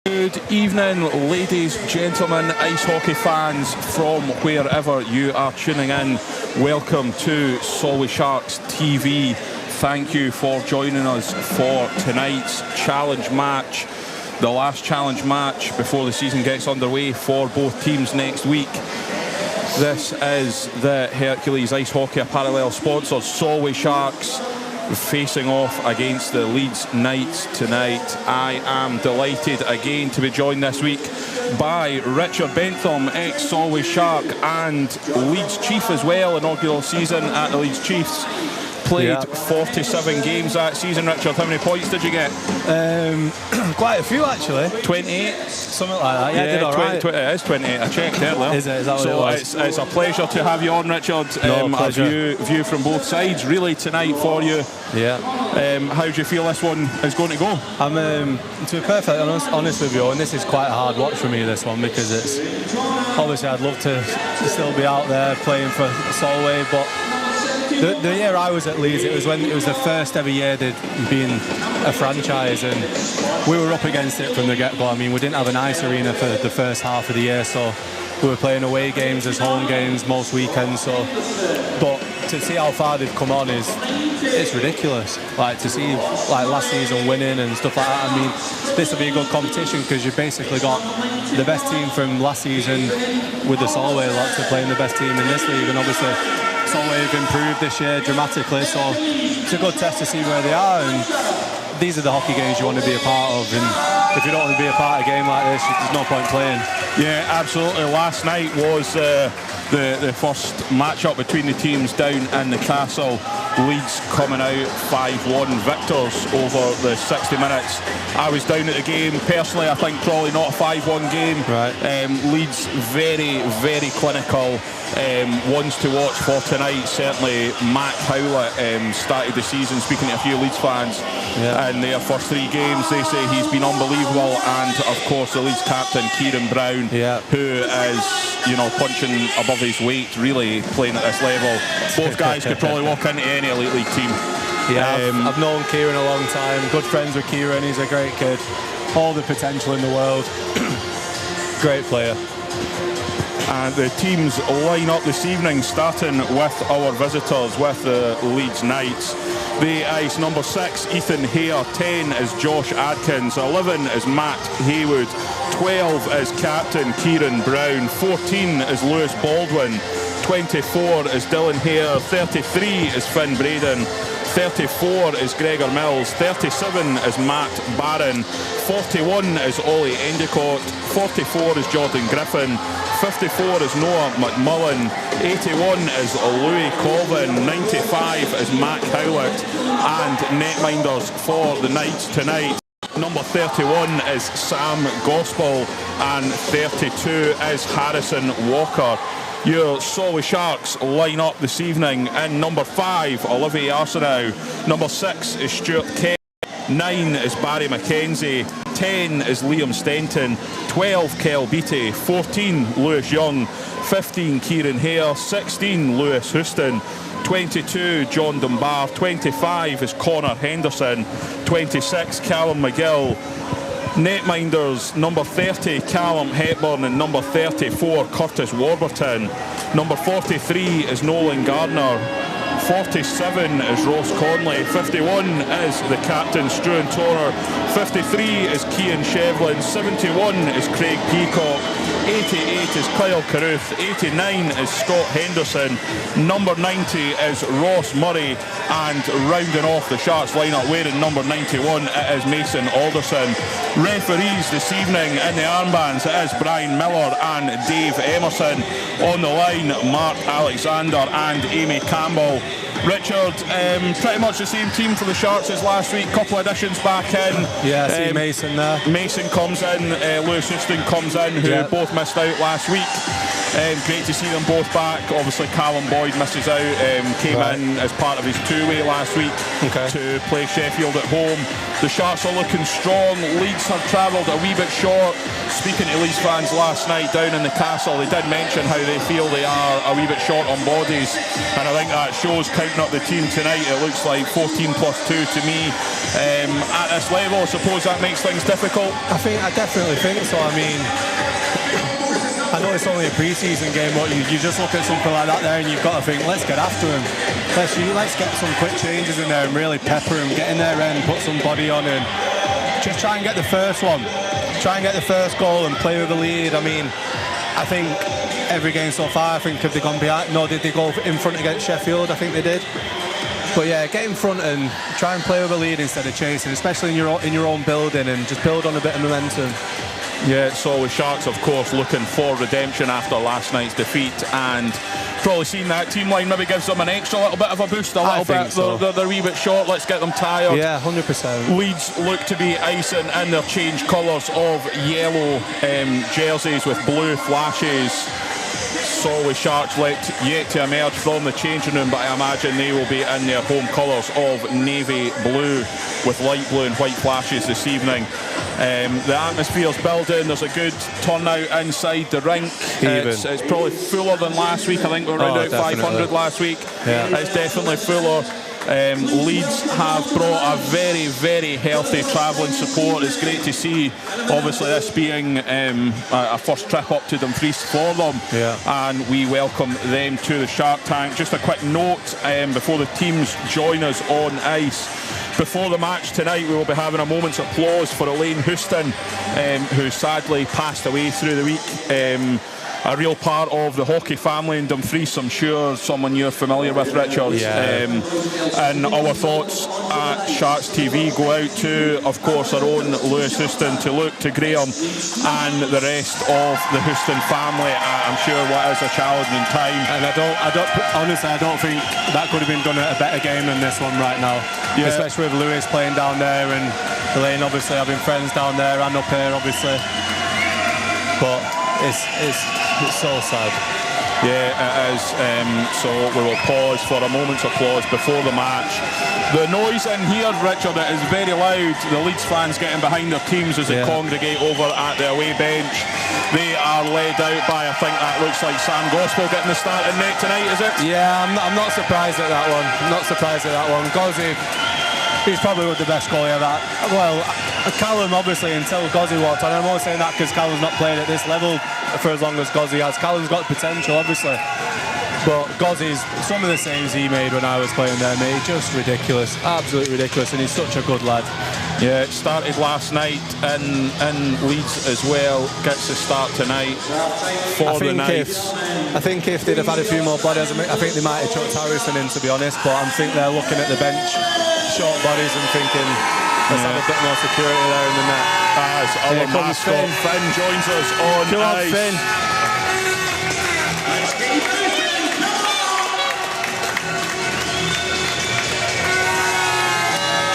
Good evening, ladies, gentlemen, ice hockey fans from wherever you are tuning in. Welcome to Solway Sharks TV. Thank you for joining us for tonight's challenge match, the last challenge match before the season gets underway for both teams next week. This is the Hercules Ice Hockey, a parallel sponsor. Solway Sharks facing off against the Leeds Knights tonight. I am delighted again to be joined this week by Richard Bentham, ex-Solway Shark and Leeds Chief as well, inaugural season at the Leeds Chiefs. Played 47 games that season. Richard, how many points did you get? Quite a few actually. 28? Something like that. Yeah, did all right. It is 28. I checked earlier. Is it? Is that what it was? It's a pleasure to have you on, Richard. Pleasure. A view from both sides really tonight for you. Yeah. How do you feel this one is going to go? I'm to be perfectly honest with you, and this is quite a hard watch for me, this one, because it's obviously I'd love to still be out there playing for Solway, but the year I was at Leeds, it was when it was the first ever year they'd been a franchise, and we were up against it from the get-go. I mean, we didn't have an ice arena for the first half of the year, so we were playing away games as home games most weekends. So, but to see how far they've come on it's ridiculous. Like, to see like last season winning and stuff like that. I mean, this will be a good competition because you've basically got the best team from last season with the Solway lot to playing the best team in this league, and obviously Solway have improved this year dramatically, so it's a good test to see where they are, and these are the hockey games you want to be a part of, and if you don't want to be a part of a game like this, there's no point playing. Yeah, absolutely. Last night was the first match-up between the teams down in the Castle. Leeds coming out 5-1 victors over the 60 minutes. I was down at the game. Personally, I think probably not a 5-1 game. Right. Leeds very, very clinical. Ones to watch for tonight, certainly Matt Howlett started the season, speaking to a few Leeds fans, in their first 3 games. They say he's been unbelievable, and of course the Leeds captain Kieran Brown, who is, you know, punching above his weight, really playing at this level. Both guys could probably walk into any elite league team. I've known Kieran a long time, good friends with Kieran, he's a great kid, all the potential in the world. Great player. And the teams line up this evening, starting with our visitors, with the Leeds Knights. They ice number 6, Ethan Hare. 10 is Josh Adkins. 11 is Matt Haywood. 12 is captain Kieran Brown. 14 is Lewis Baldwin. 24 is Dylan Hare. 33 is Finn Braden. 34 is Gregor Mills. 37 is Matt Barron. 41 is Ollie Endicott. 44 is Jordan Griffin. 54 is Noah McMullen. 81 is Louis Colvin. 95 is Matt Howlett. And netminders for the Knights tonight, number 31 is Sam Gospel, and 32 is Harrison Walker. Your Solway Sharks line up this evening in number 5, Olivier Arsenault. Number 6 is Stuart Kent. 9 is Barry McKenzie. 10 is Liam Stenton. 12 Kel Beattie. 14 Lewis Young. 15 Kieran Hare. 16 Lewis Houston. 22 John Dunbar. 25 is Connor Henderson. 26 Callum McGill. Netminders, number 30 Callum Hepburn, and number 34 Curtis Warburton. Number 43 is Nolan Gardner. 47 is Ross Conley. 51 is the captain Struan Toner. 53 is Cian Shevlin. 71 is Craig Peacock. 88 is Kyle Carruth, 89 is Scott Henderson, number 90 is Ross Murray, and rounding off the Sharks lineup wearing number 91, it is Mason Alderson. Referees this evening in the armbands, it is Brian Miller and Dave Emerson. On the line, Mark Alexander and Amy Campbell. Richard, pretty much the same team for the Sharks as last week. Couple of additions back in. Yeah, I see Mason there. Mason comes in, Lewis Houston comes in, who both missed out last week. Great to see them both back. Obviously, Callum Boyd misses out. Came in as part of his two-way last week to play Sheffield at home. The Sharks are looking strong. Leeds have travelled a wee bit short. Speaking to Leeds fans last night down in the Castle, they did mention how they feel they are a wee bit short on bodies, and I think that shows. Counting up the team tonight, it looks like 14 plus 2 to me. At this level, I suppose that makes things difficult. I definitely think so. I mean, I know it's only a pre-season game, but you just look at something like that there and you've got to think, let's get after him. Let's get some quick changes in there and really pepper him, get in there and put some body on and just try and get the first one. Try and get the first goal and play with the lead. I mean, I think every game so far, I think have they gone behind? No, did they go in front against Sheffield? I think they did. But yeah, get in front and try and play with a lead instead of chasing, especially in your own building, and just build on a bit of momentum. Yeah, so the Sharks, of course, looking for redemption after last night's defeat, and probably seen that team line maybe gives them an extra little bit of a boost, a little bit. So. They're a wee bit short. Let's get them tired. Yeah, 100%. Leeds look to be icing in their change colours of yellow jerseys with blue flashes. Solway Sharks yet to emerge from the changing room, but I imagine they will be in their home colours of navy blue with light blue and white flashes this evening. The atmosphere's building. There's a good turnout inside the rink. It's probably fuller than last week. I think we were around 500 last week. Yeah. It's definitely fuller. Leeds have brought a very, very healthy travelling support. It's great to see, obviously, this being a first trip up to Dumfries for them. Yeah. And we welcome them to the Shark Tank. Just a quick note before the teams join us on ice. Before the match tonight, we will be having a moment's applause for Elaine Houston, who sadly passed away through the week. A real part of the hockey family in Dumfries, I'm sure someone you're familiar with, Richard. Yeah. And our thoughts at Sharks TV go out to, of course, our own Lewis Houston, to Luke, to Graham, and the rest of the Houston family. I'm sure what is a challenging time. And honestly, I don't think that could have been done at a better game than this one right now. Yeah. Especially with Lewis playing down there and Elaine obviously having friends down there and up here, obviously. But it's so sad. Yeah, it is. So we will pause for a moment's applause before the match. The noise in here, Richard, it is very loud. The Leeds fans getting behind their teams as they congregate over at the away bench. They are led out by, I think that looks like Sam Gospel getting the start in net tonight, is it? Yeah, I'm not surprised at that one. I'm not surprised at that one. Gozzi, he's probably the best goalie of that. Well, Callum, obviously, until Gozzi walked on. I'm only saying that because Callum's not played at this level for as long as Gozzi has. Callum's got potential, obviously. But Gozzi's, some of the saves he made when I was playing there, mate, just ridiculous. Absolutely ridiculous, and he's such a good lad. Yeah, it started last night in Leeds as well. Gets the start tonight for the Knights. I think if they'd have had a few more bodies, I think they might have chucked Harrison in, to be honest. But I think they're looking at the bench, short bodies, and thinking, let's have a bit more security there in the net. As our mascot Finn joins us on ice. Finn.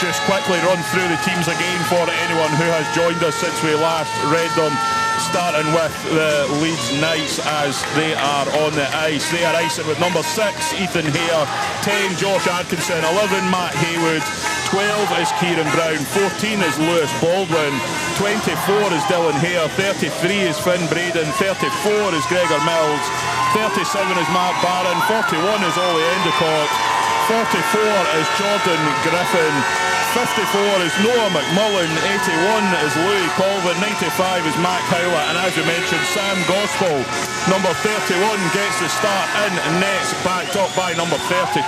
Just quickly run through the teams again for anyone who has joined us since we last read them. Starting with the Leeds Knights as they are on the ice. They are icing with number 6, Ethan Hare, 10, Josh Atkinson, 11, Matt Haywood, 12 is Kieran Brown, 14 is Lewis Baldwin, 24 is Dylan Hare, 33 is Finn Braden, 34 is Gregor Mills, 37 is Mark Barron, 41 is Ollie Endicott, 44 is Jordan Griffin, 54 is Noah McMullen, 81 is Louis Colvin, 95 is Matt Howlett, and as you mentioned, Sam Gospel, number 31, gets the start in nets, backed up by number 32,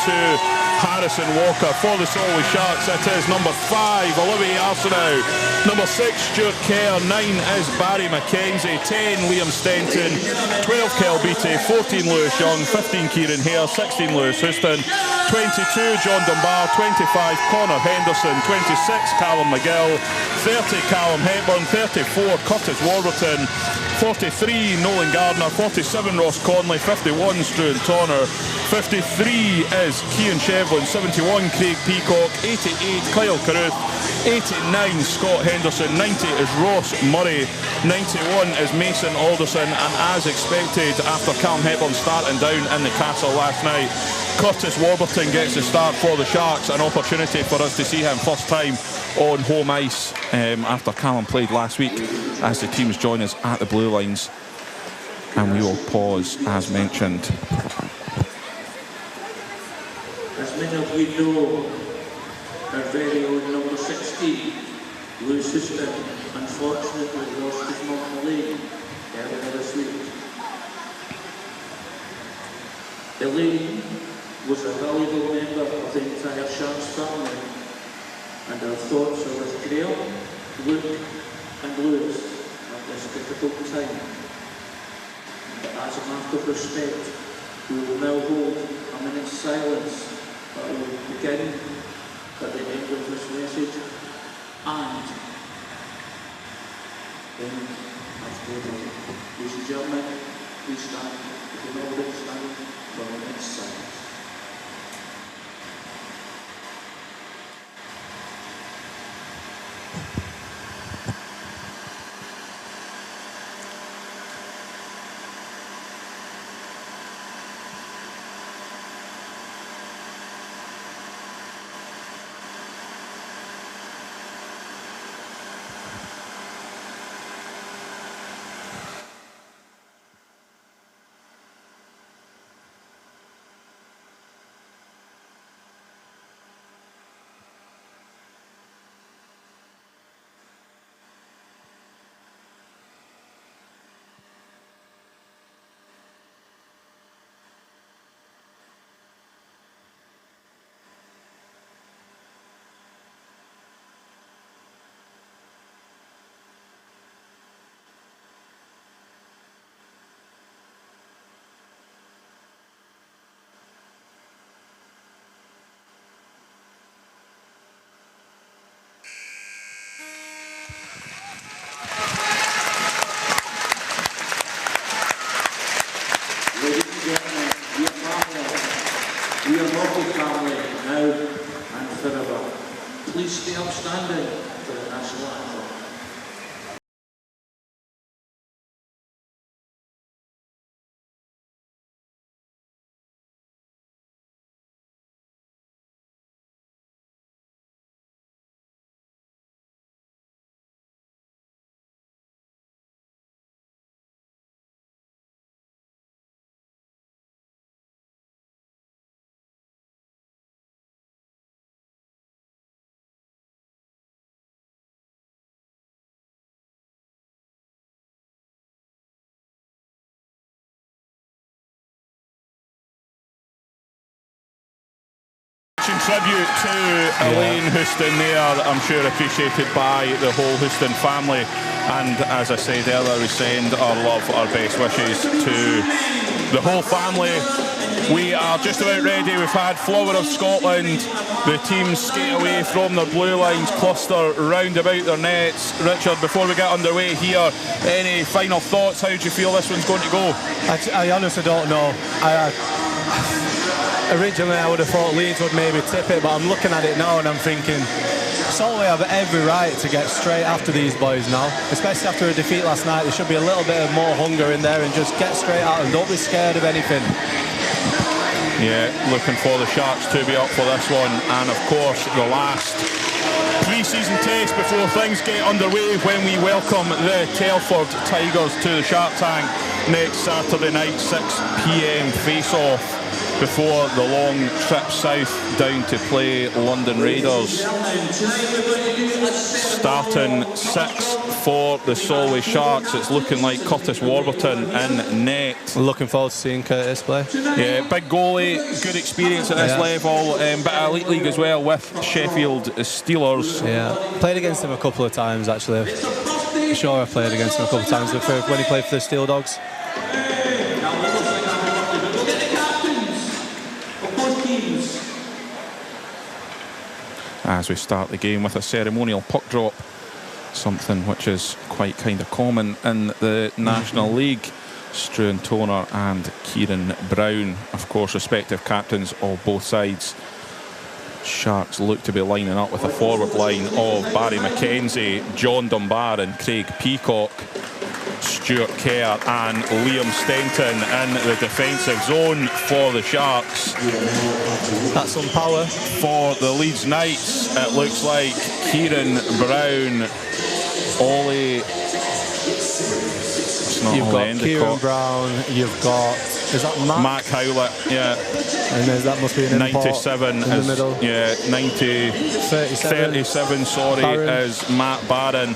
Harrison Walker. For the Solway Sharks, it is number 5, Olivier Arsenault. Number 6, Stuart Kerr. 9 is Barry McKenzie. 10, Liam Stenton. 12, Kel Beattie. 14, Lewis Young. 15, Kieran Hare. 16, Lewis Houston. 22, John Dunbar. 25, Connor Henderson. 26, Callum McGill. 30, Callum Hepburn. 34, Curtis Warburton. 43, Nolan Gardner. 47, Ross Conley. 51, Struan Tonner. 53 is Cian Shevlin. 71, Craig Peacock. 88, Kyle Carruth. 89, Scott Henderson. 90 is Ross Murray. 91 is Mason Alderson. And as expected, after Callum Hepburn starting down in the castle last night, Curtis Warburton gets the start for the Sharks. An opportunity for us to see him first time on home ice after Callum played last week, as the teams join us at the blue lines. And we will pause as mentioned. As many of you know, our very own number 16, Lewis Houston, unfortunately lost his mum Elaine earlier this week. Elaine was a valuable member of the entire Sharks family, and our thoughts are with Graham, Luke and Lewis at this difficult time. But as a matter of respect, we will now hold a minute's silence that will begin at the end of this message and then after the ladies and gentlemen, please stand, if you know what stand for a minute's silence. We are multi-family now and forever. Please stay upstanding for the national anthem. Tribute to Elaine Houston there, I'm sure appreciated by the whole Houston family, and as I said earlier, we send our love, our best wishes to the whole family. We are just about ready. We've had Flower of Scotland, the teams skate away from their blue lines, cluster round about their nets. Richard, before we get underway here, any final thoughts? How do you feel this one's going to go? I honestly don't know. Originally I would have thought Leeds would maybe tip it, but I'm looking at it now and I'm thinking Solway have every right to get straight after these boys now, especially after a defeat last night. There should be a little bit of more hunger in there and just get straight at them. Don't be scared of anything. Yeah, looking for the Sharks to be up for this one, and of course the last pre-season test before things get underway when we welcome the Telford Tigers to the Shark Tank next Saturday night, 6 p.m. face-off. before the long trip south down to play London Raiders. Starting 6 for the Solway Sharks, it's looking like Curtis Warburton in net. Looking forward to seeing Curtis play. Yeah, big goalie, good experience at this level, but Elite League as well with Sheffield Steelers. Yeah, played against him a couple of times actually. I'm sure I played against him a couple of times when he played for the Steel Dogs. As we start the game with a ceremonial puck drop, something which is quite kind of common in the National League. Struan Toner and Kieran Brown, of course, respective captains of both sides. Sharks look to be lining up with a forward line of Barry McKenzie, John Dunbar and Craig Peacock, Stuart Kerr and Liam Stenton in the defensive zone for the Sharks. That's some power. For the Leeds Knights, it looks like Kieran Brown, Ollie. You've got Kieran Brown, you've got, is that Mac Howlett, yeah. And that must be an 97 in the middle. Yeah, 37, sorry, Barron. is Matt Barron.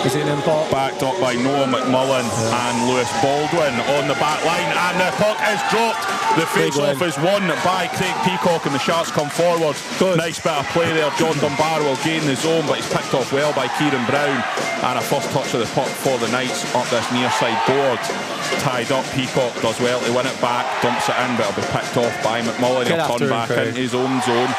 Is he an import? Backed up by Noah McMullen and Lewis Baldwin on the back line, and the puck is dropped. The face-off is won by Craig Peacock and the Sharks come forward. Good. Nice bit of play there. John Dunbar will gain the zone, but he's picked off well by Kieran Brown, and a first touch of the puck for the Knights up this near side board. Tied up, Peacock does well to win it back, dumps it in, but it'll be picked off by McMullen. He'll turn back into his own zone.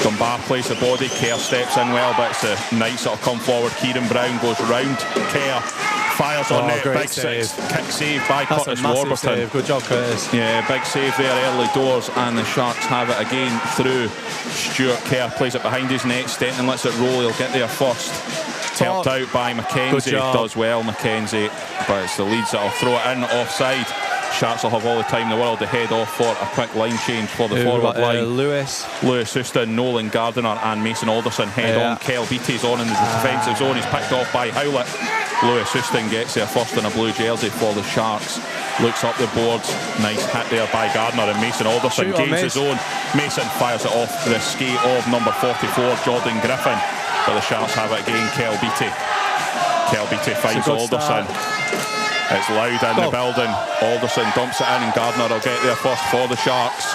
Dunbar plays the body, Kerr steps in well, but it's the Knights that'll come forward. Kieran Brown goes round Kerr, fires on net, big save. kick save by That's Curtis a massive Warburton. Save. Good job, Curtis. Yeah, big save there early doors, and the Sharks have it again through. Stuart Kerr plays it behind his net, Stenton lets it roll, he'll get there first. Helped out by McKenzie, does well McKenzie, but it's the Leeds that'll throw it in offside. Sharks will have all the time in the world to head off for a quick line change for the forward line. Lewis Houston, Nolan Gardiner and Mason Alderson head on. Kel Beattie's on in the defensive zone. He's picked off by Howlett. Lewis Houston gets there first in a blue jersey for the Sharks. Looks up the boards. Nice hit there by Gardiner, and Mason Alderson gains his own. Mason fires it off the skate of number 44, Jordan Griffin. But the Sharks have it again, Kel Beattie. Kel Beattie finds Alderson. It's loud in the building. Alderson dumps it in, and Gardner will get there first for the Sharks.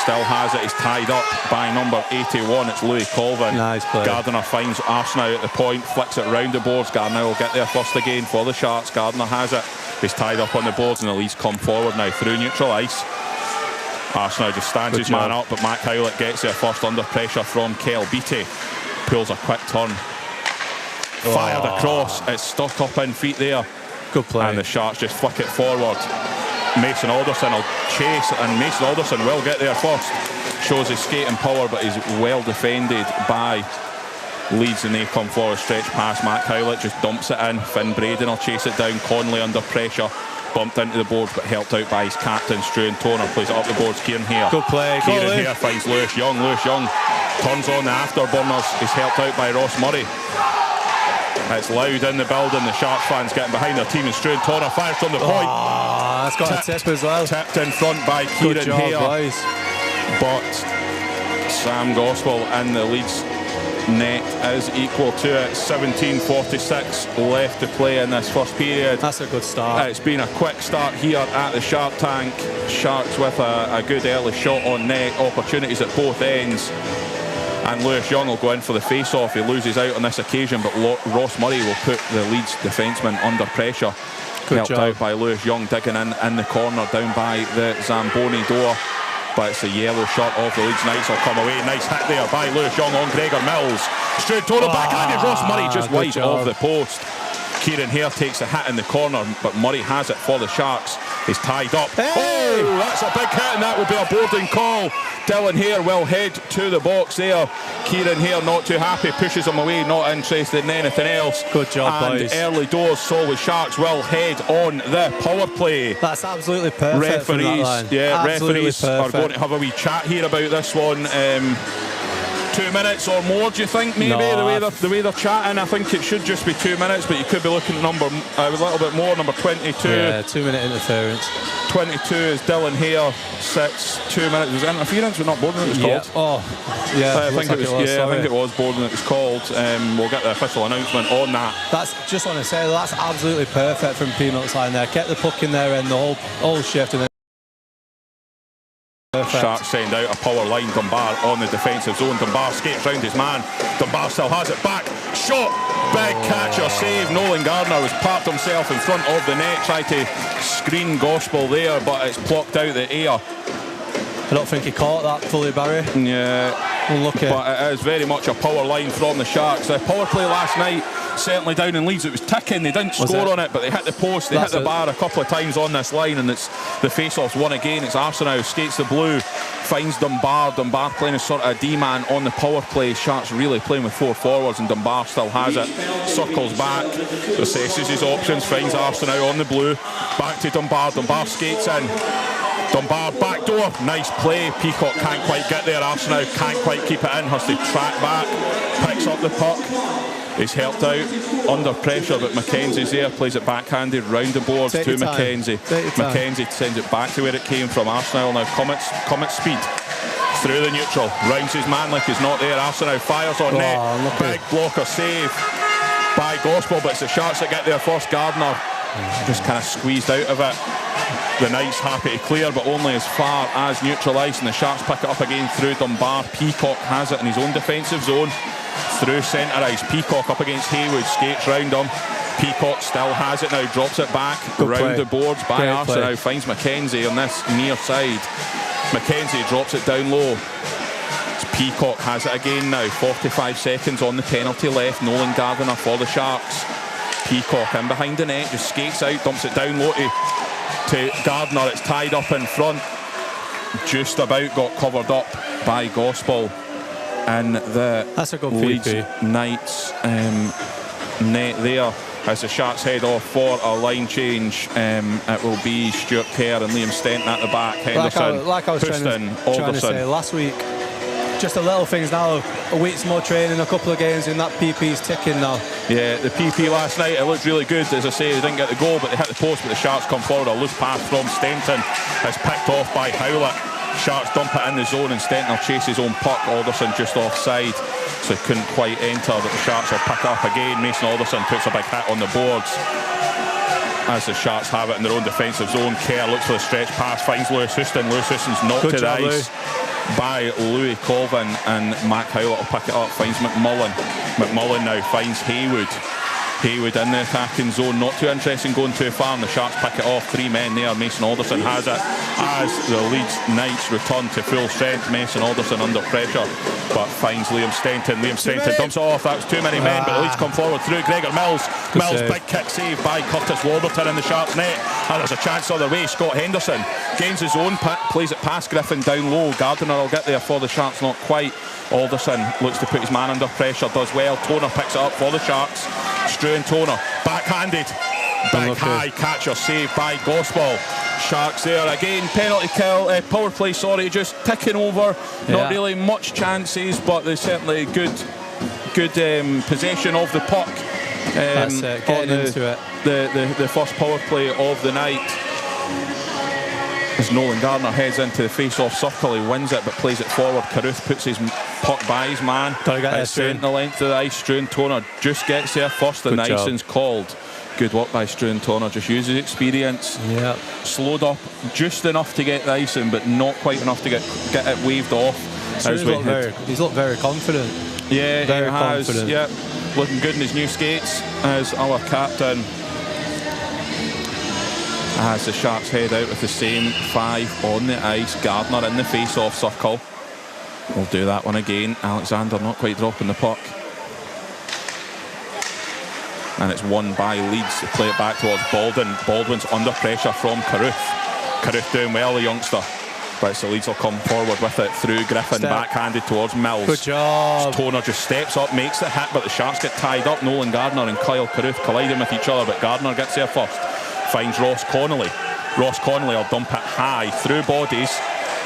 Still has it. He's tied up by number 81. It's Louis Colvin. Nice play. Gardner finds Arsenault at the point, flicks it round the boards. Gardner will get there first again for the Sharks. Gardner has it. He's tied up on the boards, and the Leeds come forward now through neutral ice. Arsenault just stands his man up, but Mac Howlett gets there first under pressure from Kel Beattie. Pulls a quick turn. Fired across. It's stuck up in feet there. Good play. And the Sharks just flick it forward. Mason Alderson will chase, and Mason Alderson will get there first. Shows his skating power, but he's well defended by Leeds, and they come forward, stretch past Mac Howlett, just dumps it in. Finn Braden will chase it down. Conley under pressure, bumped into the boards, but helped out by his captain. Struan Toner plays it up the boards. Kieran Hare. Good play. Kieran Hare finds Lewis Young. Lewis Young turns on the afterburners. He's helped out by Ross Murray. It's loud in the building. The Sharks fans getting behind their team, and Struan Toner fires from the point. That's got a tip as well. Tipped in front by Kieran Hare. Boys. But Sam Gospel in the Leeds net is equal to it. 17:46 left to play in this first period. That's a good start. It's been a quick start here at the Shark Tank. Sharks with a good early shot on net, opportunities at both ends. And Lewis Young will go in for the face-off. He loses out on this occasion, but Ross Murray will put the Leeds defenceman under pressure. Helped out by Lewis Young, digging in the corner down by the Zamboni door. But it's the yellow shirt of the Leeds Knights will come away. Nice hit there by Lewis Young on Gregor Mills. Struan Toner backhanded. Ross Murray just wide of the post. Kieran Hare takes a hit in the corner, but Murray has it for the Sharks. He's tied up. Hey! Oh, that's a big hit, and that will be a boarding call. Dylan Hare will head to the box there. Kieran Hare not too happy, pushes him away, not interested in anything else. Good job, and boys. Early doors, Solway Sharks will head on the power play. That's absolutely perfect. Referees, referees are going to have a wee chat here about this one. 2 minutes or more, do you think, maybe? No, the way they're chatting, I think it should just be 2 minutes, but you could be looking at a little bit more, number 22. Yeah, 2-minute interference. 22 is Dylan Hare, sits 2 minutes. Was it interference, but not boarding it was called? Yeah, I think it was boarding it was called. We'll get the official announcement on that. That's just want to say that's absolutely perfect from Peanuts line there. Kept the puck in there and the whole shift, and then perfect. Sharks send out a power line. Dunbar on the defensive zone. Dunbar skates round his man. Dunbar still has it back. Shot. Big catch or save. Nolan Gardner was parked himself in front of the net. Tried to screen Gospel there, but it's plucked out the air. I don't think he caught that fully, Barry. Yeah. Unlucky. But it is very much a power line from the Sharks. The power play last night, certainly down in Leeds, it was ticking. They didn't score on it, but they hit the post. They hit the bar a couple of times on this line, and it's the face-offs won again. It's Arsenault skates the blue, finds Dunbar. Dunbar playing a sort of D-man on the power play. Sharks really playing with 4 forwards, and Dunbar still has it. Circles back, assesses his options, finds Arsenault on the blue. Back to Dunbar. Dunbar skates in. Dunbar back door, nice play. Peacock can't quite get there. Arsenault can't quite keep it in, has to track back, picks up the puck. He's helped out under pressure, but Mackenzie's there, plays it backhanded round the boards to Mackenzie. Mackenzie sends it back to where it came from. Arsenault now Comet speed through the neutral, rounds his man like he's not there. Arsenault fires on net, big blocker save by Gospel, but it's the Sharks that get there first. Gardner just kind of squeezed out of it. The Knights happy to clear, but only as far as neutral ice, and the Sharks pick it up again through Dunbar. Peacock has it in his own defensive zone through centre ice. Peacock up against Haywood, skates round him. Peacock still has it now, drops it back round the boards by Arsenault, finds Mackenzie on this near side. Mackenzie drops it down low. Peacock has it again now, 45 seconds on the penalty left. Nolan Gardner for the Sharks. Peacock in behind the net, just skates out, dumps it down low to Gardner. It's tied up in front, just about got covered up by Gospel, and that's a good Leeds PP. Knights net there as the Sharks head off for a line change. It will be Stuart Kerr and Liam Stenton at the back. Henderson, like I was trying to say last week, just the little things now. A week's more training, a couple of games, and that PP's ticking now. Yeah, the PP last night, it looked really good. As I say, they didn't get the goal, but they hit the post, but the Sharks come forward. A loose pass from Stenton is picked off by Howlett. Sharks dump it in the zone, and Stenton will chase his own puck. Alderson just offside, so he couldn't quite enter, but the Sharks will pick it up again. Mason Alderson puts a big hit on the boards as the Sharks have it in their own defensive zone. Kerr looks for the stretch pass, finds Lewis Houston. Lewis Houston's knocked to the ice by Louis Colvin, and Mac Howlett will pick it up, finds McMullen. McMullen now finds Haywood. Haywood in the attacking zone, not too interesting going too far, and the Sharks pick it off. 3 men there. Mason Alderson has it as the Leeds Knights return to full strength. Mason Alderson under pressure, but finds Liam Stenton. Liam Stenton dumps it off. That was too many men, but the Leeds come forward through Gregor Mills. Mills, big kick save by Curtis Warburton in the Sharks net, and there's a chance other way. Scott Henderson gains his own pick, plays it past Griffin down low. Gardiner will get there for the Sharks, not quite. Alderson looks to put his man under pressure, does well. Toner picks it up for the Sharks. Struan Toner, backhanded, big high catch or save by Gospel. Sharks there again, penalty kill, power play, just ticking over. Not really much chances, but there's certainly good possession of the puck. That's it, getting into it. The first power play of the night. As Nolan Gardner heads into the face-off circle, he wins it but plays it forward. Carruth puts his puck by his man. Straight the length of the ice. Struan Toner just gets there first, and the icing's called. Good work by Struan Toner, just uses experience. Yeah. Slowed up just enough to get the icing, but not quite enough to get it waved off. He's looked very confident. Yeah, very he has. Confident. Yeah, looking good in his new skates as our captain. As the Sharks head out with the same 5 on the ice. Gardner in the face-off circle. We'll do that one again. Alexander not quite dropping the puck. And it's won by Leeds. They play it back towards Baldwin. Baldwin's under pressure from Carruth. Carruth doing well, the youngster. But it's the Leeds will come forward with it through Griffin, backhanded towards Mills. Good job. Toner just steps up, makes the hit, but the Sharks get tied up. Nolan Gardner and Kyle Carruth colliding with each other, but Gardner gets there first. Finds Ross Connolly. Ross Connolly will dump it high through bodies.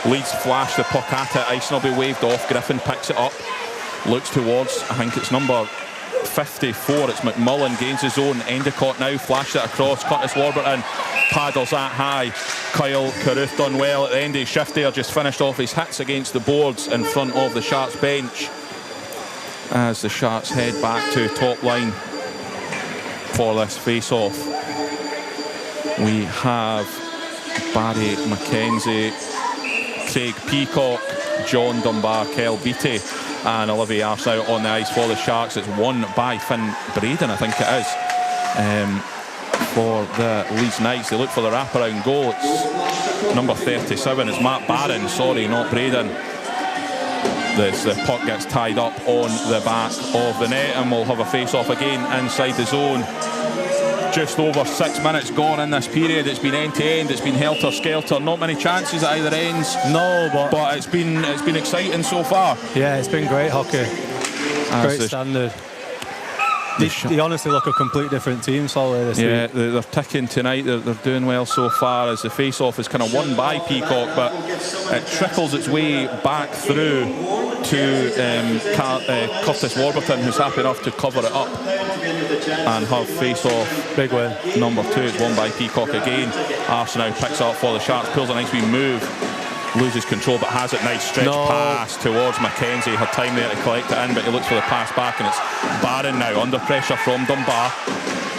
Leeds flash the puck at it. Icing will be waved off. Griffin picks it up. looks towards, I think it's number 54, it's McMullen, gains his own. Endicott now flashed it across. Curtis Warburton paddles that high. Kyle Carruth done well at the end of his shift there, just finished off his hits against the boards in front of the Sharks bench as the Sharks head back to top line for this face-off. We have Barry McKenzie, Craig Peacock, John Dunbar, Kel Beattie and Olivier Arsenault on the ice for the Sharks. It's won by Finn Braden, I think it is, for the Leeds Knights. They look for the wraparound goal. It's number 37. It's Matt Barron, sorry, not Braden. The puck gets tied up on the back of the net, and we'll have a face-off again inside the zone. Just over 6 minutes gone in this period. It's been end-to-end. It's been helter-skelter. Not many chances at either ends. No, but it's been exciting so far. Yeah, it's been great hockey. Great standard. They honestly look a completely different team, Solway, this week. Yeah, they're ticking tonight. They're doing well so far, as the face-off is kind of won by Peacock, but it trickles its way back through to Curtis Warburton, who's happy enough to cover it up and have face-off. Big win. Number 2, it's won by Peacock again. Arsenault picks up for the Sharks, pulls a nice wee move, loses control but has it. Nice stretch pass towards McKenzie. Had time there to collect it in, but he looks for the pass back, and it's Barron now under pressure from Dunbar.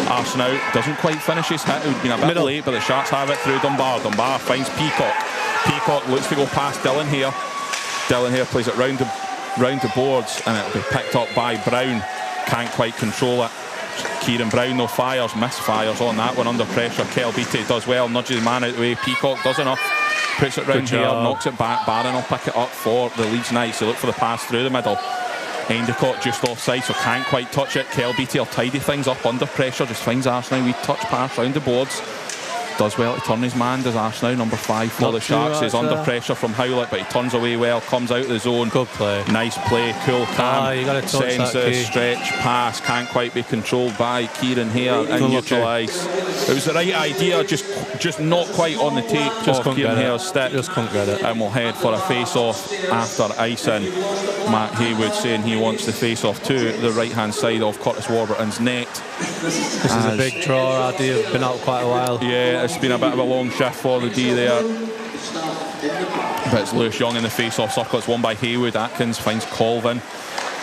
Arsenault doesn't quite finish his hit. It would have been a bit late, but the Sharks have it through Dunbar. Dunbar finds Peacock. Peacock looks to go past Dylan here. Dylan here plays it round the boards, and it'll be picked up by Brown. Can't quite control it. Kieran Brown though misfires on that one under pressure. Kel Beattie does well, nudges the man out the way. Peacock does enough, puts it round here, knocks it back. Barron will pick it up for the Leeds Knights. They look for the pass through the middle. Endicott just offside, so can't quite touch it. Kel Beattie will tidy things up under pressure, just finds Arsenault. We touch pass round the boards. Does well to turn his man, does Arsenault, number 5 for the Sharks. He's under pressure from Howlett, but he turns away well, comes out of the zone. Good play. Nice play, cool cam. You gotta touch sends that the key. stretch pass, can't quite be controlled by Kieran here in neutral ice. It was the right idea, just not quite on the tape Just of Kieran Hare's stick. Just couldn't get it. And we'll head for a face-off after icing. Matt Haywood saying he wants the face-off to the right-hand side of Curtis Warburton's net. This is a big draw. Addy have been out quite a while. Yeah, it's been a bit of a long shift for the D there. But it's Lewis Young in the face-off circle. It's won by Haywood. Atkins finds Colvin.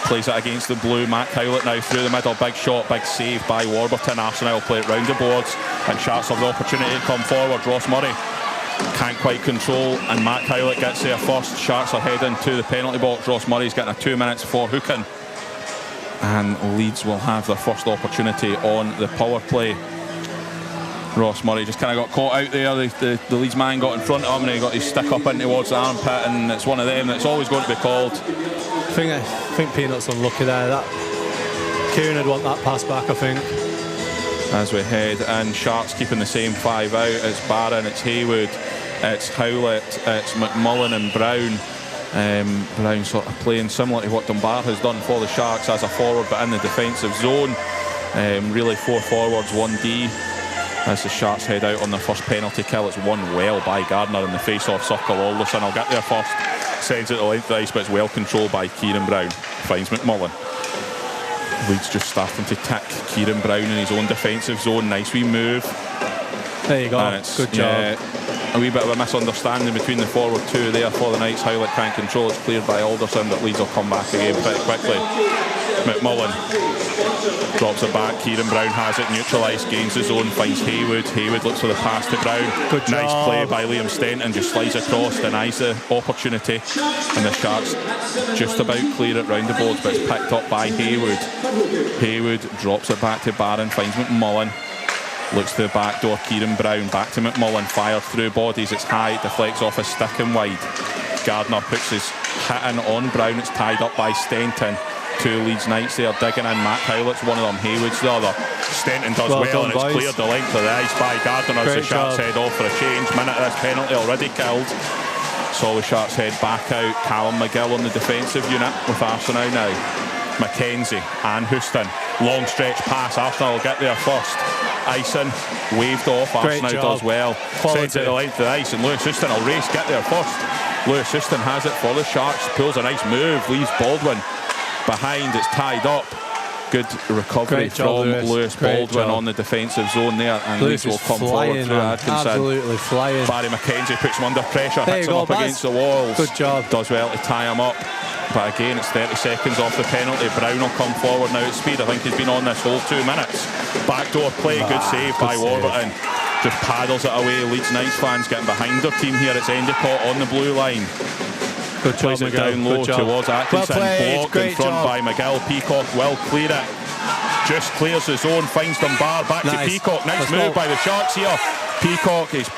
Plays it against the blue. Matt Howlett now through the middle. Big shot, big save by Warburton. Arsenal will play it round the boards, and Sharks have the opportunity to come forward. Ross Murray can't quite control, and Matt Howlett gets there first. Sharks are heading to the penalty box. Ross Murray's getting a 2 minutes for hooking, and Leeds will have their first opportunity on the power play. Ross Murray just kind of got caught out there. The Leeds man got in front of him, and he got his stick up in towards the armpit, and it's one of them that's always going to be called. I think Peanut's unlucky there. That Kieran would want that pass back, I think. As we head in, Sharks keeping the same 5 out. It's Barron, it's Haywood, it's Howlett, it's McMullen and Brown. Brown sort of playing similar to what Dunbar has done for the Sharks as a forward, but in the defensive zone. Really 4 forwards, 1D. As the Sharks head out on their first penalty kill, it's won well by Gardner in the face-off circle. Alderson will get there first, sends it to the length of the ice, but it's well controlled by Kieran Brown. Finds McMullen. Leeds just starting to tick Kieran Brown in his own defensive zone. Nice wee move. There you go. Good job. A wee bit of a misunderstanding between the forward 2 there for the Knights. Howlett can't control. It's cleared by Alderson, but Leeds will come back again pretty quickly. McMullen drops it back. Kieran Brown has it, neutralised, gains his own, finds Haywood. Haywood looks for the pass to Brown. Good nice job. Play by Liam Stenton, just slides across, denies the opportunity, and the Sharks just about clear it round the boards, but it's picked up by Haywood. Haywood drops it back to Barron, finds McMullen. Looks to the back door, Kieran Brown, back to McMullen, fires through bodies, it's high, it deflects off his stick and wide. Gardner puts his hit in on Brown, it's tied up by Stenton. 2 Leeds Knights there digging in. Matt Howlett's one of them, Haywood's the other. Stenton does well and it's cleared the length of the ice by Gardner as the Sharks head off for a change. Minute of this penalty already killed. So the Sharks head back out. Callum McGill on the defensive unit with Arsenal now. McKenzie and Houston. Long stretch pass. Arsenal will get there first. Icing waved off. Arsenal does well. Sends it the length of the ice, and Lewis Houston will race, get there first. Lewis Houston has it for the Sharks. Pulls a nice move. Leaves Baldwin behind, it's tied up. Good recovery from Lewis Baldwin on the defensive zone there, and Leeds will come forward through Atkinson. Absolutely flying. Barry McKenzie puts him under pressure, hits him up against the walls. Good job. Does well to tie him up. But again, it's 30 seconds off the penalty. Brown will come forward now at speed. I think he's been on this whole 2 minutes. Backdoor play, good save by Warburton. Just paddles it away. Leeds Knights fans getting behind their team here. It's Endicott on the blue line. Good Plays job, it down low towards Atkinson. Blocked in front by McGill. Peacock will clear it. Just clears the zone, finds Dunbar. Back to Peacock. Nice move by the Sharks here. Peacock is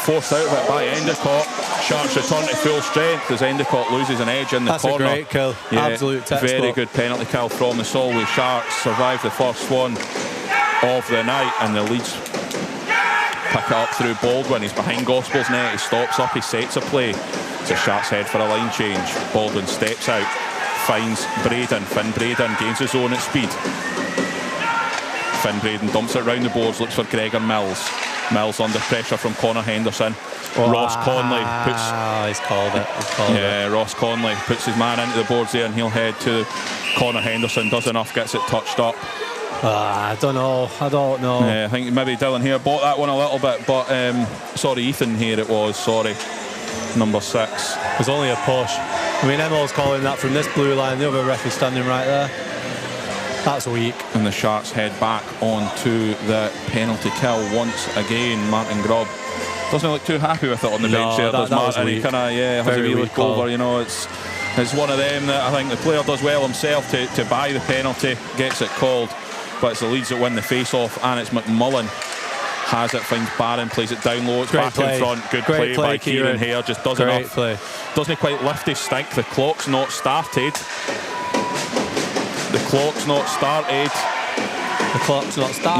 forced out of it by Endicott. Sharks return to full strength as Endicott loses an edge in the corner. That's a great kill. Absolute textbook. Very good penalty kill from the Solway Sharks. Survive the first one of the night, and the Leeds pick it up through Baldwin. He's behind Gospel's net. He stops up. He sets a play. It's a Sharks head for a line change. Baldwin steps out, finds Braden. Finn Braden gains his own at speed. Finn Braden dumps it round the boards, looks for Gregor Mills. Mills under pressure from Connor Henderson. Ross Conley puts... he's called it. Ross Conley puts his man into the boards there, and he'll head to Connor Henderson. Does enough, gets it touched up. I don't know. I think maybe Dylan here bought that one a little bit, but sorry, Ethan here it was. Sorry. Number 6. It was only a push. I mean, Emil's calling that from this blue line. The other ref is standing right there. That's weak. And the Sharks head back onto the penalty kill once again. Martin Grubb doesn't look too happy with it on the bench there, does Martin? He kind of has a wee look over. You know, it's one of them that I think the player does well himself to buy the penalty, gets it called, but it's the Leeds that win the face-off, and it's McMullen. Has it, finds Barron, plays it down low, it's back in front. Good play by Kieran Hare, just does enough. Doesn't quite lift his stick. The clock's not started. The clock's not started.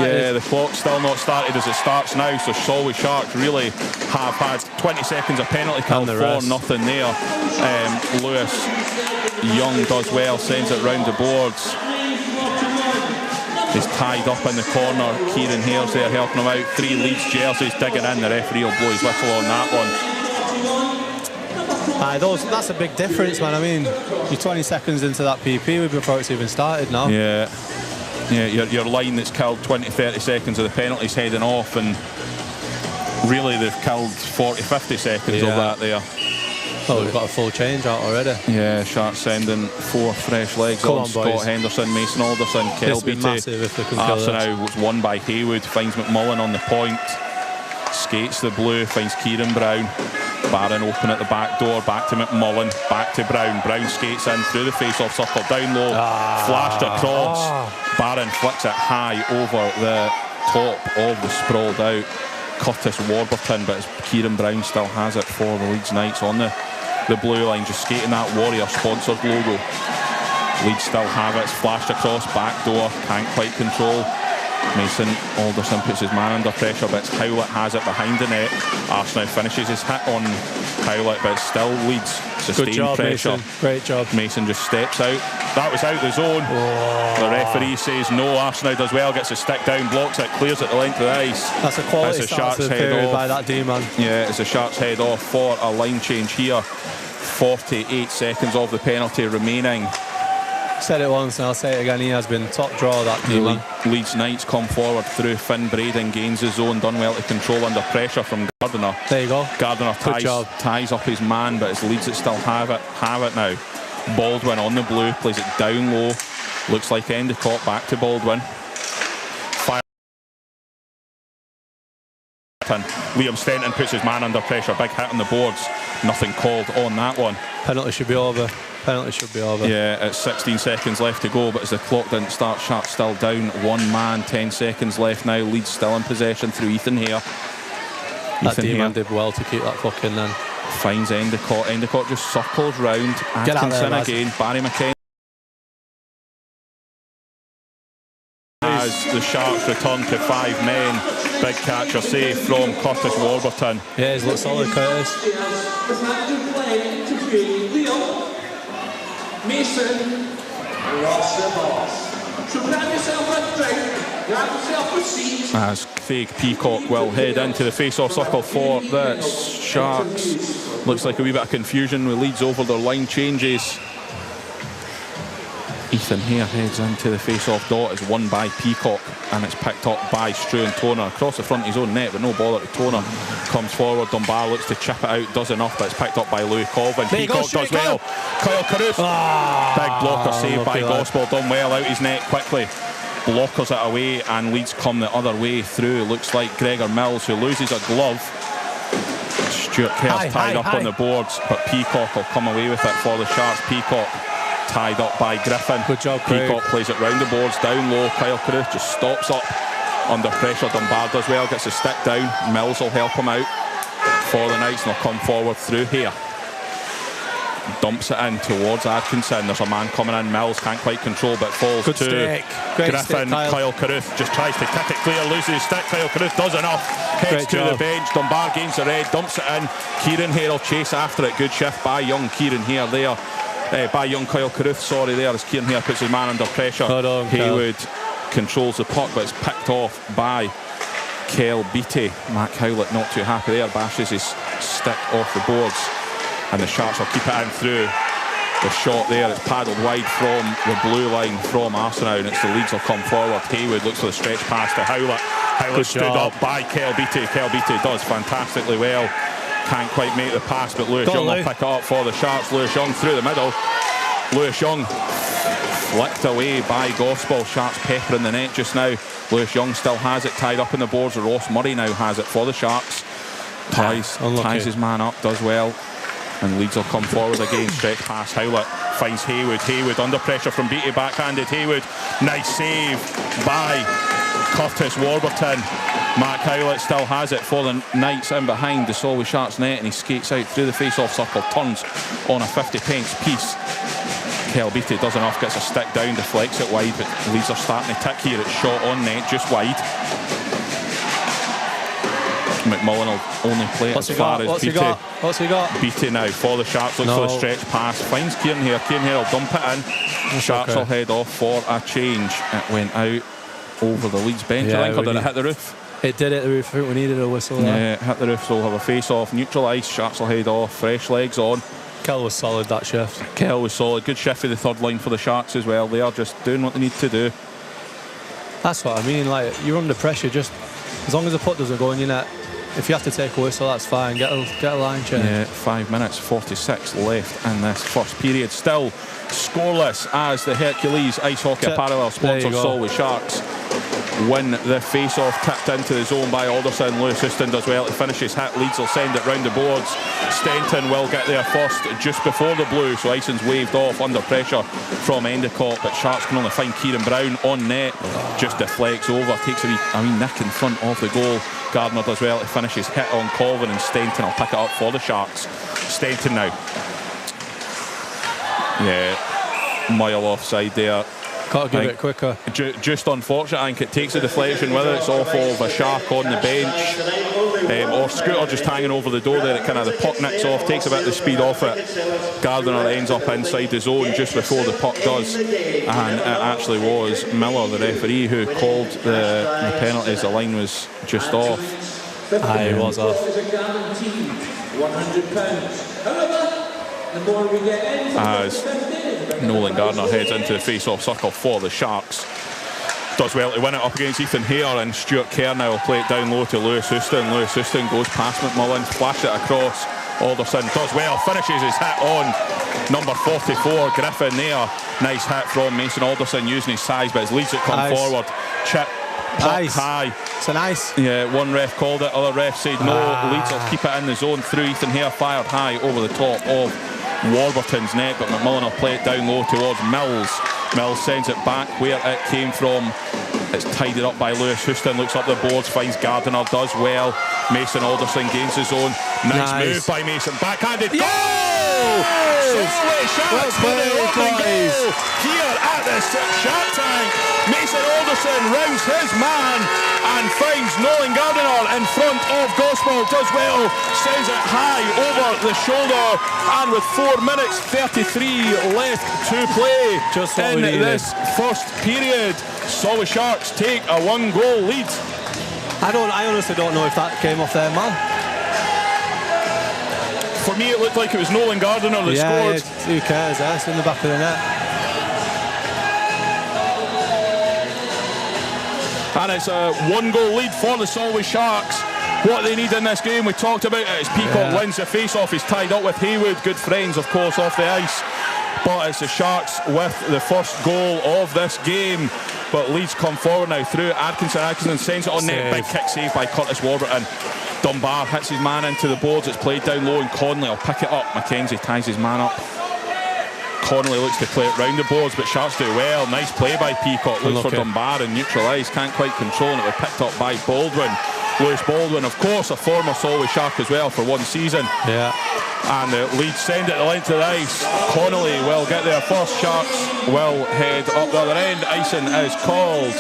Yeah, the clock's still not started as it starts now. So Solway Sharks really have had 20 seconds of penalty kill for nothing there. Lewis Young does well, sends it round the boards. He's tied up in the corner. Kieran Hare's there helping him out. 3 Leeds jerseys digging in. The referee will blow his whistle on that one. That's a big difference, man. I mean, you're 20 seconds into that PP before it's even started now. Yeah, your line that's killed 20-30 seconds of the penalties heading off, and really they've killed 40-50 seconds of that there. Oh, we've got a full change out already. Yeah, Sharks sending 4 fresh legs on. Scott Henderson, Mason Alderson, Kelby to Arsenal. Was won by Haywood, finds McMullen on the point, skates the blue, finds Kieran Brown. Barron open at the back door, back to McMullen, back to Brown. Brown skates in through the face-off circle, down low, flashed across. Barron flicks it high over the top of the sprawled out Curtis Warburton, but Kieran Brown still has it for the Leeds Knights on the blue line, just skating that Warrior sponsored logo. Leeds still have it, it's flashed across, back door, can't quite control. Mason Alderson puts his man under pressure, but Howlett has it behind the net. Arsenal finishes his hit on Howlett, but it's still Leeds sustained pressure. Mason. Great job. Mason just steps out. That was out the zone. The referee says no. Arsenal does well, gets his stick down, blocks it, clears it the length of the ice. That's a quality start to the period by that D-man. Yeah, it's a Sharks head off for a line change here. 48 seconds of the penalty remaining. Said it once and I'll say it again, he has been top draw, that D-man. Leeds Knights come forward through Finn Braden, gains his zone, done well to control under pressure from Gardiner. There you go. Gardiner ties up his man, but it's Leeds that still have it now. Baldwin on the blue, plays it down low, looks like Endicott, back to Baldwin. Liam Stenton puts his man under pressure, big hit on the boards, nothing called on that one. Penalty should be over. Yeah, it's 16 seconds left to go, but as the clock didn't start, Sharks still down 1 man. 10 seconds left now. Leeds still in possession through Ethan Hare. That D-man did well to keep that puck in then. Finds Endicott. Endicott just circles round. Atkinson again. Barry McKenzie. As the Sharks return to 5 men. Big catch or save from Curtis Warburton. Yeah, he's looked solid, Curtis. Mason, Ross the boss. So grab yourself a drink, grab yourself a seat. As Craig Peacock will head into the face-off circle for the Sharks. Looks like a wee bit of confusion with Leeds over their line changes. Ethan Hare heads into the face-off dot. It's won by Peacock, and it's picked up by Struan Toner across the front of his own net, but no bother to Toner. Comes forward, Dunbar looks to chip it out, does enough, but it's picked up by Louis Colvin. Peacock does well. Kyle Carruth, big blocker saved by Gospel, done well out his net quickly. Blockers it away, and Leeds come the other way through. Looks like Gregor Mills, who loses a glove. Stuart Kerr's tied up on the boards, but Peacock will come away with it for the Sharks. Peacock tied up by Griffin. Good job, Craig. Peacock plays it round the boards, down low. Kyle Carruth just stops up under pressure. Dunbar does well, gets a stick down. Mills will help him out for the Knights, and they'll come forward through here. Dumps it in towards Atkinson. There's a man coming in. Mills can't quite control, but falls Good to stick. Great Griffin. stick, Kyle Carruth just tries to kick it clear, loses his stick. Kyle Carruth does enough, heads to the bench. Dunbar gains the red, dumps it in. Kieran Hare will chase after it. Good shift by young Kieran Hare there. By young Kyle Carruth, sorry, there, as Kieran Hare puts his man under pressure. Haywood controls the puck, but it's picked off by Kel Beattie. Mac Howlett not too happy there, bashes his stick off the boards, and the Sharks will keep it in through. The shot there, it's paddled wide from the blue line from Arsenal, and it's the Leeds will come forward. Haywood looks for the stretch pass to Howlett. Howlett stood up by Kel Beattie. Kel Beattie does fantastically well. Can't quite make the pass, but Lewis Young will pick it up for the Sharks. Lewis Young through the middle. Lewis Young flicked away by Gospel. Sharks peppering the net just now. Lewis Young still has it tied up in the boards. Ross Murray now has it for the Sharks. Ties his man up, does well. And Leeds will come forward again. Stretch pass. Howlett finds Haywood. Haywood under pressure from Beattie, backhanded. Haywood, nice save by Curtis Warburton. Mac Howlett still has it for the Knights in behind the Solway Sharks net, and he skates out through the face-off circle, turns on a 50-pence piece. Kel Beattie does enough, gets a stick down, deflects it wide, but Leeds are starting to tick here. It's shot on net, just wide. McMullen will only play it as far as Beattie. What's he got? Beattie now for the Sharks, looks for the stretch pass, finds Kieran Hare. Kieran Hare will dump it in. Sharks will head off for a change. It went out over the Leeds bench, I think, or did it hit the roof? It did hit the roof. I think we needed a whistle there. Yeah, it hit the roof, so we'll have a face-off. Neutral ice, Sharks will head off, fresh legs on. Kel was solid, that shift. Kel was solid. Good shift for the third line for the Sharks as well. They are just doing what they need to do. That's what I mean, like, you're under pressure, just as long as the puck doesn't go in your net. If you have to take a whistle, that's fine. Get a line change. Yeah, 5 minutes 46 left in this first period. Still scoreless as the Hercules Ice Hockey Parallel sponsor Solway Sharks win the face-off, tipped into the zone by Alderson. Lewis Houston does well to finish his hit. Leeds will send it round the boards. Stenton will get there first just before the blue, so Ison's waved off under pressure from Endicott, but Sharks can only find Kieran Brown on net. Just deflects over, takes a wee nick in front of the goal. Gardner does well to finish his hit on Colvin, and Stenton will pick it up for the Sharks. Stenton now. Yeah, mile offside there. Got to give it quicker. Just unfortunate. I think it takes a deflection, whether it's off of a Shark on the bench or Scooter just hanging over the door there. It kind of, the puck nicks off, takes a bit of the speed off it. Gardner ends up inside the zone just before the puck does, and it actually was Miller, the referee, who called the penalties. The line was just off. It was off. As Nolan Gardner heads into the face-off circle for the Sharks. Does well to win it up against Ethan Hare, and Stuart Kerr now will play it down low to Lewis Houston. Lewis Houston goes past McMullen, flash it across. Alderson does well, finishes his hit on number 44, Griffin there. Nice hit from Mason Alderson using his size, but as Leeds that come forward, chip puck high. It's a nice. Yeah, one ref called it, other ref said no. Leeds will keep it in the zone through. Ethan Hare fired high over the top of Warburton's net, but McMullen will play it down low towards Mills. Mills sends it back where it came from. It's tidied up by Lewis Houston, looks up the boards, finds Gardiner, does well. Mason Alderson gains his own. Nice move by Mason, backhanded goal! Solway Sharks with an open goal here at the Shark Tank. Mason Alderson rounds his man and finds Nolan Gardiner in front of Gospel, does well, sends it high over the shoulder, and with 4 minutes 33 left to play just in this first period, Solway Sharks take a 1-goal lead. I honestly don't know if that came off their man. For me, it looked like it was Nolan Gardiner that scored. Who cares? It's in the back of the net. And it's a 1-goal lead for the Solway Sharks. What they need in this game, we talked about it, is Peacock wins the face-off. He's tied up with Haywood, good friends, of course, off the ice. But it's the Sharks with the first goal of this game. But Leeds come forward now through Atkinson. Atkinson sends it on net. Big kick save by Curtis Warburton. Dunbar hits his man into the boards. It's played down low, and Connolly will pick it up. Mackenzie ties his man up. Connolly looks to play it round the boards, but Sharks do well. Nice play by Peacock. Looks for Dunbar and neutralised. Can't quite control it. It was picked up by Baldwin. Lewis Baldwin, of course, a former Solway Shark as well for one season. Yeah. And the Leeds send it the length of the ice. Connolly will get there first. Sharks will head up the other end. Icing is called.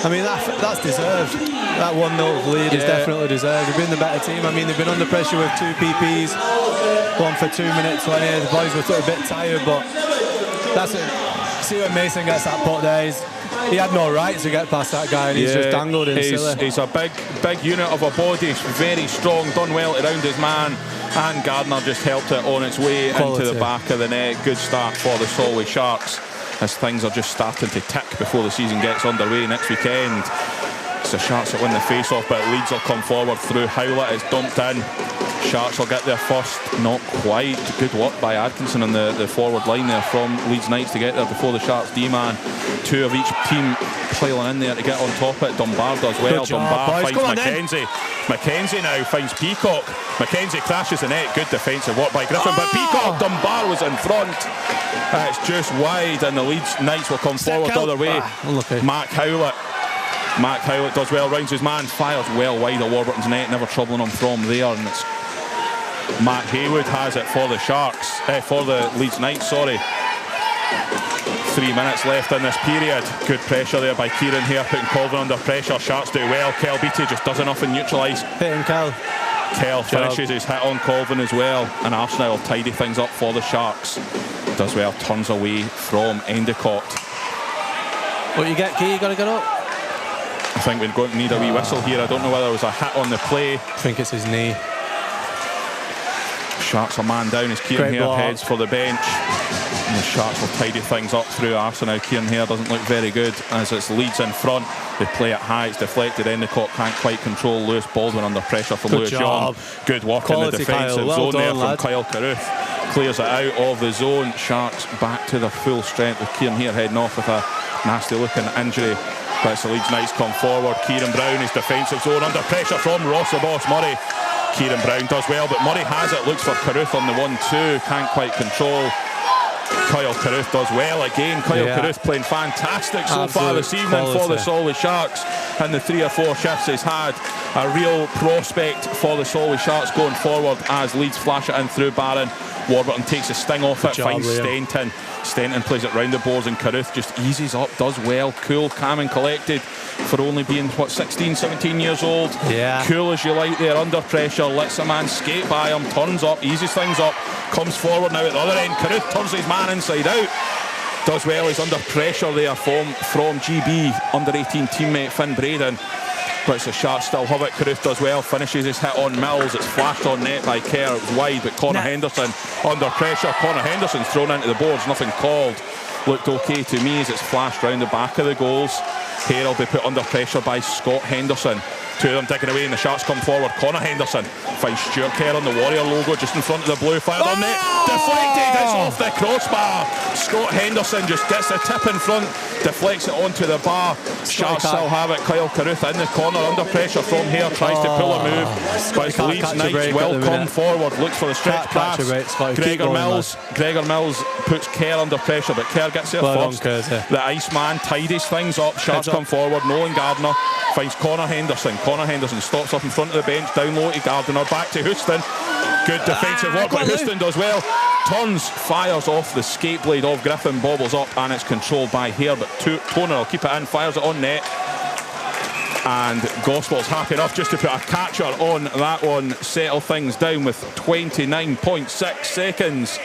I mean, that's deserved. That 1-0 lead is definitely deserved. They've been the better team. I mean, they've been under pressure with 2 PPs. One for 2 minutes 20. The boys were a bit tired, but that's it. See when Mason gets that putt there. He had no right to get past that guy, and he's just dangled in silly. He's a big unit of a body, very strong, done well around his man, and Gardner just helped it on its way into the back of the net. Good start for the Solway Sharks as things are just starting to tick before the season gets underway next weekend. It's the Sharks that win the face-off, but Leeds will come forward through Howlett. It's dumped in. Sharks will get there first. Not quite. Good work by Atkinson on the forward line there from Leeds Knights to get there before the Sharks D-man. 2 of each team piling in there to get on top of it. Dunbar does well. Dunbar finds Mackenzie. Mackenzie now finds Peacock. Mackenzie crashes the net. Good defensive work by Griffin, but Peacock, Dunbar was in front. It's just wide, and the Leeds Knights will come forward the other way. Mac Howlett does well, rounds his man, fires well wide of Warburton's net, never troubling him from there, and it's Matt Haywood has it for the Sharks, for the Leeds Knights, sorry. 3 minutes left in this period. Good pressure there by Kieran here, putting Colvin under pressure. Sharks do well. Kel Beattie just does enough and neutralise. Hitting Kel. Kel finishes his hit on Colvin as well, and Arsenal will tidy things up for the Sharks. Does well, turns away from Endicott. What you get, Key? You got to get up? I think we're going to need a wee whistle here. I don't know whether it was a hit on the play. I think it's his knee. Sharks are man down as Kieran Hare heads for the bench. And the Sharks will tidy things up through Arsenal. Kieran Hare doesn't look very good as it's Leeds in front. They play it high, it's deflected. Endicott can't quite control. Lewis Baldwin under pressure from Lewis Young. Good work in the defensive zone there from Kyle Carruth. Clears it out of the zone. Sharks back to their full strength with Kieran Hare heading off with a nasty looking injury. But it's the Leeds Knights come forward. Kieran Brown is defensive zone under pressure from Ross the Boss Murray. Kieran Brown does well, but Murray has it, looks for Carruth on the 1-2, can't quite control. Kyle Carruth does well again. Kyle Carruth playing fantastic so far this evening for the Solway Sharks, and the 3 or 4 shifts he's had. A real prospect for the Solway Sharks going forward as Leeds flash it in through Barron. Warburton takes a sting off it, finds Stenton. Stenton plays it round the boards, and Carruth just eases up, does well. Cool, calm and collected for only being, 16, 17 years old. Cool as you like there, under pressure, lets a man skate by him, turns up, eases things up, comes forward now at the other end. Carruth turns his man inside out. Does well, he's under pressure there from GB, under 18 teammate Finn Braden. But it's the Sharks still have it. Carruth does well, finishes his hit on Mills. It's flashed on net by Kerr. It was wide, but Connor Henderson under pressure. Connor Henderson's thrown into the boards, nothing called. Looked okay to me as it's flashed round the back of the goals. Hare will be put under pressure by Scott Henderson. 2 of them digging away, and the Sharks come forward. Connor Henderson finds Stuart Kerr on the Warrior logo just in front of the blue. Fired on net, deflected, it's off the crossbar. Scott Henderson just gets the tip in front, deflects it onto the bar. Sharks still have it. Kyle Carruth in the corner under pressure from Hare, tries to pull a move, but Leeds Knights will come forward, looks for the stretch pass. Gregor Mills puts Kerr under pressure, but Kerr gets there first. The Iceman tidies things up. Sharks come forward. Nolan Gardner finds Connor Henderson. Connor Henderson stops up in front of the bench, down low to Gardner, back to Houston. Good defensive work, but Houston does well. Turns, fires off the skate blade of Griffin, bobbles up, and it's controlled by Hare, but Toner will keep it in, fires it on net. And Gospel's happy enough just to put a catcher on that one, settle things down with 29.6 seconds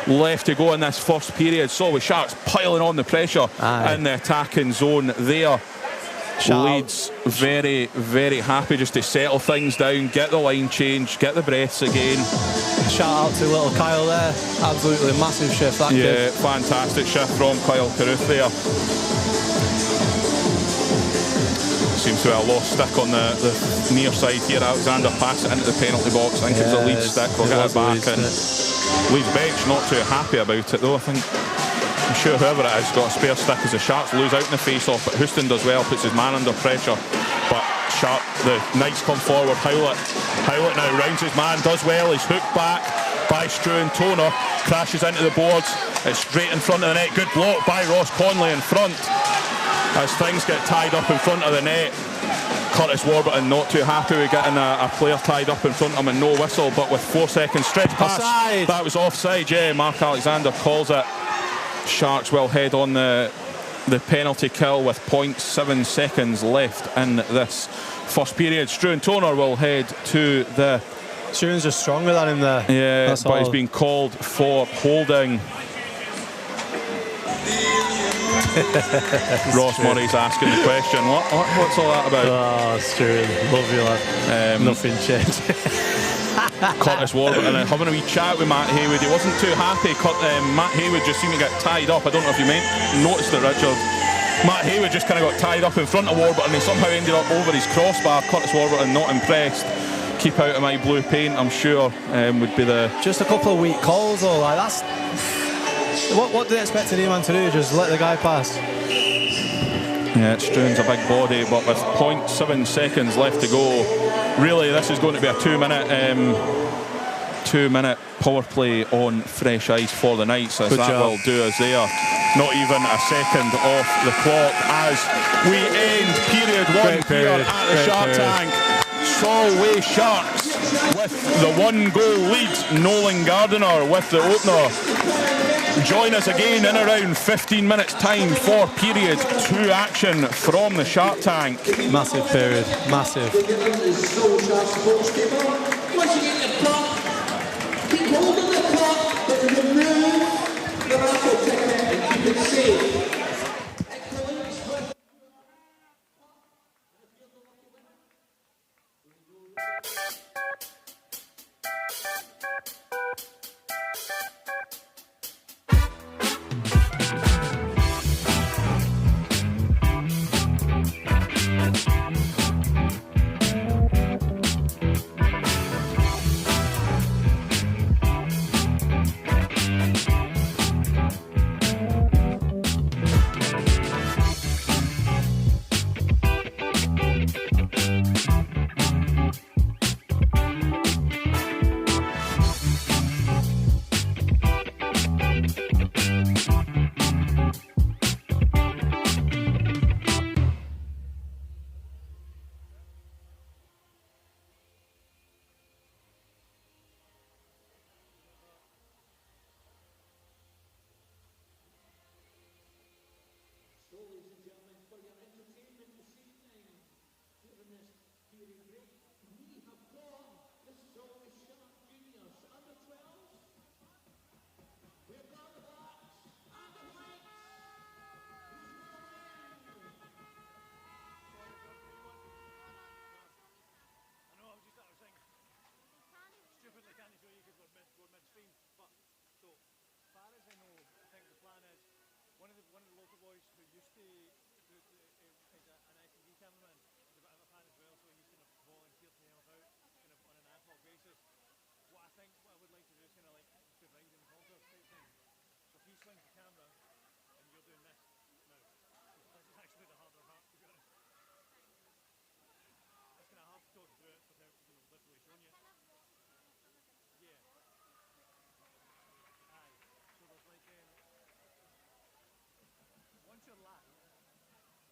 left to go in this first period. So with Sharks piling on the pressure in the attacking zone there. Leeds very, very happy just to settle things down, get the line change, get the breaths again. Shout out to little Kyle there, absolutely massive shift that kid. Fantastic shift from Kyle Carruth there. seems to be a lost stick on the near side here. Alexander pass it into the penalty box. I think it was a Leeds stick. We'll get it back. And Leeds bench not too happy about it though. I'm sure whoever it is got a spare stick as the Sharks lose out in the face-off, but Houston does well, puts his man under pressure. But Shark, the Knights come forward. Howlett now rounds his man, does well. He's hooked back by Struan. Toner crashes into the boards. It's straight in front of the net. Good block by Ross Conley in front. As things get tied up in front of the net, Curtis Warburton not too happy with getting a player tied up in front of him and no whistle, but with 4 seconds stretch pass. Offside. That was offside, yeah. Mark Alexander calls it. Sharks will head on the penalty kill with 0.7 seconds left in this first period. Struan Toner will head to the... Struan's just stronger than him there. Yeah, that's but all. he's been called for holding. Ross Murray's asking the question. What's all that about? Oh, Struan, love you, lad. Nothing changed. Curtis Warburton and having a wee chat with Matt Haywood. He wasn't too happy. Matt Haywood just seemed to get tied up. I don't know if you noticed it, Richard. Matt Haywood just kind of got tied up in front of Warburton. He somehow ended up over his crossbar. Curtis Warburton not impressed. Keep out of my blue paint, I'm sure, would be the... Just a couple of weak calls though, like that's... What do they expect the D-man to do? Just let the guy pass? Yeah, Struan's a big body, but with 0.7 seconds left to go, really this is going to be a 2-minute power play on fresh ice for the Knights, as that will do us there. Not even a second off the clock as we end period one here at the Shark Tank. Solway Sharks with the 1-goal lead. Nolan Gardiner with the opener. Join us again in around 15 minutes time for period 2 action from the Shark Tank. Massive period, massive. Once you get the puck, keep holding the puck, but remove the raffle ticket and keep it safe. Once you're live, you're controlling everything.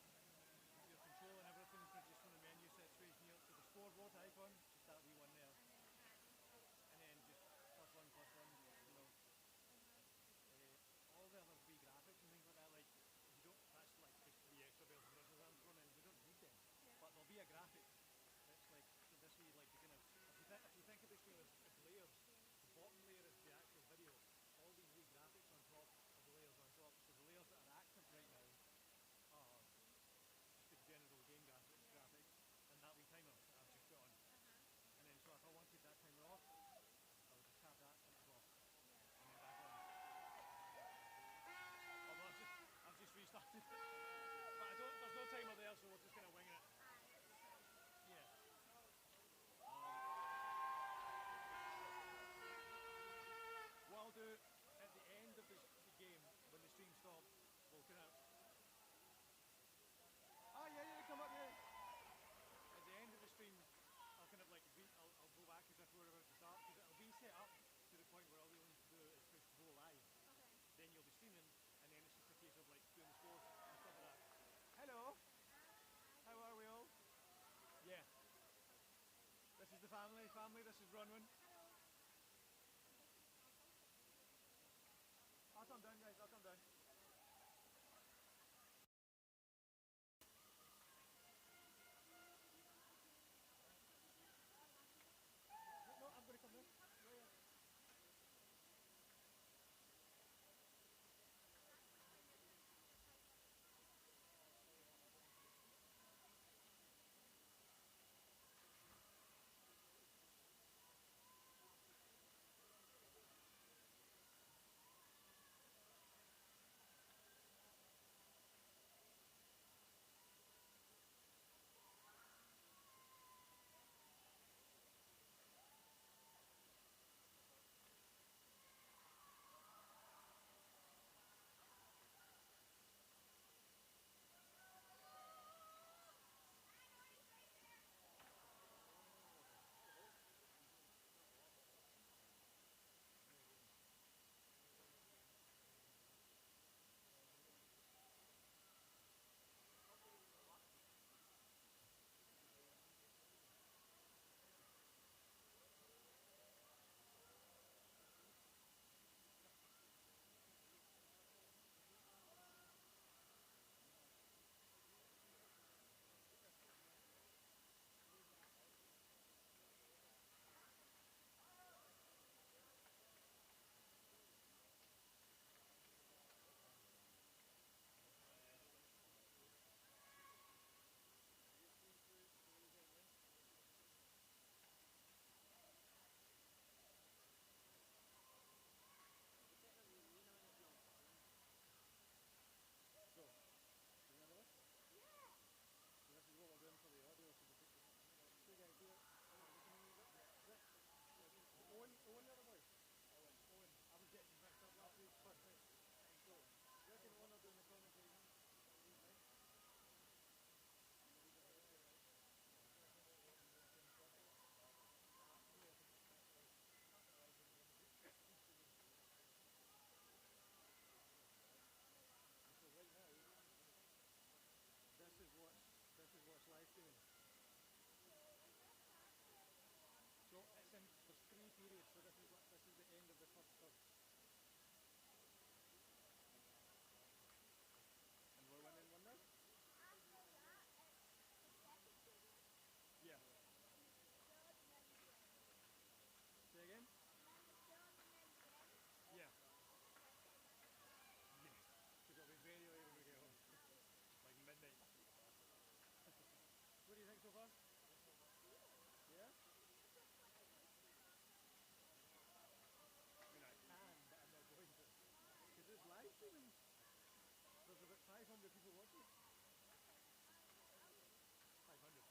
family, this is Bronwyn. I'll come down, guys, I'll come down. No, I'm going to come down. Yeah. So, remember this? Yeah. So this is what we're doing for the audio. So two guys do it. Owen, the other boy. Owen. I was getting mixed up last week. First time. So, do you reckon Owen will do in the commentary now? So right now, this is what's live streaming. So it's in there's 3 periods. So this is the end of the first third. And we're winning 1-0. Yeah. Say again? Yeah. Yes. Because it'll be very late when we get home. Like midnight. What do you think so far? Yeah? I mean, I can, but I'm not going to. Because it's live streaming. There's about 500 people watching. 500.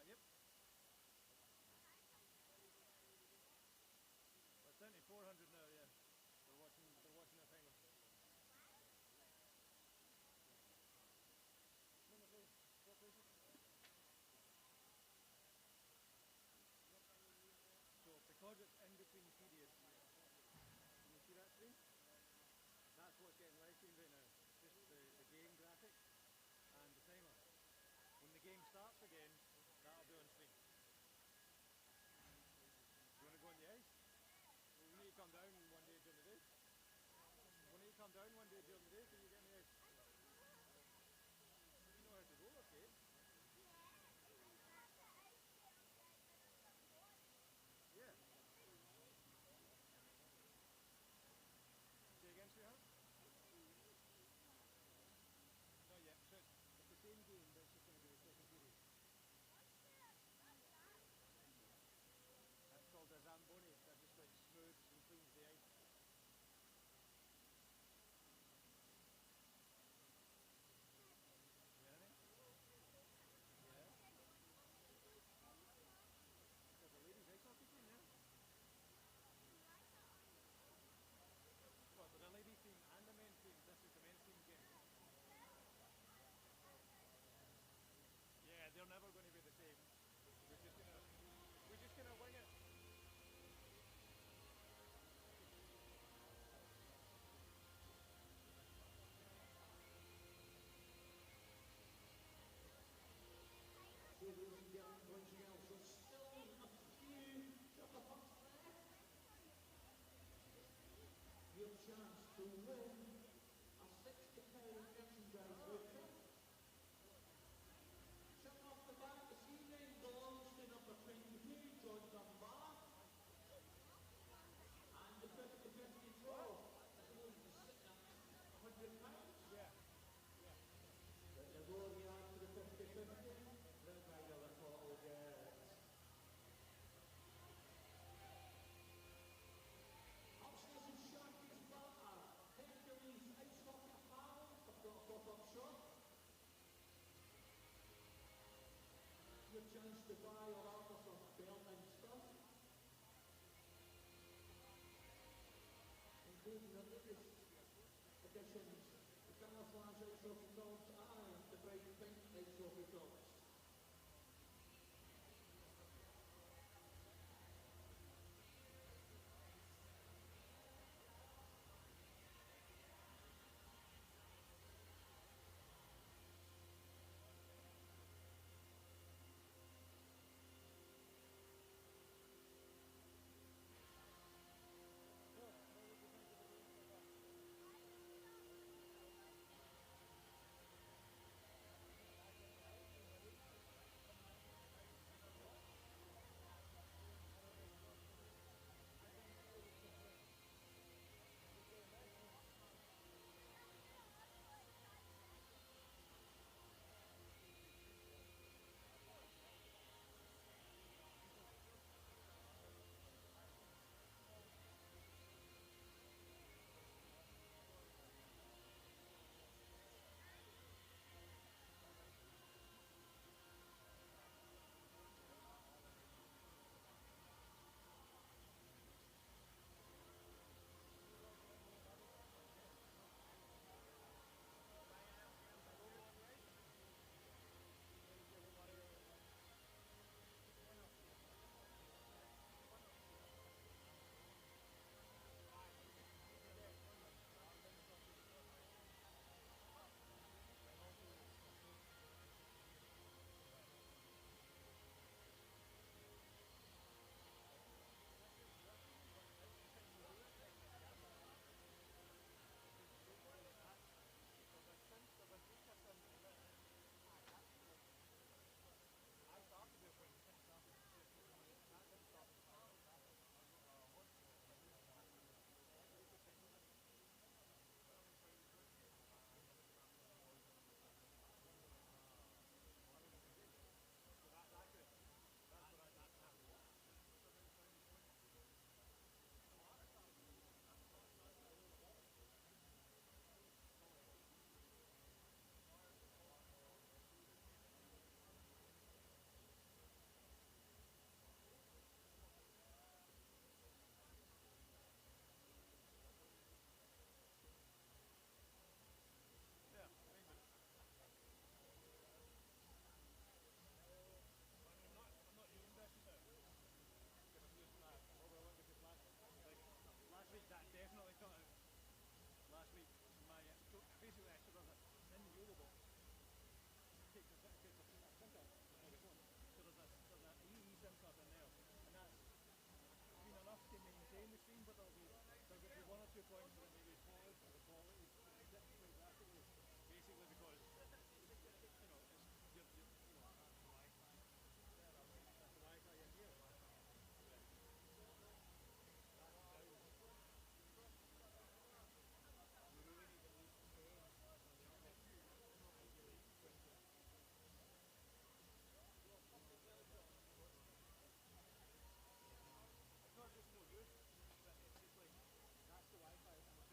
Yep. Well, it's down to 400 now, yeah. They're watching the timer. No, sorry. What places? So because it's in between periods, can you see that screen? That's what's getting live streamed right now. Just the game graphic and the timer. When the game starts again, that'll be on screen. You want to go on the ice? Well, we need to come down one day during the day. We need to come down one day during the day so you get on the ice. You know how to roller skate? Yeah. Say again, sweetheart? Not yet. So it's the same game, but it's just going to be the second period. That's called a Zamboni. That just like smooths and cleans the ice. trophy tops and the bright pink ice trophy tops. Last week that definitely come out. Last week, my basically I sort of in the Eurobox takes a SIM card on the phone. So there's a EE SIM card in there, and that's been enough to maintain the stream, but there'll be one or two points where maybe pause or the quality dips quite rapidly, basically because it's that's the Wi-Fi. That's the Wi-Fi in here. You really need at least 10 on the other, ideally 20. It's not just no use, but it's just like, that's the Wi-Fi.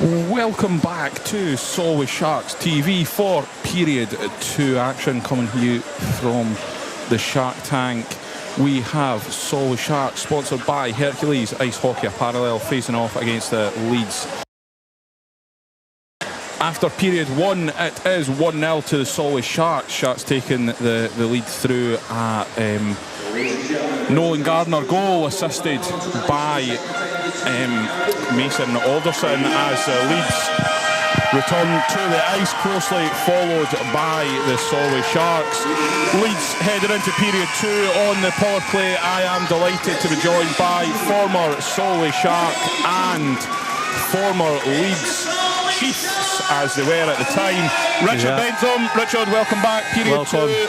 Welcome back to Solway Sharks TV for Period 2 action coming to you from the Shark Tank. We have Solway Sharks sponsored by Hercules Ice Hockey Apparel facing off against the Leeds. After period 1, it is 1-0 to the Solway Sharks. Sharks taking the lead through Nolan Gardner goal, assisted by Mason Alderson, as Leeds return to the ice, closely followed by the Solway Sharks. Leeds headed into period 2 on the power play. I am delighted to be joined by former Solway Shark and former Leeds Chiefs, as they were at the time, Richard Bentham. Richard, welcome back. Period 2.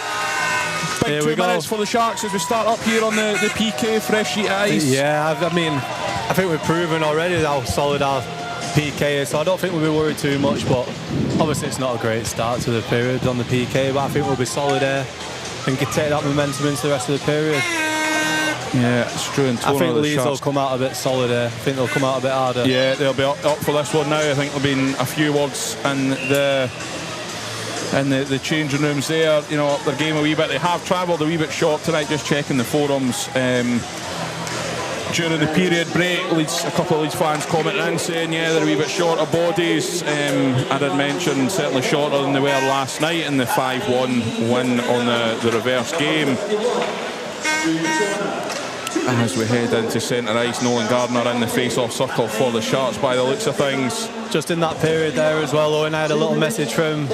Big 2 minutes for the Sharks as we start up here on the PK, fresh sheet of ice. Yeah, I mean, I think we've proven already how solid our PK is, so I don't think we'll be worried too much, but obviously it's not a great start to the period on the PK, but I think we'll be solid there and can take that momentum into the rest of the period. Yeah, it's true. And I think Leeds will come out a bit solid there. I think they'll come out a bit harder. Yeah, they'll be up for this one now. I think there'll be a few words in the changing rooms there. You know, up their game a wee bit. They have travelled a wee bit short tonight, just checking the forums. During the period break, a couple of Leeds fans commenting in saying, yeah, they're a wee bit short of bodies. I did mention certainly shorter than they were last night in the 5-1 win on the reverse game. As we head into centre ice, Nolan Gardner in the face-off circle for the Sharks by the looks of things. Just in that period there as well, Owen, I had a little message from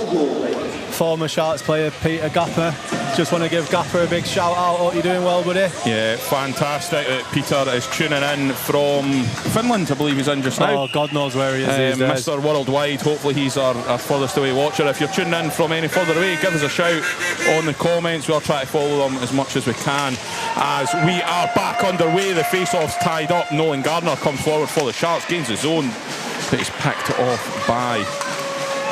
former Sharks player Peter Gapper. Just want to give Gapper a big shout out. Hope you're doing well, buddy. Yeah, fantastic. Peter is tuning in from Finland, I believe he's in just now. Oh, God knows where he is. Mr. Worldwide. Hopefully he's our furthest away watcher. If you're tuning in from any further away, give us a shout on the comments. We'll try to follow them as much as we can. As we are back underway, the face-off's tied up. Nolan Gardner comes forward for the Sharks, gains the zone, but he's picked off by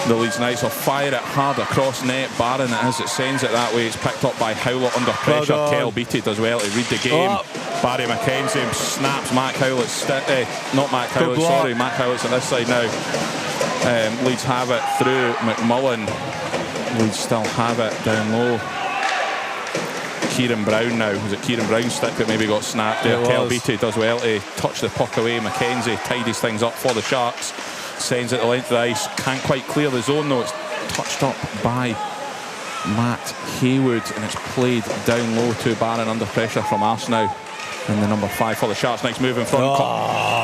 the Leeds Knights. Will fire it hard across net. Barron it is, it sends it that way. It's picked up by Howlett under pressure. Kel Beattie does well to read the game. Barry McKenzie snaps Matt Howlett's not Matt Howlett, sorry, Matt Howlett's on this side now. Leeds have it through McMullen. Leeds still have it down low. Kieran Brown now. Was it Kieran Brown's stick that maybe got snapped there? Kel Beattie does well to touch the puck away. McKenzie tidies things up for the Sharks. Sends it the length of the ice. Can't quite clear the zone though. It's touched up by Matt Haywood and it's played down low to Barron under pressure from Arsenal. And the number 5 for the Sharks. Next move in front.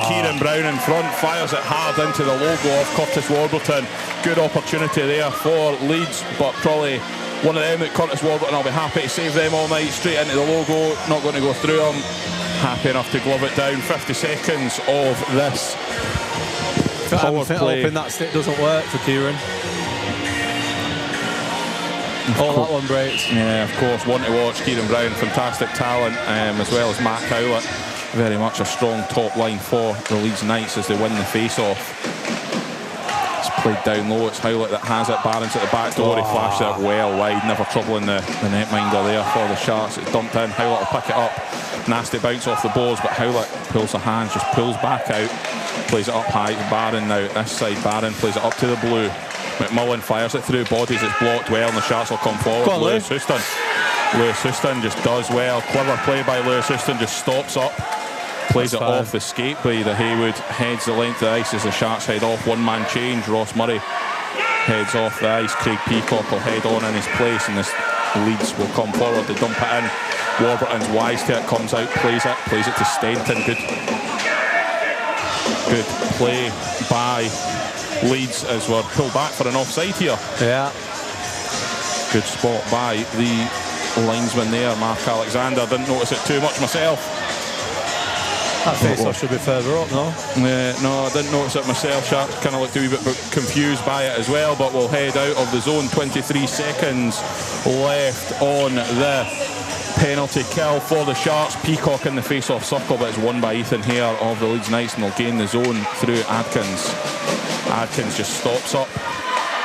Kieran Brown in front. Fires it hard into the logo of Curtis Warburton. Good opportunity there for Leeds, but probably one of them at Curtis Warburton. I'll be happy to save them all night. Straight into the logo. Not going to go through them. Happy enough to glove it down. 50 seconds of this power play. Hoping that stick doesn't work for Kieran. That one breaks. Yeah, of course. One to watch. Kieran Brown, fantastic talent, as well as Matt Howlett. Very much a strong top line for the Leeds Knights as they win the face-off. It's played down low. It's Howlett that has it. Barron's at the back door. He flashed it well wide. Never troubling the netminder there for the Sharks. It's dumped in. Howlett will pick it up. Nasty bounce off the boards, but Howlett pulls the hands, just pulls back out. Plays it up high to Barron now. This side, Barron plays it up to the blue. McMullen fires it through bodies. It's blocked well and the Sharks will come forward. Go on, Lewis Houston. Lewis Houston just does well. Clever play by Lewis Houston. Just stops up. Plays it off the skate by the Haywood. Heads the length of the ice as the Sharks head off. One man change. Ross Murray heads off the ice. Craig Peacock will head on in his place and this Leeds will come forward to dump it in. Warburton's wise to it. Comes out. Plays it to Stenton. Good play by Leeds as we're pulled back for an offside here. Yeah. Good spot by the linesman there, Mark Alexander. Didn't notice it too much myself. That face-off should be further up, no? No, I didn't notice it myself. Sharks kind of looked a wee bit confused by it as well, but we'll head out of the zone. 23 seconds left on the penalty kill for the Sharks. Peacock in the face-off circle, but it's won by Ethan Hare of the Leeds Knights and they'll gain the zone through Adkins. Adkins just stops up,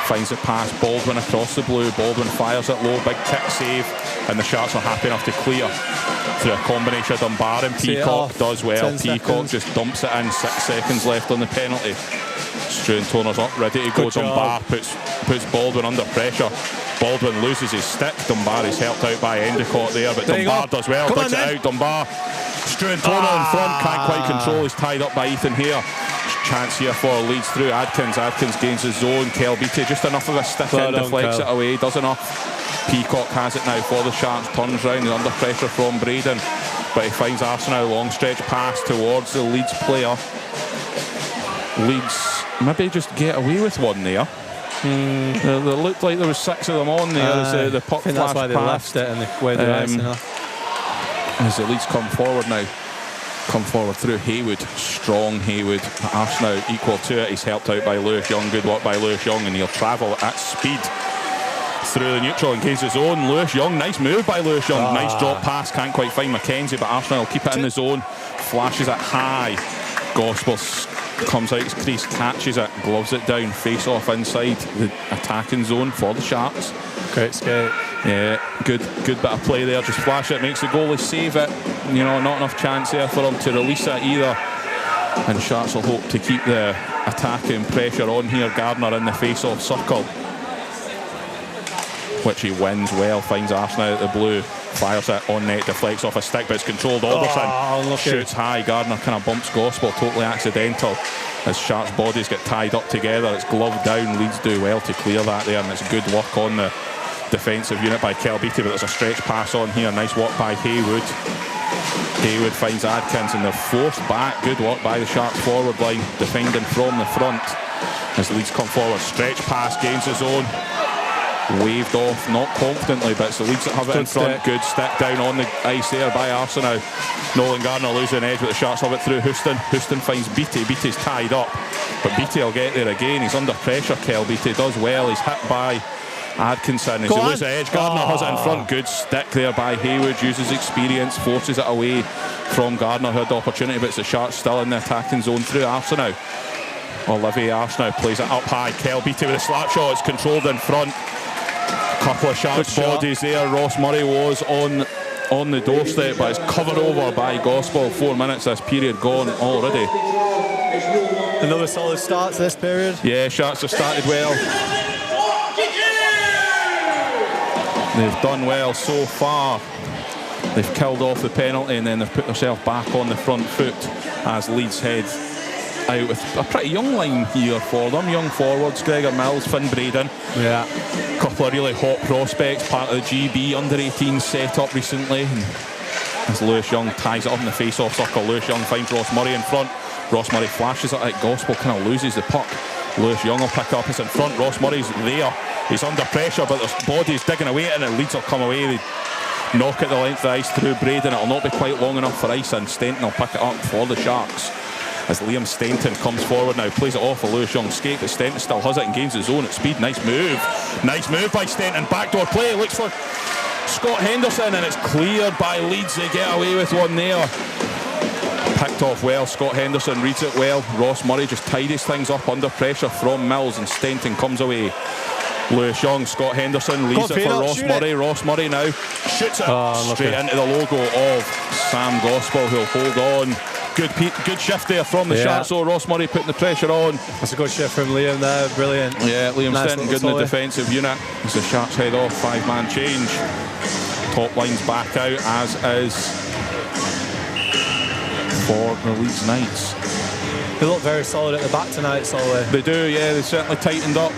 finds it past Baldwin across the blue. Baldwin fires it low, big kick save, and the Sharks are happy enough to clear through a combination of Dunbar and Peacock. Does well. Peacock just dumps it in. 6 seconds left on the penalty. Struan Toner's up, ready to go. Good job. Dunbar puts Baldwin under pressure. Baldwin loses his stick. Dunbar is helped out by Endicott there, but There you Dunbar go. does well. Come Digs on, it then. out. Dunbar. Struan Toner in front, can't quite control. He's tied up by Ethan here. Chance here for Leeds through Adkins. Adkins gains his zone. Kel Beattie just enough of a stick Well in, done, deflects Kel. it away, does enough. Peacock has it now for the Sharks, turns round, he's under pressure from Braden, but he finds Arsenal. Long stretch pass towards the Leeds player. Leeds maybe just get away with one there. There looked like there was 6 of them on there as the puck I think that's why flashed they past. left it and they where they're icing off. As the Leeds come forward now. Come forward through Haywood. Strong Haywood. Arsenal equal to it. He's helped out by Lewis Young. Good work by Lewis Young, and he'll travel at speed through the neutral in case his own. Lewis Young, nice move by Lewis Young. Nice drop pass, can't quite find Mackenzie, but Arsenal will keep it in the zone. Flashes it high. Gospel comes out his crease, catches it, gloves it down, face off inside the attacking zone for the Sharks. Great skate. Yeah, good bit of play there. Just flash it, makes the goalie save it. You know, not enough chance there for him to release it either. And Sharks will hope to keep the attacking pressure on here. Gardner in the face-off circle, which he wins well. Finds Arsenal at the blue, fires it on net, deflects off a stick, but it's controlled. Alderson shoots high. Gardner kind of bumps Gospel, totally accidental. As Sharks' bodies get tied up together, it's gloved down. Leeds do well to clear that there, and it's good work on the defensive unit by Kel Beattie, but there's a stretch pass on here. Nice work by Haywood. Haywood finds Adkins and they're forced back. Good work by the Sharks forward line, defending from the front. As Leeds come forward, stretch pass, gains his own. Waved off, not confidently, but it's the Leeds that have it in front. Good stick down on the ice there by Arsenal. Nolan Gardner losing edge, but the Sharks have it through Houston. Houston finds Beattie. Beattie's tied up, but Beattie will get there again. He's under pressure. Kel Beattie does well. He's hit by Atkinson as he loses edge. Gardner has it in front. Good stick there by Haywood. Uses experience, forces it away from Gardner. Had the opportunity, but it's the Sharks still in the attacking zone through Arsenal. Olivier Arsenal plays it up high. Kel Beattie with a slap shot. It's controlled in front. Couple of Sharks bodies there. Ross Murray was on the doorstep, but it's covered over by Gospel. 4 minutes this period gone already. Another solid start to this period. Yeah, Sharks have started well. They've done well so far. They've killed off the penalty and then they've put themselves back on the front foot as Leeds head out with a pretty young line here for them. Young forwards, Gregor Mills, Finn Braden. Yeah. A couple of really hot prospects, part of the GB under-18 set up recently. And as Lewis Young ties it up in the face-off circle, Lewis Young finds Ross Murray in front. Ross Murray flashes it at Gospel, kind of loses the puck. Lewis Young will pick up, it's in front. Ross Murray's there. He's under pressure, but there's bodies digging away at it, and Leeds will come away. They knock it the length of the ice through Braden. It'll not be quite long enough for ice, and Stenton will pick it up for the Sharks. As Liam Stenton comes forward now, plays it off a Lewis Young skate, but Stenton still has it and gains his own at speed. Nice move by Stenton. Backdoor play, looks for Scott Henderson, and it's cleared by Leeds. They get away with one there. Picked off well. Scott Henderson reads it well. Ross Murray just tidies things up under pressure from Mills, and Stenton comes away. Lewis Young, Scott Henderson leaves it for Ross Murray. Ross Murray now shoots it straight into the logo of Sam Gospel, who'll hold on. Good shift there from the Sharks. So Ross Murray putting the pressure on. That's a good shift from Liam there. Brilliant. Yeah, Liam nice Stenton good in the defensive unit. As the Sharks head off, 5-man change. Top line's back out, as is for the Leeds Knights. They look very solid at the back tonight, Solway. They do, yeah, they certainly tightened up.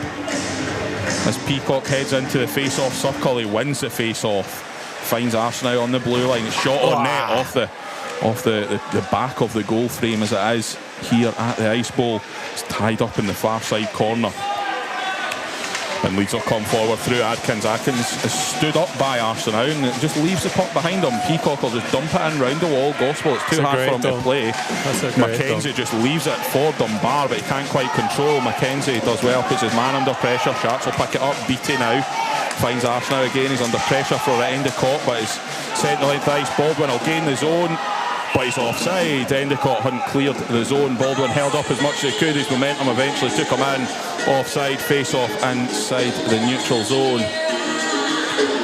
As Peacock heads into the face-off circle, he wins the face-off. Finds Arsenal on the blue line. It's shot on net off the back of the goal frame as it is here at the Ice Bowl. It's tied up in the far side corner. And Leeds will come forward through Adkins. Adkins is stood up by Arsenal and it just leaves the puck behind him. Peacock will just dump it in round the wall. Gospel, it's too hard for him to play. Mackenzie just leaves it for Dunbar, but he can't quite control. Mackenzie does well, puts his man under pressure. Sharks will pick it up. Beattie now finds Arsenal again. He's under pressure for the Endicott, but he's sent the length ice. Baldwin will gain the zone, but he's offside. Endicott hadn't cleared the zone. Baldwin held up as much as he could. His momentum eventually took him in. Offside, face off inside the neutral zone.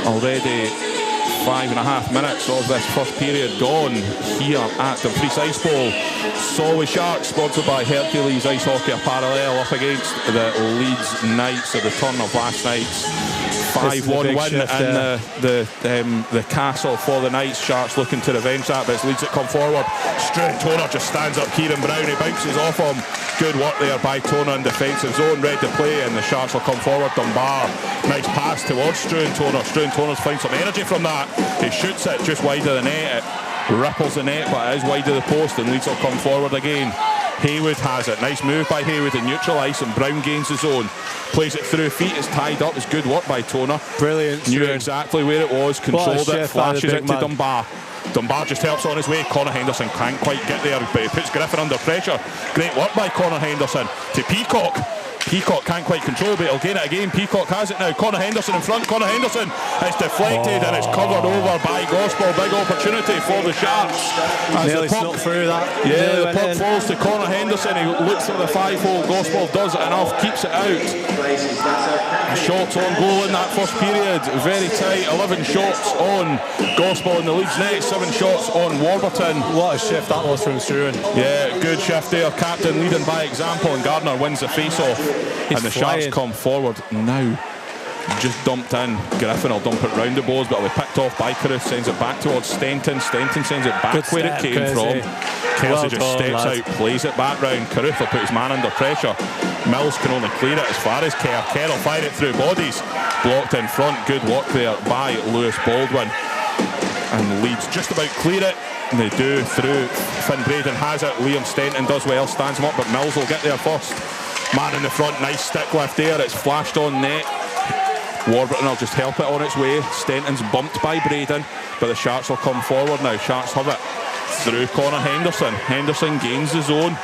Already 5.5 minutes of this first period gone here at the Dumfries Ice Bowl. Solway Sharks, sponsored by Hercules Ice Hockey Apparel, up against the Leeds Knights of the turn of last night's 5-1 win in the castle for the Knights. Sharks looking to revenge that, but it's Leeds that come forward. Struan Toner just stands up. Kieran Brown, he bounces off him. Good work there by Toner in defensive zone, ready to play, and the Sharks will come forward. Dunbar, nice pass towards Struan Toner. Struan Toner's found some energy from that. He shoots it just wide of the net. It ripples the net, but it is wide of the post, and Leeds will come forward again. Haywood has it. Nice move by Haywood in neutral ice, and Brown gains the zone. Plays it through feet. It's tied up. It's good work by Toner. Brilliant. Knew exactly where it was. Controlled it. Flashes it to Dunbar. Dunbar just helps on his way. Connor Henderson can't quite get there, but he puts Griffin under pressure. Great work by Connor Henderson to Peacock. Peacock can't quite control, but he'll gain it again. Peacock has it now. Connor Henderson in front. Connor Henderson. It's deflected and it's covered over by Gospel. Big opportunity for the Sharks. Nearly snuck through that. Yeah, the puck falls to Connor Henderson. He looks for the 5-hole. Gospel does it enough, keeps it out. Shots on goal in that first period. Very tight. 11 shots on Gospel in the Leeds net. 7 shots on Warburton. What a shift that was from Struan. Yeah, good shift there. Captain leading by example, and Gardner wins the face-off. And the Sharks come forward now. Just dumped in. Griffin will dump it round the boards, but it'll be picked off by Carruth. Sends it back towards Stenton. Stenton sends it back where it came from. Kelsey just steps out, plays it back round. Carruth will put his man under pressure. Mills can only clear it as far as Kerr. Kerr will fire it through bodies. Blocked in front. Good work there by Lewis Baldwin. And Leeds just about clear it. And they do through. Finn Braden has it. Liam Stenton does well, stands him up, but Mills will get there first. Man in the front, nice stick lift there. It's flashed on net. Warburton will just help it on its way. Stenton's bumped by Braden, but the Sharks will come forward now. Sharks have it through Connor Henderson. Henderson gains the zone,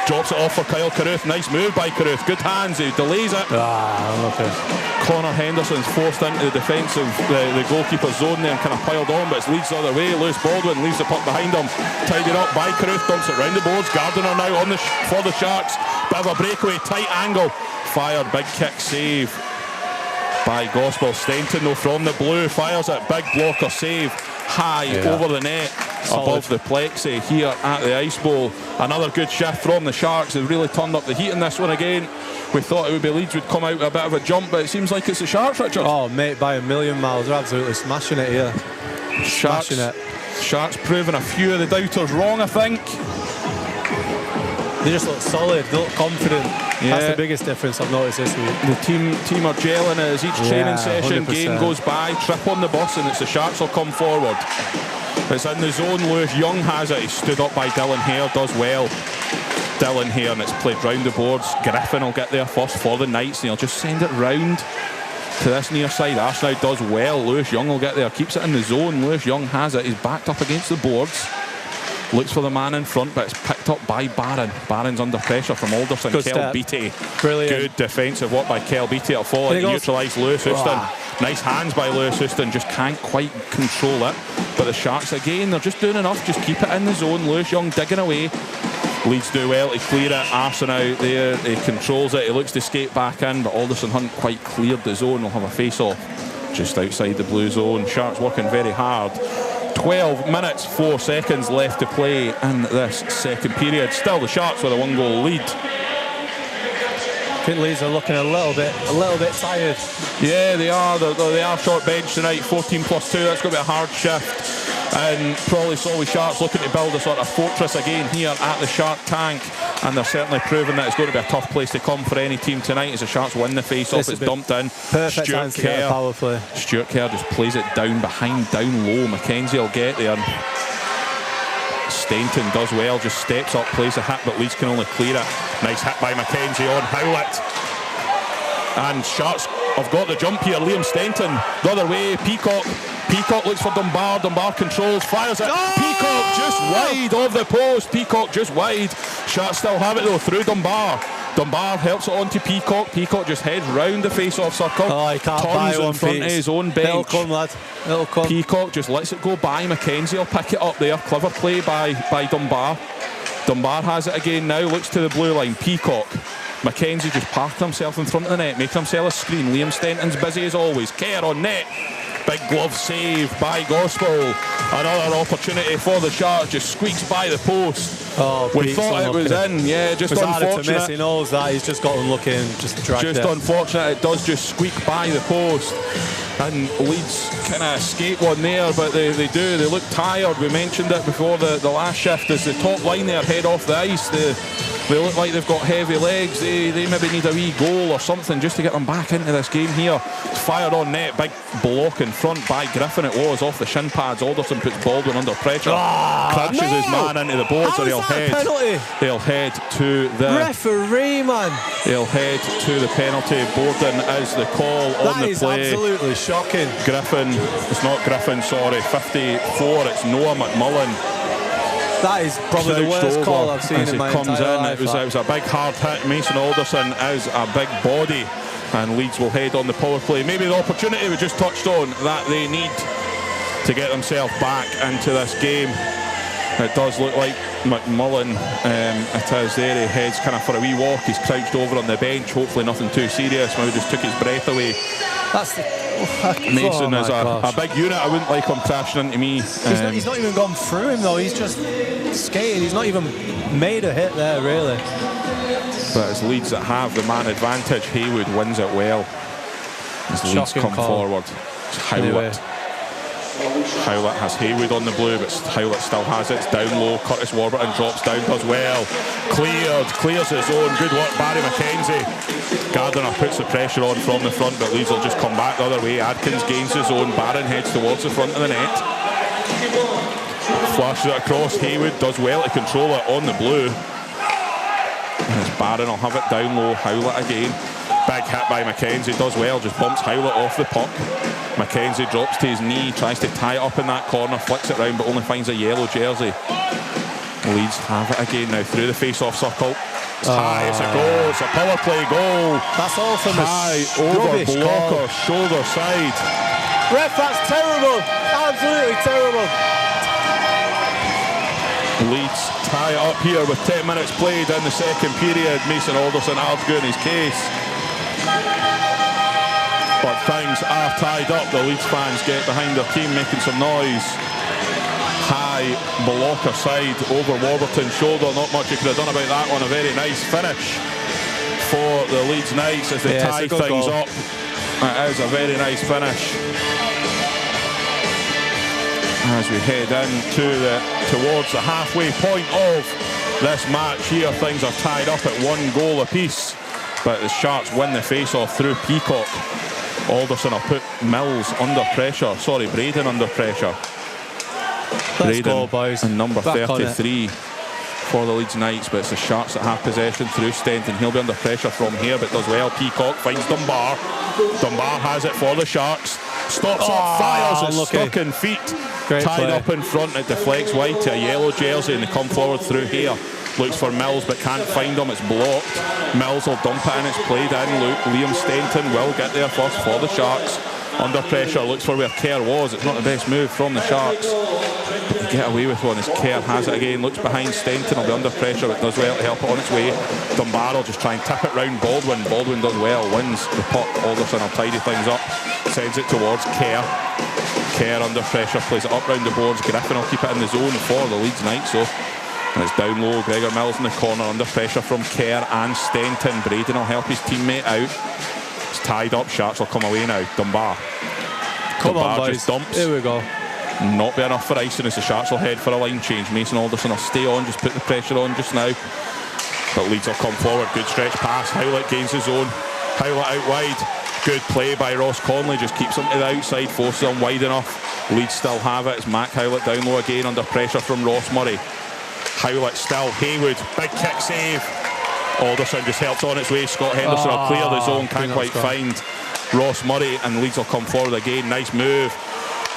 drops it off for Kyle Carruth. Nice move by Carruth. Good hands. He delays it. Okay. Connor Henderson's forced into the defensive, the goalkeeper's zone there and kind of piled on, but it's Leeds the other way. Lewis Baldwin leaves the puck behind him. Tidied up by Carruth, dumps it round the boards. Gardiner now on for the Sharks. Bit of a breakaway, tight angle. Fired, big kick save by Gospel. Stenton though from the blue fires it. Big blocker save. High over the net. Solid. Above the plexi here at the Ice Bowl. Another good shift from the Sharks. They've really turned up the heat in this one again. We thought it would be Leeds would come out a bit of a jump, but it seems like it's the Sharks, Richard. Oh mate, by a million miles. They're absolutely smashing it here. Smashing it. Sharks proving a few of the doubters wrong, I think. They just look solid, they look confident. Yeah. That's the biggest difference I've noticed this week. The team are gelling as each training session 100%. game goes by. Trip on the bus and it's the Sharks will come forward. It's in the zone. Lewis Young has it. He's stood up by Dylan Hare, does well. Dylan Hare, and it's played round the boards. Griffin will get there first for the Knights and he'll just send it round to this near side. Arsenault does well. Lewis Young will get there, keeps it in the zone. Lewis Young has it. He's backed up against the boards. Looks for the man in front, but it's picked up by Barron. Barron's under pressure from Alderson. Kel Beattie. Brilliant. Good defensive work by Kel Beattie. It'll fall and neutralise Lewis Houston. Nice hands by Lewis Houston. Just can't quite control it. But the Sharks, again, they're just doing enough. Just keep it in the zone. Lewis Young digging away. Leeds do well to clear it. Arson out there. He controls it. He looks to skate back in, but Alderson hadn't quite cleared the zone. We'll have a face-off just outside the blue zone. Sharks working very hard. 12 minutes, 4 seconds left to play in this second period. Still the Sharks with a 1-goal lead. I think Leeds are looking a little bit tired. Yeah, they are. They are short bench tonight. 14+2. That's going to be a hard shift. And probably Solway Sharks looking to build a sort of fortress again here at the Shark Tank. And they're certainly proving that it's going to be a tough place to come for any team tonight as the Sharks win the face-off. It's dumped in. Perfect time to get a power play. Stuart Kerr just plays it down behind, down low. Mackenzie will get there. Stenton does well, just steps up, plays a hit, but Leeds can only clear it. Nice hit by Mackenzie on Howlett. And Sharks have got the jump here. Liam Stenton the other way. Peacock looks for Dunbar. Dunbar controls, fires it. Oh! Peacock just wide of the post. Peacock just wide. Sharks still have it though through Dunbar. Dunbar helps it on to Peacock. Peacock just heads round the face-off circle. Oh, he can't turns buy in front of his own bench. It'll come, lad. It'll come. Peacock just lets it go by. Mackenzie will pick it up there. Clever play by Dunbar. Dunbar has it again now. Looks to the blue line. Peacock. Mackenzie just parked himself in front of the net, making himself a screen. Liam Stenton's busy as always. Kerr on net. Big glove save by Gospel. Another opportunity for the Sharks, just squeaks by the post. Oh, we thought it was in, yeah, just unfortunate. He knows that, he's just got unlucky and just dragged it. Just unfortunate, it does just squeak by the post. And Leeds kind of escape one there, but they do. They look tired. We mentioned it before the last shift. As the top line there head off the ice, they look like they've got heavy legs. They maybe need a wee goal or something just to get them back into this game here. Fired on net, big block in front by Griffin. It was off the shin pads. Alderson puts Baldwin under pressure. Crashes his man into the boards, or he'll head to the referee, man. He'll head to the penalty. Borden is the call on the play. That is absolutely shocking. Griffin, it's not Griffin, sorry, 54. It's Noah McMullen. That is probably the worst call I've seen in my entire life. It was a big hard hit. Mason Alderson is a big body, and Leeds will head on the power play. Maybe the opportunity we just touched on that they need to get themselves back into this game. It does look like McMullen, it is there. He heads kind of for a wee walk. He's crouched over on the bench. Hopefully nothing too serious. Maybe just took his breath away. Mason is a big unit. I wouldn't like him crashing into me. He's not even gone through him though. He's just skated. He's not even made a hit there, really. But it's Leeds that have the man advantage. Haywood wins it well. As Leeds come forward. Howlett. Howlett has Haywood on the blue, but Howlett still has it. It's down low. Curtis Warburton drops down, does well. Clears his own. Good work, Barry McKenzie. Gardiner puts the pressure on from the front, but Leeds will just come back the other way. Adkins gains his own. Barron heads towards the front of the net. Flashes it across. Haywood does well to control it on the blue. And as Barron will have it down low. Howlett again. Big hit by McKenzie, does well, just bumps Howlett off the puck. McKenzie drops to his knee, tries to tie it up in that corner, flicks it round, but only finds a yellow jersey. Leeds have it again now through the face-off circle. It's high, it's a goal, it's a power play goal. That's all from high over blocker, shoulder side. Ref, that's terrible, absolutely terrible. Leeds tie it up here with 10 minutes played in the second period. Mason Alderson arguing his case. But things are tied up. The Leeds fans get behind their team, making some noise. High blocker side over Warburton's shoulder. Not much you could have done about that one. A very nice finish for the Leeds Knights as they tie things up. It is a very nice finish. As we head towards the halfway point of this match here, things are tied up at 1 goal apiece. But the Sharks win the face-off through Peacock. Alderson will put Mills under pressure. Sorry, Braden under pressure. Let's go, boys. And number 33 for the Leeds Knights, but it's the Sharks that have possession through Stenton. He'll be under pressure from here, but does well. Peacock finds Dunbar. Dunbar has it for the Sharks. Stops up, fires, it's stuck in feet. Great tied play. Up in front, it deflects wide to a yellow jersey, and they come forward through here. Looks for Mills but can't find him, it's blocked. Mills will dump it and it's played in. Liam Stenton will get there first for the Sharks. Under pressure, looks for where Kerr was. It's not the best move from the Sharks. But they get away with one as Kerr has it again. Looks behind Stenton, will be under pressure, but does well to help it on its way. Dunbar will just try and tip it round Baldwin. Baldwin does well, wins the puck. Alderson will tidy things up. Sends it towards Kerr. Kerr under pressure, plays it up round the boards. Griffin will keep it in the zone for the Leeds Knights. And it's down low. Gregor Mills in the corner under pressure from Kerr and Stenton. Braden will help his teammate out. It's tied up. Sharks will come away now. Dunbar. Come on, boys. Just dumps. Here we go. Not be enough for icing as the Sharks will head for a line change. Mason Alderson will stay on, just put the pressure on just now. But Leeds will come forward. Good stretch pass. Howlett gains his own. Howlett out wide. Good play by Ross Conley. Just keeps him to the outside, forces him wide enough. Leeds still have it. It's Mac Howlett down low again under pressure from Ross Murray. Howlett still. Haywood. Big kick save. Alderson just helps on its way. Scott Henderson will clear the zone. Can't quite find Ross Murray, and Leeds will come forward again. Nice move.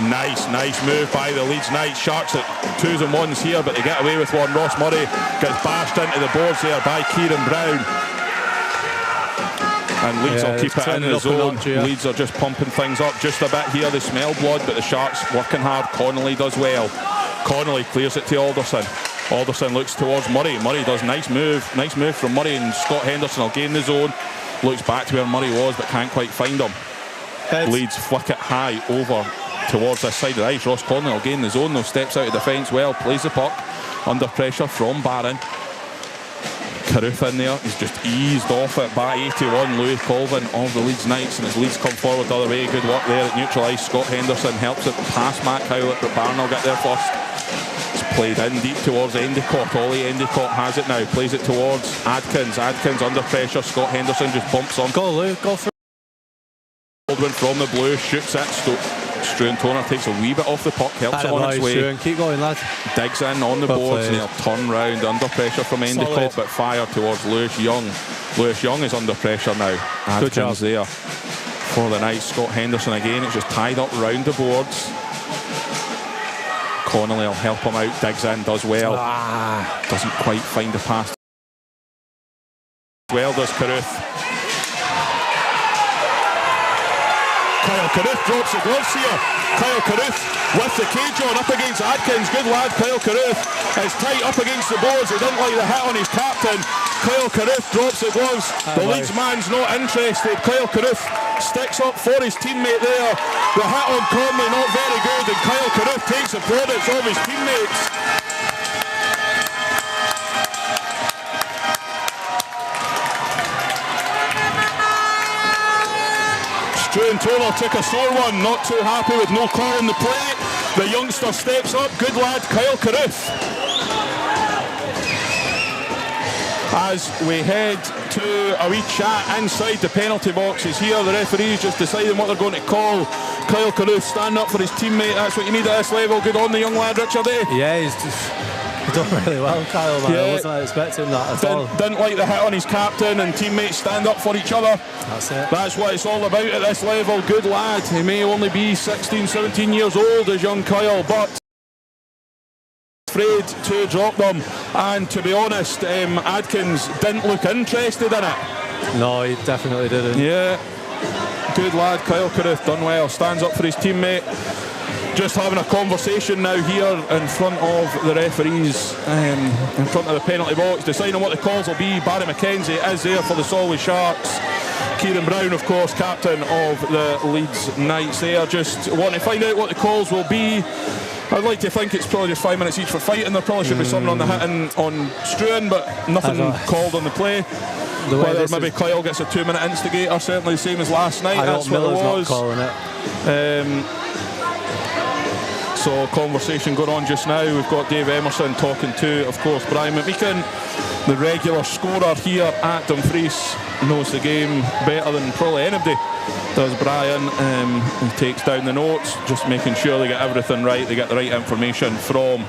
Nice move by the Leeds Knights. Sharks at 2s and 1s here, but they get away with one. Ross Murray gets bashed into the boards there by Kieran Brown. And Leeds will keep it in the zone. Leeds are just pumping things up just a bit here. They smell blood, but the Sharks working hard. Connolly does well. Connolly clears it to Alderson. Alderson looks towards Murray. Murray does nice move from Murray, and Scott Henderson will gain the zone. Looks back to where Murray was, but can't quite find him. Leeds flick it high over towards this side of the ice. Ross Connolly will gain the zone, though, steps out of defence well, plays the puck under pressure from Barron. Carruth in there, he's just eased off it by 81, Louis Colvin of the Leeds Knights, and as Leeds come forward the other way, good work there at neutral ice. Scott Henderson helps it past Matt Howlett, but Barron will get there first. It's played in deep towards Endicott. Ollie Endicott has it now, plays it towards Adkins. Adkins under pressure, Scott Henderson just bumps on. Go, Lou, go for Baldwin from the blue, shoots it. Struan Toner takes a wee bit off the puck, helps it on its way. Struan. Keep going, lad. Digs in on the Good boards, play. and he'll turn round under pressure from Endicott, Solid. but fire towards Lewis Young. Lewis Young is under pressure now. Good job Adkins there for the Knights. Scott Henderson again, it's just tied up round the boards. Connolly will help him out, digs in, does well. Doesn't quite find a pass. Well does Carruth. Kyle Carruth drops the gloves here. Kyle Carruth with the cage on up against Adkins. Good lad, Kyle Carruth is tight up against the boards. He didn't like the hit on his captain. Kyle Carruth drops the gloves. The Leeds man's not interested. Kyle Carruth sticks up for his teammate there. The hit on Conley not very good, and Kyle Carruth takes the plaudits of his teammates. Struan Toner took a sore one, not too happy with no call on the play. The youngster steps up, good lad, Kyle Carruth. As we head to a wee chat inside the penalty boxes here, the referees just deciding what they're going to call. Kyle Carruth stand up for his teammate, that's what you need at this level. Good on the young lad, Richard, eh? Yeah, he's done really well, Kyle, man. I wasn't expecting that at all. Didn't like the hit on his captain, and teammates stand up for each other. That's it. That's what it's all about at this level. Good lad. He may only be 16, 17 years old as young Kyle, but afraid to drop them. And to be honest, Adkins didn't look interested in it. No, he definitely didn't. Yeah. Good lad, Kyle Carruth, done well. Stands up for his teammate. Just having a conversation now here in front of the referees, in front of the penalty box, deciding what the calls will be. Barry McKenzie is there for the Solway Sharks. Kieran Brown, of course, captain of the Leeds Knights there. Just want to find out what the calls will be. I'd like to think it's probably just 5 minutes each for fighting. There probably should be something on the hitting on Struan, but nothing called on the play. Whether maybe Kyle gets a 2-minute instigator, certainly the same as last night. That's what it was. Not calling it. So conversation going on just now. We've got Dave Emerson talking to, of course, Brian McMeekin, the regular scorer here at Dumfries. Knows the game better than probably anybody does, Brian. He takes down the notes, just making sure they get everything right, they get the right information from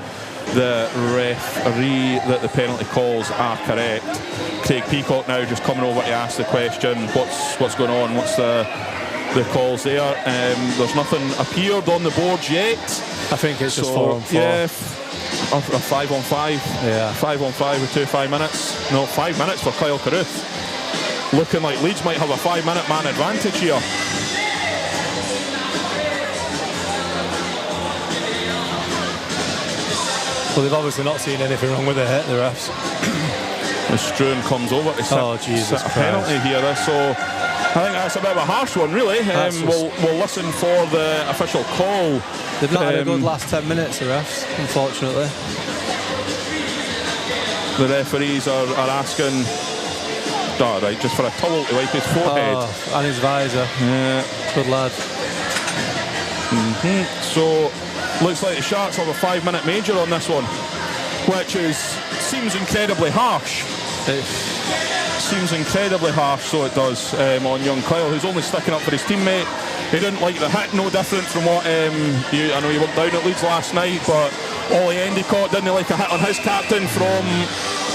the referee that the penalty calls are correct. Craig Peacock now just coming over to ask the question, what's going on, what's the calls there. There's nothing appeared on the boards yet. I think it's just 4 on 4. Yeah, a 5 on 5. Yeah. 5 on 5 with 5 minutes. No, 5 minutes for Kyle Carruth. Looking like Leeds might have a 5-minute man advantage here. Well, they've obviously not seen anything wrong with the hit, the refs. As Struan comes over to sit a penalty here, so I think that's a bit of a harsh one, really. We'll listen for the official call. They've not had a good last 10 minutes, the refs, unfortunately. The referees are asking, right, just for a towel to wipe his forehead. And his visor. Yeah. Good lad. So, looks like the Sharks have a 5-minute major on this one, which seems incredibly harsh. Seems incredibly harsh, so it does, on young Kyle, who's only sticking up for his teammate. He didn't like the hit, no different from what I know you went down at Leeds last night, but Ollie Endicott didn't like a hit on his captain from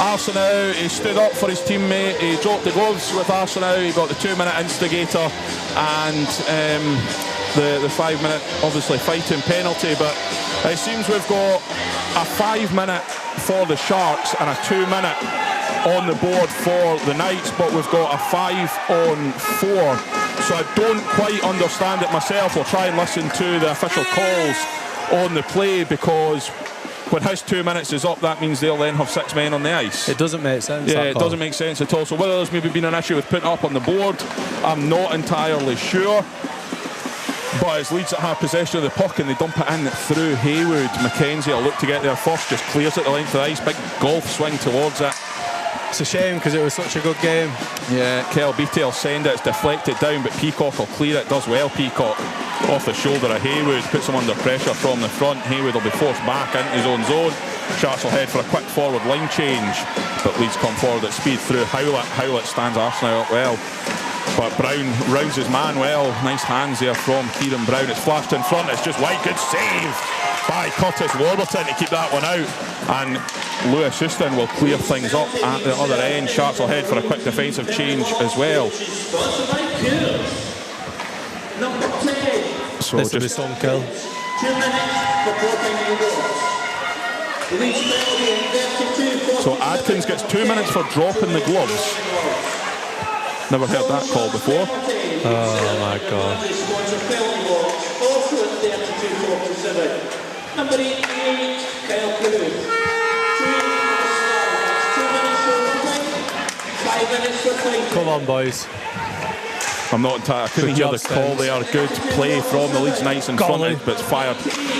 Arsenal. He stood up for his teammate, he dropped the gloves with Arsenal, he got the 2-minute instigator and the 5-minute, obviously, fighting penalty. But it seems we've got a 5-minute for the Sharks and a 2-minute on the board for the Knights, but we've got a 5 on 4. So I don't quite understand it myself. We'll try and listen to the official calls on the play, because when his 2 minutes is up, that means they'll then have 6 men on the ice. It doesn't make sense. Yeah, it doesn't make sense at all. So whether there's maybe been an issue with putting up on the board, I'm not entirely sure. But it's Leeds that have possession of the puck and they dump it in through Haywood. Mackenzie will look to get there first, just clears it the length of the ice. Big golf swing towards it. It's a shame because it was such a good game. Yeah, Kel Beattie will send it, it's deflected down, but Peacock will clear it. Does well, Peacock. Off the shoulder of Haywood, puts him under pressure from the front. Haywood will be forced back into his own zone. Sharks will head for a quick forward line change, but Leeds come forward at speed through Howlett. Howlett stands Arsenal up well, but Brown rounds his man well. Nice hands there from Kieran Brown. It's flashed in front, it's just wide. Good save by Curtis Warburton to keep that one out, and Lewis Houston will clear things up at the other end. Sharks will head for a quick defensive change as well. So this will be some kill. 2 minutes for blocking the goals. Leeds penalty in 32. So Adkins gets 2 minutes for dropping the gloves. Never heard that call before. Oh my God. Also at 32-47. Number 88, Kyle Cruz. 2 minutes for roughing. 5 minutes for fighting. Come on, boys. I'm not entirely. I couldn't hear the call there. Good play from the Leeds Knights in front, but it's fired.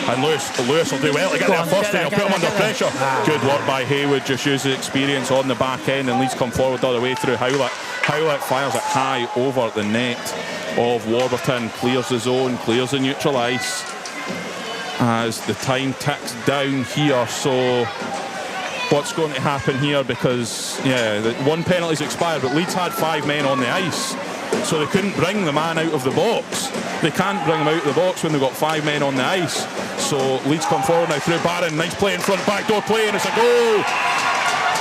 And Lewis will do well to get there first. He'll put him under pressure. Good work by Haywood. Just uses experience on the back end, and Leeds come forward the other way through Howlett. Howlett fires it high over the net of Warburton. Clears the zone, clears the neutral ice as the time ticks down here. So what's going to happen here? Because one penalty's expired, but Leeds had 5 men on the ice. So they couldn't bring the man out of the box. They can't bring him out of the box when they've got 5 men on the ice. So Leeds come forward now through Barron. Nice play in front, backdoor play, and it's a goal.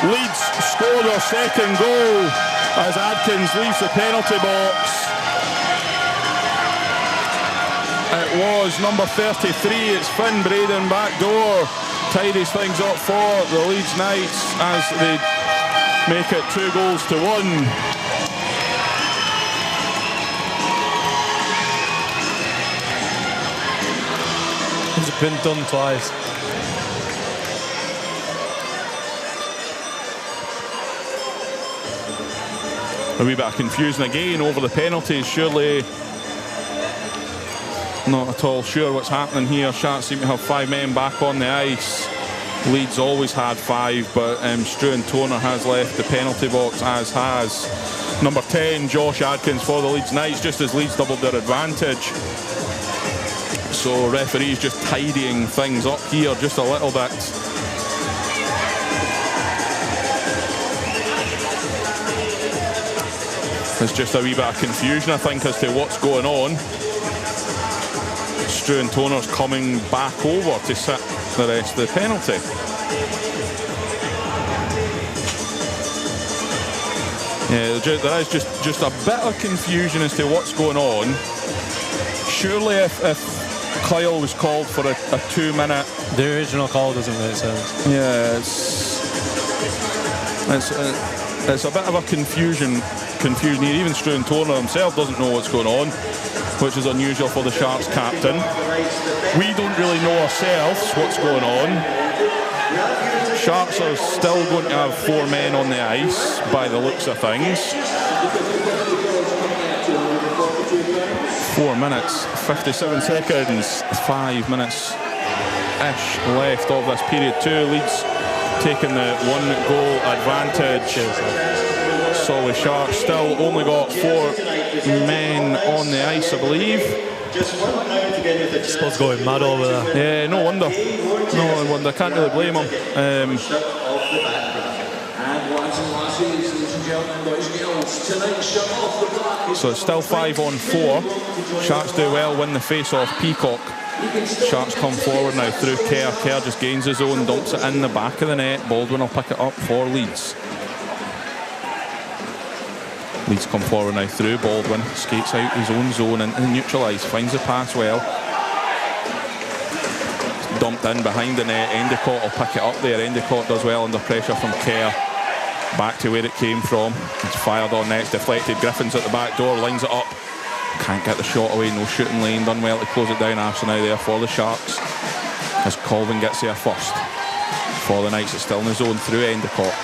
Leeds score their second goal as Adkins leaves the penalty box. It was number 33. It's Finn Braden backdoor. Tidies things up for the Leeds Knights as they make it 2-1. It's been done twice. A wee bit of confusion again over the penalties. Surely not at all sure what's happening here. Sharks seem to have 5 men back on the ice. Leeds always had 5, but Struan Toner has left the penalty box, as has number 10, Josh Adkins, for the Leeds Knights, just as Leeds doubled their advantage. So referees just tidying things up here just a little bit. There's just a wee bit of confusion, I think, as to what's going on. Struan Toner's coming back over to sit the rest of the penalty. Yeah, there is just a bit of confusion as to what's going on. Surely if Kyle was called for a 2-minute... The original call doesn't make sense. Yeah, it's a bit of a confusion here. Even Struan Toner himself doesn't know what's going on, which is unusual for the Sharks captain. We don't really know ourselves what's going on. Sharks are still going to have 4 men on the ice by the looks of things. 4 minutes, 57 seconds, 5 minutes-ish left of this period 2. Leeds taking the 1-goal advantage. Solway Sharks still only got 4 men on the ice, I believe. Spud's going mad over there. Yeah, no wonder. No wonder. Can't really blame him. So it's still 5-on-4. Sharks do well, win the face-off. Peacock. Sharks come forward now through Kerr. Kerr just gains his own, dumps it in the back of the net. Baldwin will pick it up for Leeds. Leeds come forward now through Baldwin. Skates out his own zone into the neutral ice. Finds the pass well. Dumped in behind the net. Endicott will pick it up there. Endicott does well under pressure from Kerr. Back to where it came from. It's fired on next, deflected. Griffin's at the back door, lines it up. Can't get the shot away, no shooting lane. Done well to close it down. Arsenal there for the Sharks as Colvin gets there first. For the Knights, it's still in the zone through Endicott.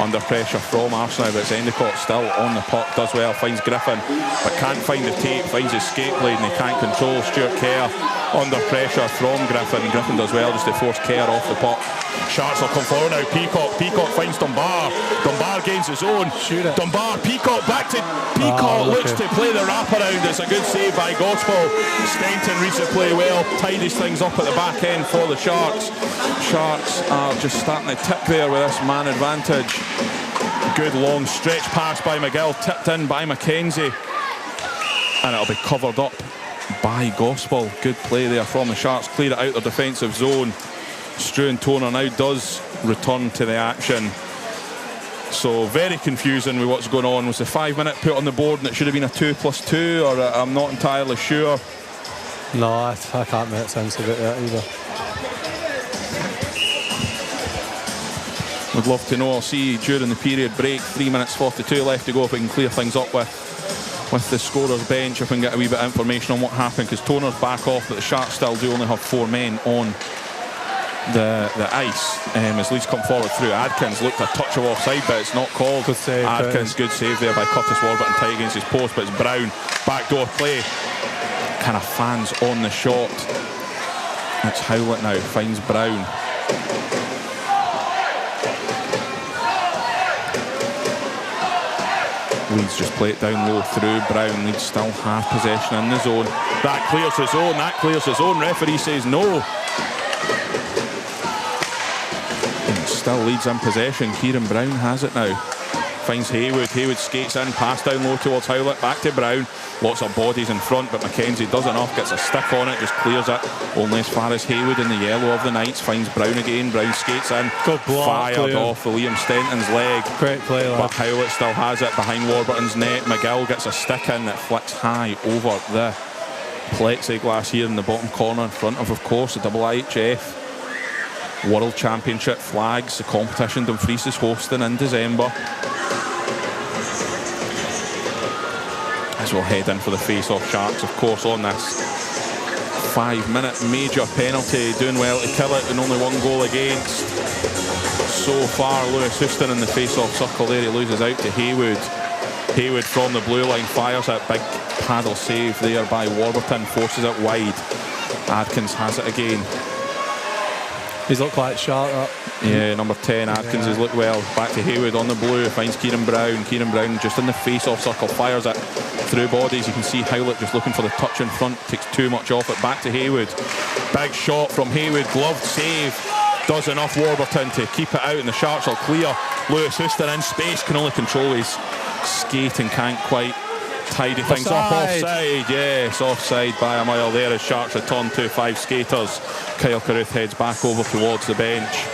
under pressure from Arsenal, but it's Endicott still on the puck, does well, finds Griffin, but can't find the tape, finds his skate blade and he can't control. Stuart Kerr under pressure from Griffin. Griffin does well just to force Kerr off the puck. Sharks will come forward now. Peacock finds Dunbar. Dunbar gains his own. Dunbar, Peacock back to Peacock, looks to play the wraparound. It's a good save by Gospel. Stenton reads the play well, tidies things up at the back end for the Sharks. Sharks are just starting to tick there with this man advantage. Good long stretch pass by McGill, tipped in by Mackenzie, and it'll be covered up by Gospel. Good play there from the Sharks, clear it out their defensive zone. Struan Toner now does return to the action. So very confusing with what's going on. Was the 5 minute put on the board and it should have been a 2+2, or I'm not entirely sure. No, I can't make sense of it yet either. Would love to know. I'll see during the period break, 3 minutes 42 left to go, if we can clear things up with the scorer's bench, if we can get a wee bit of information on what happened, because Toner's back off, but the Sharks still do only have 4 men on the ice. As Leeds come forward through, Adkins looked a touch of offside, but it's not called. Good save, Adkins, good save there by Curtis Warburton, tight against his post, but it's Brown, backdoor play, kind of fans on the shot. It's Howlett now, finds Brown. Leeds just play it down low through Brown. Leeds still have possession in the zone. That clears the zone, that clears the zone. Referee says no. And still Leeds in possession. Kieran Brown has it now. Finds Haywood. Haywood skates in, pass down low towards Howlett, back to Brown. Lots of bodies in front, but Mackenzie does enough, gets a stick on it, just clears it. Only as far as Haywood in the yellow of the Knights. Finds Brown again. Brown skates in. Good block, fired clear off Liam Stenton's leg. Great play, lad. But Howlett still has it behind Warburton's net. McGill gets a stick in that flicks high over the plexiglass here in the bottom corner, in front of course, the IIHF World Championship flags. The competition Dumfries is hosting in December. As we'll head in for the face-off. Sharks, of course, on this 5 minute major penalty, doing well to kill it, and only 1 goal against so far. Lewis Houston in the face-off circle there, he loses out to Haywood. Haywood from the blue line fires it, big paddle save there by Warburton, forces it wide. Adkins has it again. He's looked quite sharp, that. Yeah, number 10, Adkins has looked well. Back to Haywood on the blue, finds Kieran Brown. Kieran Brown just in the face-off circle, fires it through bodies. You can see Howlett just looking for the touch in front, takes too much off it. Back to Haywood. Big shot from Haywood, gloved save. Does enough Warburton to keep it out, and the Sharks will clear. Lewis Houston in space, can only control his skate and can't quite tidy things up. Offside, yes, offside by a mile there as Sharks return to 5 skaters. Kyle Carruth heads back over towards the bench.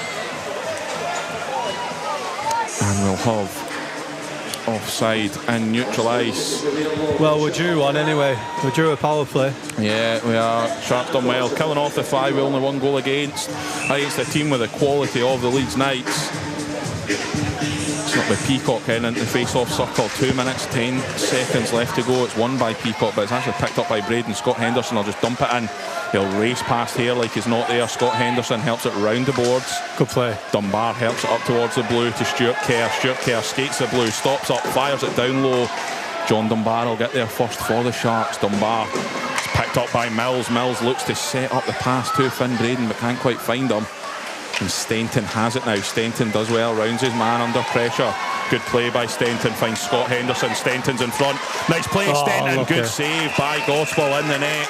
And we'll have offside and neutral ice. Well, we're due one anyway. We're due a power play. Yeah, we are. Sharks done well. Killing off the 5 with only 1 goal against a team with the quality of the Leeds Knights. It's up by Peacock in into the face-off circle. 2 minutes, 10 seconds left to go. It's won by Peacock, but it's actually picked up by Braden. Scott Henderson will just dump it in. He'll race past here like he's not there. Scott Henderson helps it round the boards. Good play. Dunbar helps it up towards the blue to Stuart Kerr. Stuart Kerr skates the blue, stops up, fires it down low. John Dunbar will get there first for the Sharks. Dunbar is picked up by Mills. Mills looks to set up the pass to Finn Braden, but can't quite find him. And Stenton has it now. Stenton does well, rounds his man under pressure. Good play by Stenton, finds Scott Henderson. Stenton's in front. Nice play, Stenton. Good save by Gospel in the net.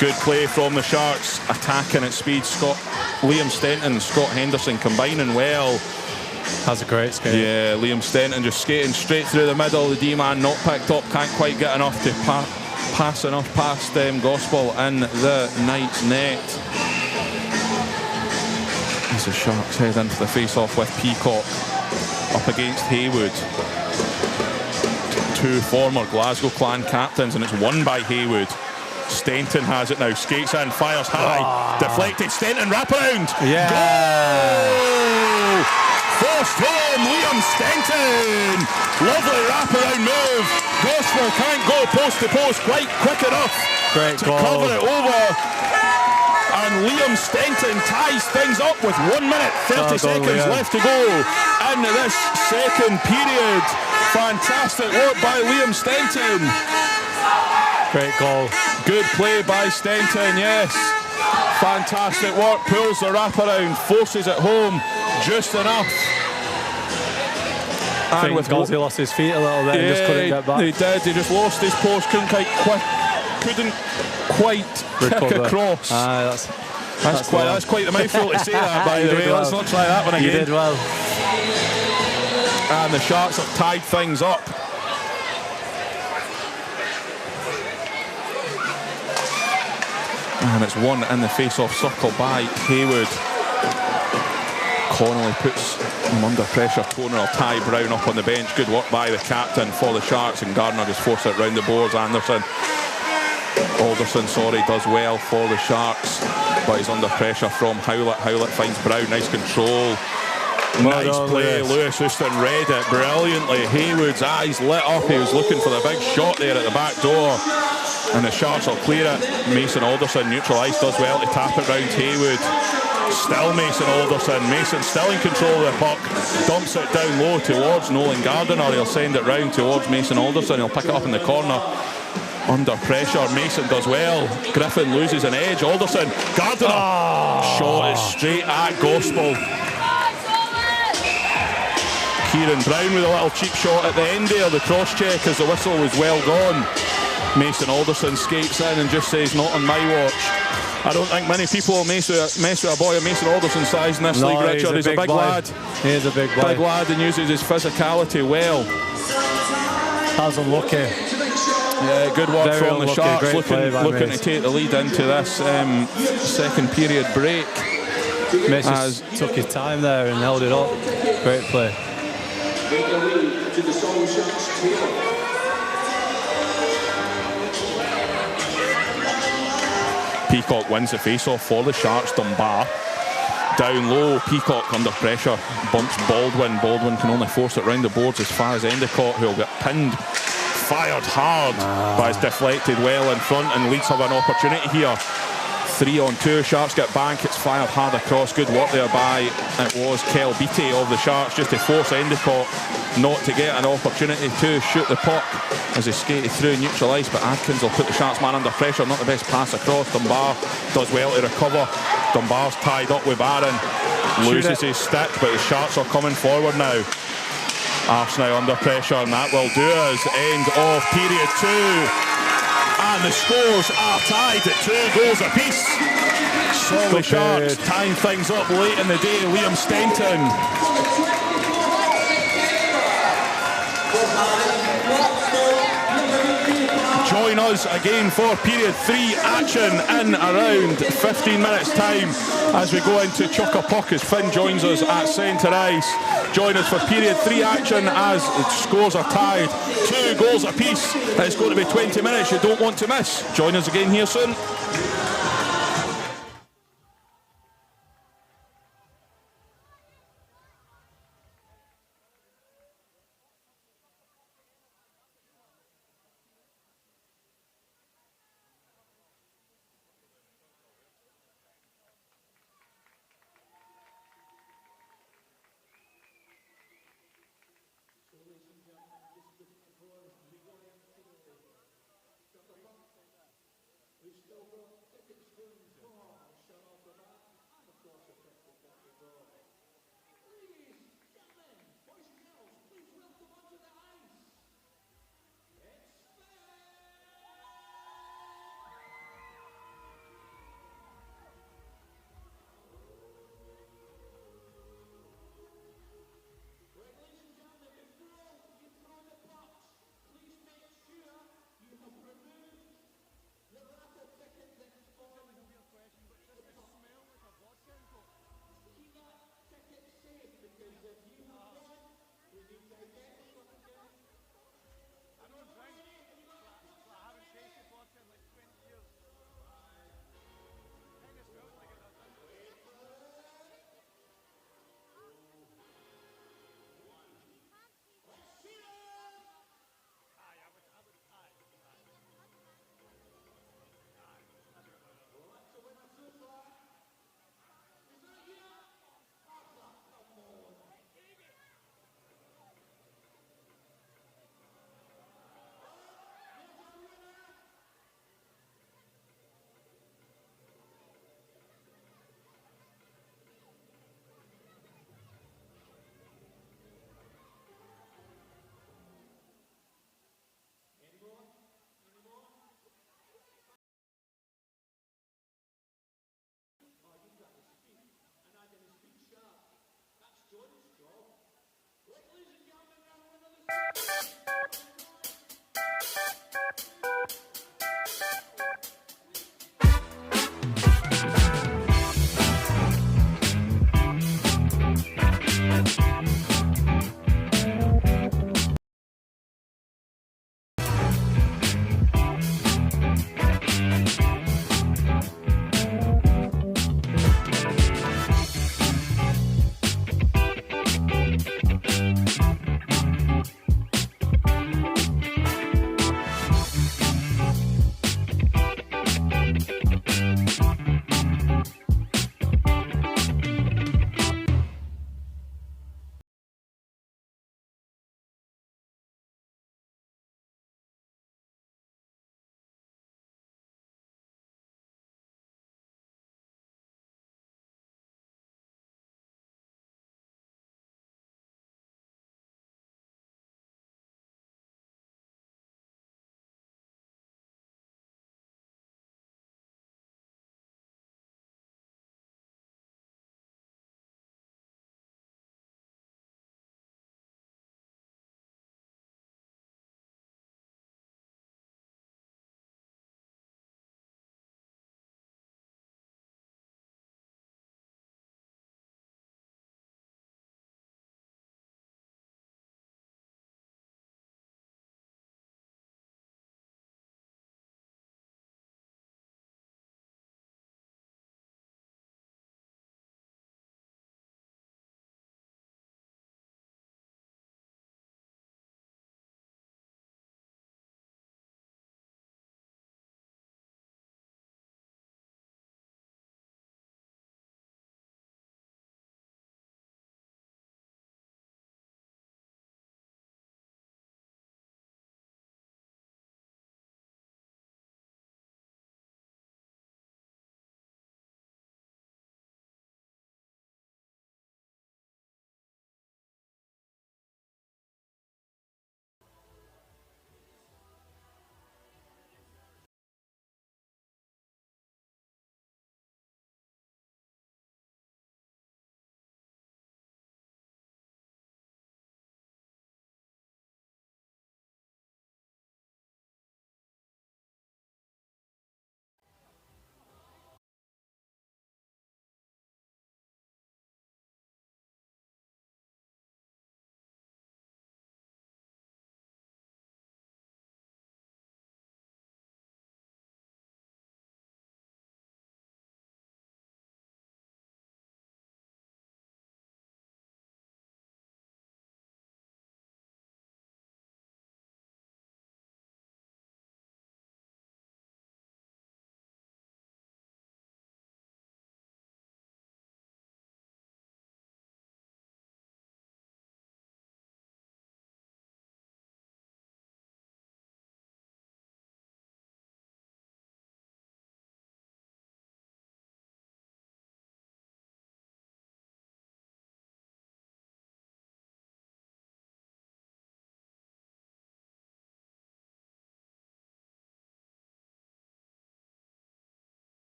Good play from the Sharks, attacking at speed. Liam Stenton, Scott Henderson combining well. Has a great skate. Yeah, Liam Stenton just skating straight through the middle. The D-man not picked up, can't quite get enough to pass enough past Gospel in the Knights net. As the Sharks head into the face-off with Peacock up against Haywood. 2 former Glasgow Clan captains, and it's won by Haywood. Stenton has it now, skates in, fires high, deflected, Stenton, wraparound. Yeah. Goal! Forced home, Liam Stenton. Lovely wraparound move. Gospel can't go post to post quite quick enough Great to goal. cover it over. And Liam Liam Stenton ties things up with 1 minute 30 seconds left to go in this second period. Fantastic work by Liam Stenton. Great goal. Good play by Stenton, yes. Fantastic work, pulls the wraparound, forces it home just enough. I think Gozzy lost his feet a little bit and just couldn't get back. He did, he just lost his post, couldn't quite kick across. That's quite the mouthful to say that, by the way. Well. Let's not try that one again. You did well. And the Sharks have tied things up. And it's won in the face-off circle by Haywood. Connolly puts him under pressure. Toner will tie Brown up on the bench. Good work by the captain for the Sharks, and Gardner just forced it round the boards. Alderson, does well for the Sharks, but he's under pressure from Howlett. Howlett finds Brown. Nice control. Nice play. Lewis Houston read it brilliantly. Haywood's eyes lit up. He was looking for the big shot there at the back door, and the Sharks will clear it. Mason Alderson, neutral ice, does well to tap it round Haywood. Still Mason Alderson. Mason still in control of the puck. Dumps it down low towards Nolan Gardiner. He'll send it round towards Mason Alderson. He'll pick it up in the corner. Under pressure, Mason does well. Griffin loses an edge. Alderson, Gardiner. Shot is straight at Gospel. Kieran Brown with a little cheap shot at the end there. The cross check as the whistle was well gone. Mason Alderson skates in and just says, not on my watch. I don't think many people will mess with a boy of Mason Alderson's size in this league, Richard. He's a big lad. He is a big boy. Big lad, and uses his physicality well. That's unlucky. Yeah, good work Very from the unlucky. Sharks, looking to Mace. take the lead into this second period break. Mace just took his time there and held it up. Great play. Make the lead to the Solway Sharks table. Peacock wins the face-off for the Sharks. Dunbar down low. Peacock under pressure. Bumps Baldwin. Baldwin can only force it round the boards as far as Endicott, who'll get pinned. Fired hard, but it's deflected well in front, and Leeds have an opportunity here. 3-on-2. Sharks get back. It's fired hard across. Good work there by, it was Kel Beattie of the Sharks, just to force Endicott not to get an opportunity to shoot the puck as he skated through neutral ice, but Adkins will put the Sharks man under pressure. Not the best pass across. Dunbar does well to recover. Dunbar's tied up with Barron. Loses his stick, but the Sharks are coming forward now. Arsenal under pressure, and that will do us. End of period 2. And the scores are tied at 2 goals apiece. Solway Sharks tying things up late in the day. Liam Stenton. Join us again for period 3 action in around 15 minutes time as we go into Chuck a Puck as Finn joins us at centre ice. Join us for period 3 action as the scores are tied 2 goals apiece. It's going to be 20 minutes you don't want to miss. Join us again here soon. We've still got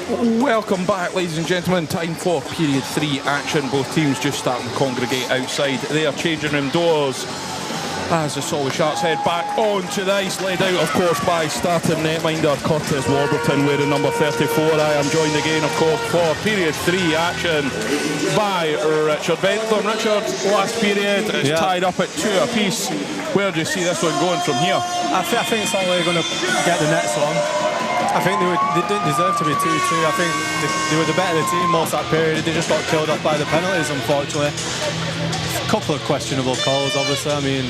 Welcome back, ladies and gentlemen. Time for period 3 action. Both teams just starting to congregate outside their changing room doors as the Solway Sharks head back onto the ice, led out, of course, by starting netminder Curtis Warburton wearing number 34. I am joined again, of course, for period 3 action by Richard Bentham. Richard, last period is tied up at 2 apiece. Where do you see this one going from here? I think Solway are going to get the next one. I think they didn't deserve to be 2-2. I think they were the better team most of that period. They just got killed off by the penalties, unfortunately. A couple of questionable calls, obviously. I mean,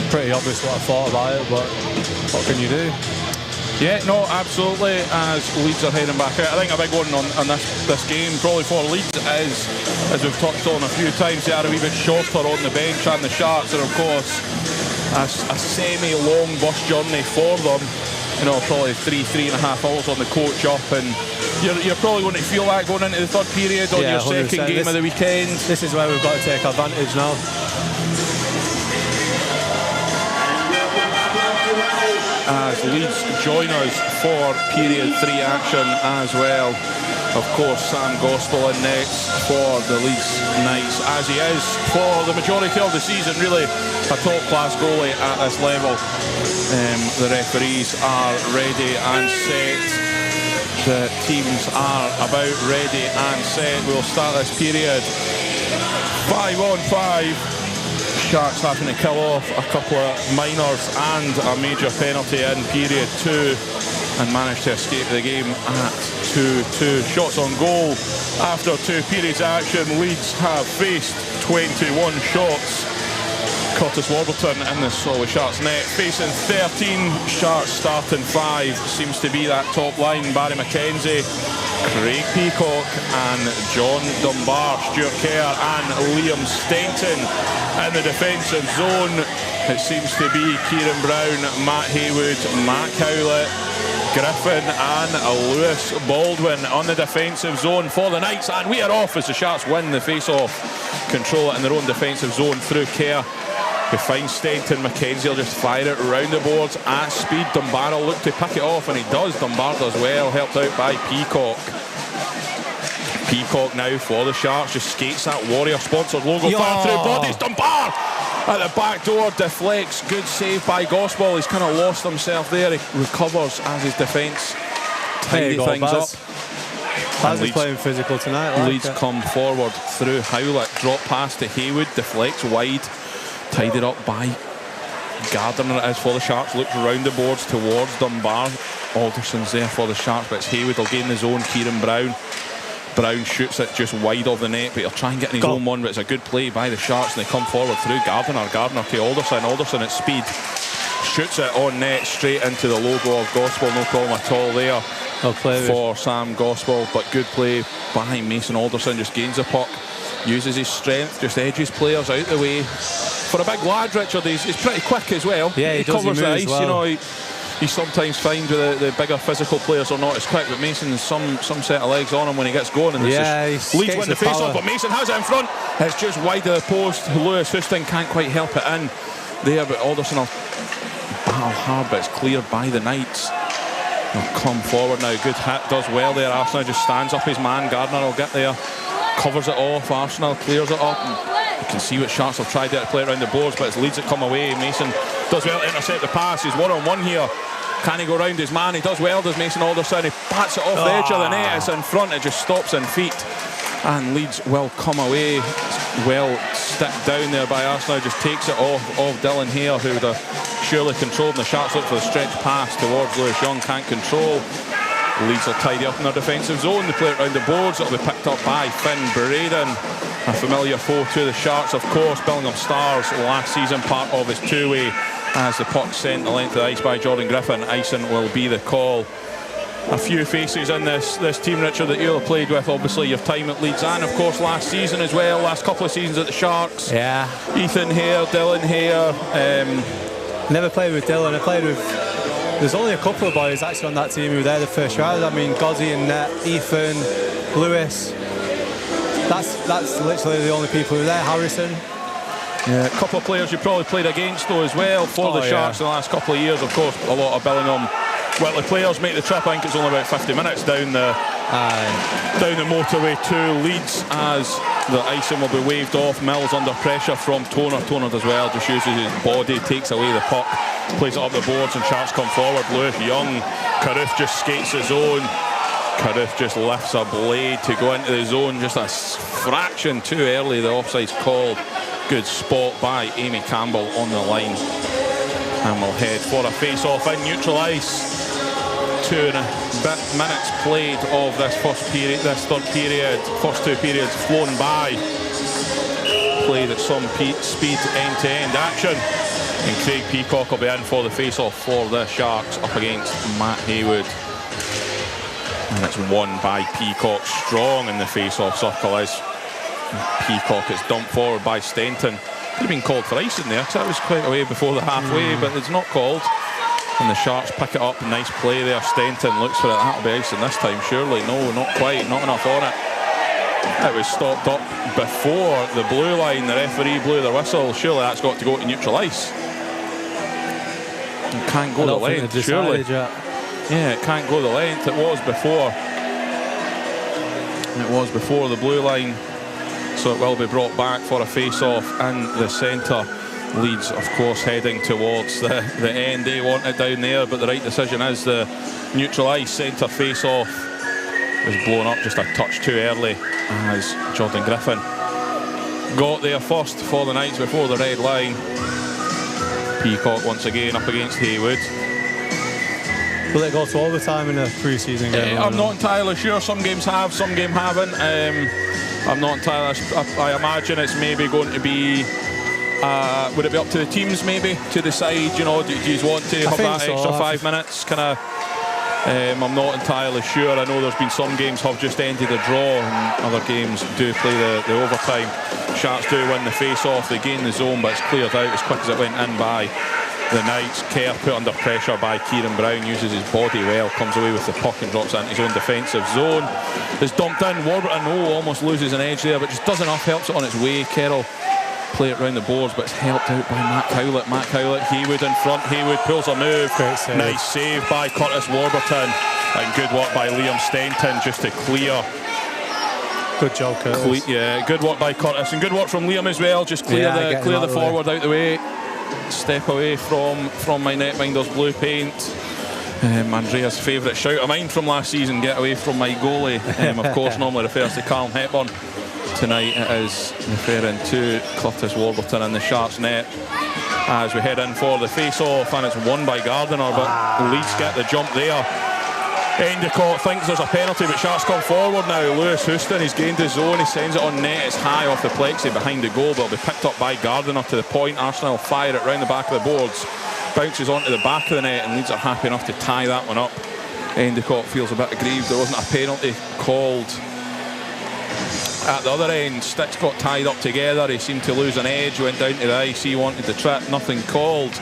pretty obvious what I thought about it, but what can you do? Yeah, no, absolutely. As Leeds are heading back out, I think a big one on this game, probably for Leeds, is, as we've touched on a few times, they are a wee bit shorter on the bench, and the Sharks are, of course, a semi-long bus journey for them. You know, probably 3.5 hours on the coach up, and you're probably going to feel that going into the third period on your 100%. second game of the weekend. This is where we've got to take advantage now. As Leeds join us for period 3 action as well. Of course, Sam Gospel in nets for the Leeds Knights, as he is for the majority of the season, really a top-class goalie at this level. The referees are ready and set. The teams are about ready and set. We'll start this period 5-on-5. Sharks having to kill off a couple of minors and a major penalty in period 2 and managed to escape the game at 2-2. Shots on goal after 2 periods action. Leeds have faced 21 shots. Curtis Warburton in the Solway Sharks net facing 13. Sharks starting 5 seems to be that top line. Barry McKenzie, Craig Peacock and John Dunbar, Stuart Kerr and Liam Stenton in the defensive zone. It seems to be Kieran Brown, Matt Haywood, Matt Cowlett, Griffin and Lewis Baldwin on the defensive zone for the Knights, and we are off as the Sharks win the face-off. Control it in their own defensive zone through Kerr, who finds Stenton. McKenzie will just fire it round the boards at speed. Dunbar will look to pick it off, and he does. Dunbar does well, helped out by Peacock. Peacock now for the Sharks, just skates that Warrior-sponsored logo far through bodies. Dunbar at the back door, deflects, good save by Gospel. He's kind of lost himself there. He recovers as his defence tidy things up. Baz is playing physical tonight. Leeds come forward through Howlett, drop pass to Haywood, deflects wide. Tidied up by Gardner, it is for the Sharks. Looks round the boards towards Dunbar. Alderson's there for the Sharks, but it's Haywood will gain the zone. Kieran Brown. Brown shoots it just wide of the net, but he'll try and get in his own one, but it's a good play by the Sharks, and they come forward through Gardner. Gardner to Alderson. Alderson at speed. Shoots it on net straight into the logo of Gospel. No problem at all there for Sam Gospel, but good play by Mason Alderson. Just gains the puck. Uses his strength, just edges players out the way. For a big lad, Richard, he's pretty quick as well. Yeah, he covers the ice. Well. You know, he sometimes finds with the bigger physical players are not as quick, but Mason's some set of legs on him when he gets going. And this is Leeds win the face-off, but Mason has it in front. It's just wide of the post. Lewis Houston can't quite help it in there, but Alderson will battle hard, but it's cleared by the Knights. He'll come forward now. Good hit, does well there. Arsenal just stands up his man. Gardner will get there. Covers it off, Arsenal clears it up. You can see what Sharks have tried there to play it around the boards, but it's Leeds that come away. Mason does well to intercept the pass. He's one-on-one here. Can he go round his man? He does well, does Mason Alderson. He bats it off the edge of the net. It's in front, it just stops in feet. And Leeds will come away. It's well sticked down there by Arsenal. Just takes it off of Dylan Hare, who would have surely controlled. And the Sharks look for the stretch pass towards Lewis Young. Can't control. Leeds will tidy up in their defensive zone. They play it round the boards. It'll be picked up by Finn Braden, a familiar foe to the Sharks, of course. Billingham Stars last season, part of his two-way. As the puck sent the length of the ice by Jordan Griffin, icing will be the call. A few faces in this team, Richard, that you'll have played with. Obviously, your time at Leeds, and of course last season as well. Last couple of seasons at the Sharks. Yeah. Ethan Hare, Dylan Hare. Never played with Dylan. I played with. There's only a couple of boys actually on that team who were there the first round. I mean, Gozzy and Net, Ethan, Lewis. That's literally the only people who were there. Harrison. Yeah, a couple of players you probably played against though as well for the Sharks in the last couple of years. Of course, a lot of Billingham Whitley players make the trip. I think it's only about 50 minutes down the Down the motorway to Leeds as the icing will be waved off. Mills under pressure from Toner. Toner does well, just uses his body, takes away the puck, plays it up the boards and Sharks come forward. Lewis Young, Carruth just skates his own. Carruth just lifts a blade to go into the zone, just a fraction too early. The offside's called. Good spot by Amy Campbell on the line. And we'll head for a face-off in neutral ice. 2 and a bit minutes played of this third period. First 2 periods flown by. Played at some speed, end-to-end action. And Craig Peacock will be in for the face-off for the Sharks up against Matt Haywood. And it's won by Peacock. Strong in the face-off circle is Peacock. It's dumped forward by Stenton. Could have been called for icing there because that was quite away before the halfway, but it's not called. And the Sharks pick it up. Nice play there. Stenton looks for it. That'll be icing this time, surely. No, not quite. Not enough on it. It was stopped up before the blue line. The referee blew the whistle. Surely that's got to go to neutral ice. It can't go the length, surely. Yeah, it can't go the length. It was before. It was before the blue line. So it will be brought back for a face-off in the centre. Leeds, of course, heading towards the end. They want it down there, but the right decision is the neutral ice centre face-off was blown up just a touch too early as Jordan Griffin got there first for the Knights before the red line. Peacock once again up against Haywood. Will it go to overtime in a pre-season game? I'm not entirely sure. Some games have, some games haven't. I'm not entirely. I imagine it's maybe going to be. Would it be up to the teams maybe to decide? You know, do you want to have that extra 5 minutes? Kind of. I'm not entirely sure. I know there's been some games have just ended a draw, and other games do play the overtime. Sharks do win the face-off. They gain the zone, but it's cleared out as quick as it went in by the Knights. Kerr put under pressure by Kieran Brown, uses his body well, comes away with the puck and drops it into his own defensive zone. It's dumped in. Warburton almost loses an edge there, but just does enough, helps it on its way. Kerr'll play it round the boards, but it's helped out by Matt Cowlett. Matt Cowlett, Haywood in front. Haywood pulls a move. Save. Nice save by Curtis Warburton, and good work by Liam Stenton just to clear. Good job, Curtis. Yeah, good work by Curtis, and good work from Liam as well. Just clear the forward out the way. Step away from my netminder's blue paint. Andrea's favourite shout of mine from last season, get away from my goalie. Of course, normally refers to Callum Hepburn. Tonight it is referring to Curtis Warburton in the Sharks net as we head in for the face-off, and it's won by Gardiner, but Leeds get the jump there. Endicott thinks there's a penalty, but Sharks come forward now. Lewis Houston, he's gained his zone, he sends it on net. It's high off the plexi behind the goal, but it'll be picked up by Gardiner to the point. Arsenal fire it round the back of the boards, bounces onto the back of the net, and Leeds are happy enough to tie that one up. Endicott feels a bit aggrieved there wasn't a penalty called at the other end. Sticks got tied up together, he seemed to lose an edge, went down to the ice, he wanted to trip, nothing called.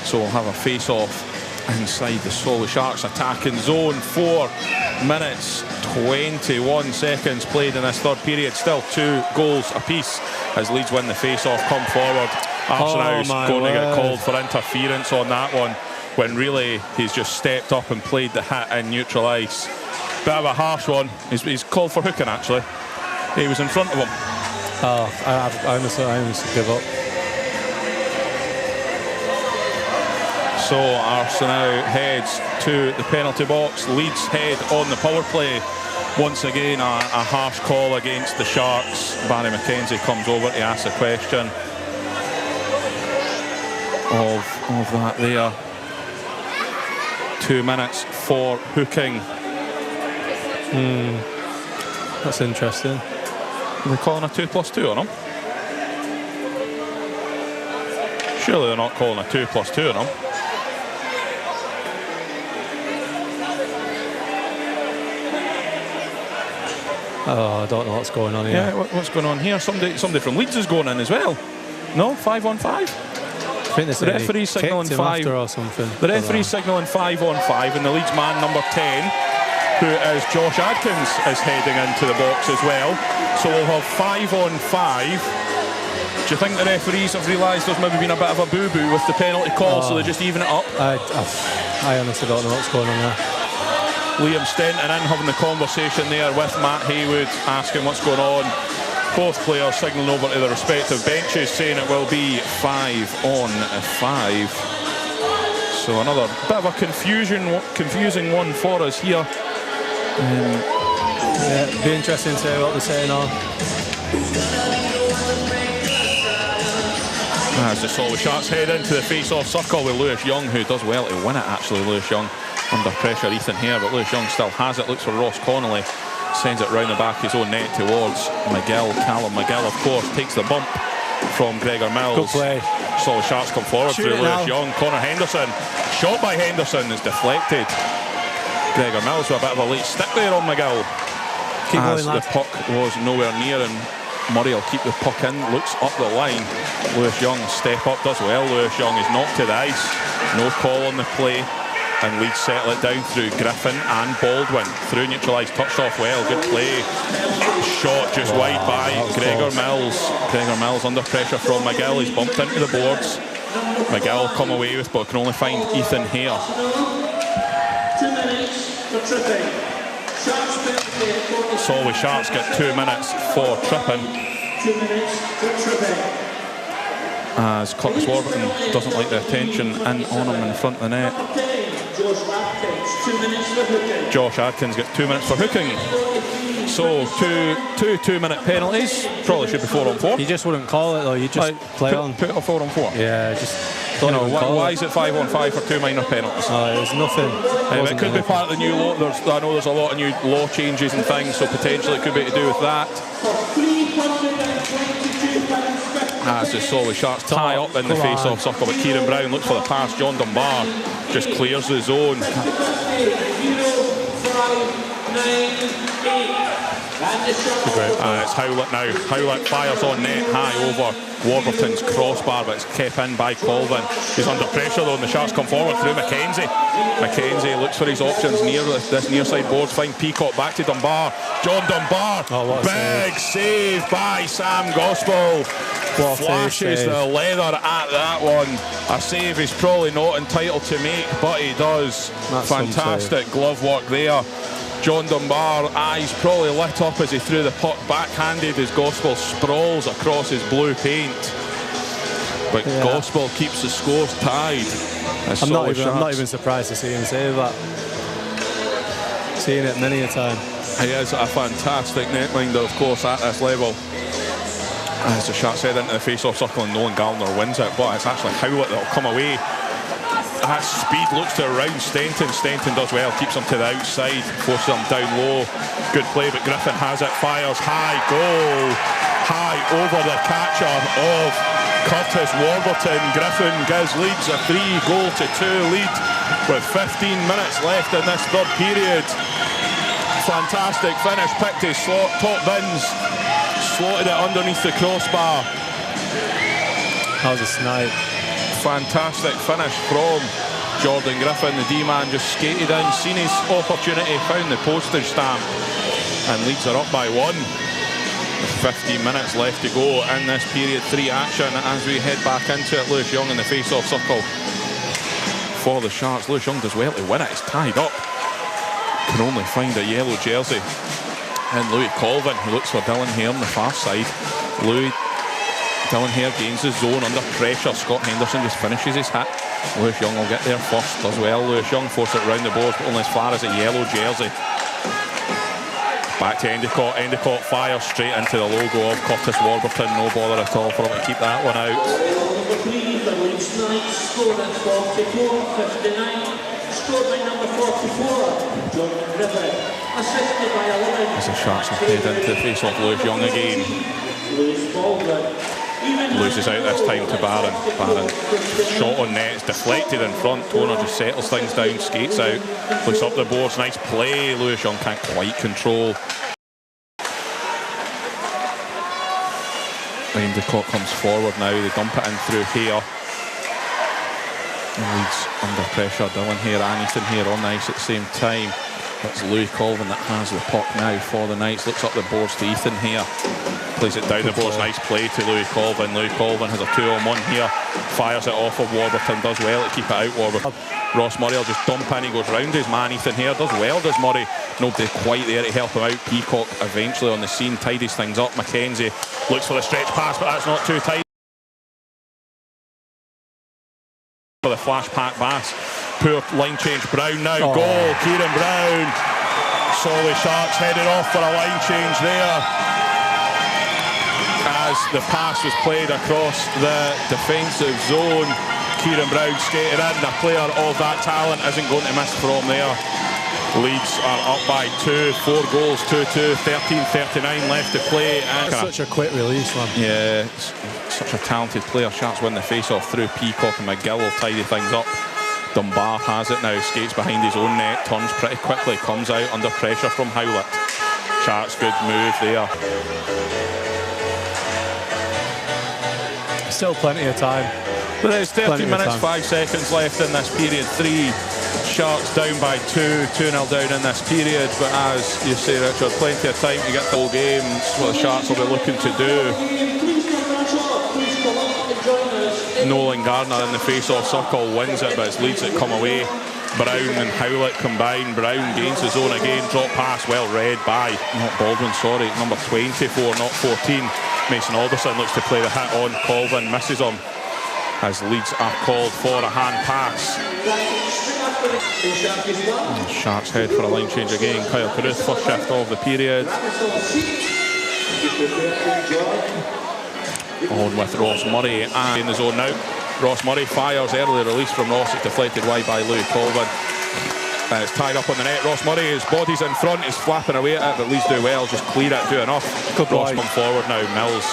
So we'll have a face-off inside the Solway Sharks attacking zone. 4 minutes 21 seconds played in this third period, still 2 goals apiece as Leeds win the face-off, come forward. Arsenal's going to get called for interference on that one, when really he's just stepped up and played the hit in neutral ice. Bit of a harsh one. He's called for hooking, actually. He was in front of him. I honestly give up. So Arsenal heads to the penalty box. Leeds head on the power play. Once again, a harsh call against the Sharks. Barry McKenzie comes over to ask a question of that there. 2 minutes for hooking. That's interesting. Are they calling a 2+2 on him? Surely they're not calling a 2+2 on him. Oh, I don't know what's going on here. Yeah, what's going on here? Somebody from Leeds is going in as well. No, 5-on-5. I think the referee's signalling 5 or something. The referee's signalling 5-on-5, and the Leeds man number 10, who is Josh Adkins, is heading into the box as well. So we'll have 5-on-5. Do you think the referees have realised there's maybe been a bit of a boo-boo with the penalty call, so they just even it up? I honestly don't know what's going on there. Liam Stenton in having the conversation there with Matt Haywood, asking what's going on. Both players signalling over to their respective benches, saying it will be 5 on 5. So another bit of a confusing one for us here. Yeah, it'd be interesting to see what they're saying on. As the Solway Sharks head into the face-off circle with Lewis Young, who does well to win it actually. Lewis Young under pressure, Ethan Hare, but Lewis Young still has it, looks for Ross Connolly, sends it round the back his own net towards McGill. Callum McGill, of course, takes the bump from Gregor Mills. Good play. Solway Sharks come forward through Lewis Young. Connor Henderson, shot by Henderson, is deflected. Gregor Mills with a bit of a late stick there on McGill. As the puck was nowhere near, and Murray will keep the puck in, looks up the line. Lewis Young step up, does well. Lewis Young is knocked to the ice, no call on the play, and Leeds settle it down through Griffin and Baldwin. Through neutralised, touched off well, good play. Shot just wide by Gregor Mills. Gregor Mills under pressure from McGill, he's bumped into the boards. McGill come away with, but can only find Ethan Hare. 2 minutes for tripping. Solway Sharks get 2 minutes for tripping. 2 minutes for tripping. As Curtis Warburton doesn't like the attention in on him in front of the net. Josh Adkins gets 2 minutes for hooking. So two 2 minute penalties. Probably should be 4 on 4. You just wouldn't call it though, you just play on. Put it 4 on 4. Yeah, just don't even call why it. is it 5 on 5 for 2 minor penalties? Oh, it was nothing. It could be part of the new law. I know there's a lot of new law changes and things, so potentially it could be to do with that. As the Solway Sharks tie up in the face-off circle, but Kieran Brown looks for the pass. John Dunbar just clears the zone. It's Howlett now. Howlett fires on net high over Warburton's crossbar, but it's kept in by Colvin. He's under pressure though, and the Sharks come forward through Mackenzie. Mackenzie looks for his options near this near side boards. Find Peacock, back to Dunbar. John Dunbar, big save by Sam Gospel. Flashes the leather at that one. A save he's probably not entitled to make, but he does. That's fantastic glove work there. John Dunbar, eyes probably lit up as he threw the puck backhanded as Gospel sprawls across his blue paint. But Gospel keeps the scores tied. I'm not even surprised to see him save that. Seen it many a time. He is a fantastic netminder, of course, at this level. As the Sharks head into the face-off circle and Nolan Gallner wins it, but it's actually Howlett that'll come away. That speed looks to around Stenton. Stenton does well, keeps him to the outside, forces him down low. Good play, but Griffin has it, fires high, goal. High over the catcher of Curtis Warburton. Griffin gives Leeds a 3-2 lead with 15 minutes left in this third period. Fantastic finish, picked his slot, top bins, slotted it underneath the crossbar. That was a snipe. Fantastic finish from Jordan Griffin. The D-man just skated in, seen his opportunity, found the postage stamp, and Leeds are up by 1. With 15 minutes left to go in this period 3 action as we head back into it. Lewis Young in the face-off circle for the Sharks. Lewis Young does well to win it. It's tied up. Can only find a yellow jersey. And Louis Colvin, who looks for Dylan Hare on the far side. Dylan Hare gains his zone under pressure. Scott Henderson just finishes his hit. Lewis Young will get there first, does well. Lewis Young forces it round the boards, but only as far as a yellow jersey. Back to Endicott. Endicott fires straight into the logo of Curtis Warburton. No bother at all for him to keep that one out. Number 3 for Leeds tonight, scored at 44-59. Scored by number 44, Jordan Griffin. Assisted by 11. As the Sharks have head into the face-off, Lewis Young again. Lewis Baldwin. Loses out this time to Barron. Barron shot on net, it's deflected in front. Toner just settles things down, skates out, looks up the boards, nice play. Lewis Young can't quite control. Endicott comes forward now, they dump it in through Hare. Leeds under pressure, Dylan Hare and Ethan Hare on the ice at the same time. It's Louis Colvin that has the puck now for the Knights. Looks up the boards to Ethan here. Plays it down the boards. Nice play to Louis Colvin. Louis Colvin has a 2-on-1 here. Fires it off of Warburton. Does well to keep it out, Warburton. Ross Murray will just dump in. He goes round his man, Ethan here. Does well, does Murray. Nobody quite there to help him out. Peacock eventually on the scene. Tidies things up. Mackenzie looks for the stretch pass, but that's not too tight. For the flash pack pass. Poor line change. Brown now. Goal. Kieran Brown. Solway Sharks headed off for a line change there. As the pass was played across the defensive zone, Kieran Brown skated in. A player of that talent isn't going to miss from there. Leeds are up by 2, 4 goals, 2-2, 13:39 left to play. And such a quick release, man. Yeah, such a talented player. Sharks win the face-off through Peacock, and McGill will tidy things up. Dunbar has it now, skates behind his own net, turns pretty quickly, comes out under pressure from Howlett. Sharks, good move there. Still plenty of time. There is 30 minutes, 5 seconds left in this period 3. Sharks down by 2, 2-0 down in this period, but as you say, Richard, plenty of time to get the whole game. That's what the Sharks will be looking to do. Nolan Gardner in the face-off circle wins it, but it's Leeds that come away. Brown and Howlett combine. Brown gains his own again. Drop pass, well read by, not Baldwin, sorry, number 24, not 14. Mason Alderson looks to play the hit on Colvin, misses him. As Leeds are called for a hand pass. Sharks head for a line change again. Kyle Carruth, first shift of the period. On with Ross Murray and in the zone now. Ross Murray fires, early release from Ross. It's deflected wide by Louis Colvin. And it's tied up on the net. Ross Murray, his body's in front, he's flapping away at it, but Leeds do well, just clear it, do enough. Good Ross come forward now. Mills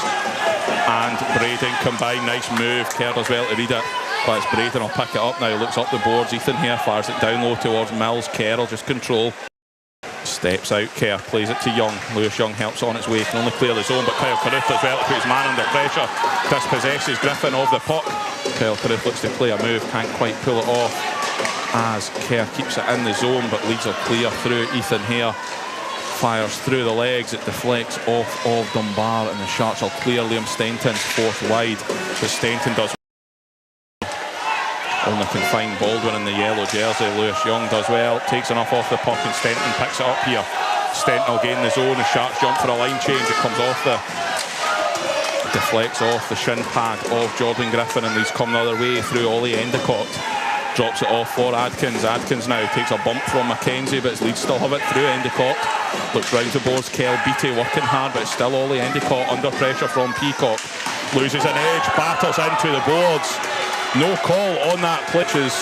and Braden combine, nice move. Kerr does well to read it, but it's Braden will pick it up now, looks up the boards. Ethan here fires it down low towards Mills. Kerr will just control. Steps out, Kerr plays it to Young. Lewis Young helps on its way, can only clear the zone, but Kyle Carruth does well to put his man under pressure. Dispossesses Griffin of the puck. Kyle Carruth looks to play a move, can't quite pull it off as Kerr keeps it in the zone, but Leeds will clear through. Ethan here fires through the legs, it deflects off of Dunbar, and the Sharks will clear. Liam Stenton's fourth wide, but Stenton does only can find Baldwin in the yellow jersey. Lewis Young does well, takes enough off the puck, and Stenton picks it up here. Stenton will gain the zone, the Sharks jump for a line change, it comes off the deflects off the shin pad of Jordan Griffin, and he's come the other way through Ollie Endicott. Drops it off for Adkins. Adkins now takes a bump from Mackenzie, but his Leeds still have it through Endicott. Looks round the boards, Kel Beattie working hard, but it's still Ollie Endicott under pressure from Peacock. Loses an edge, batters into the boards. No call on that play, which is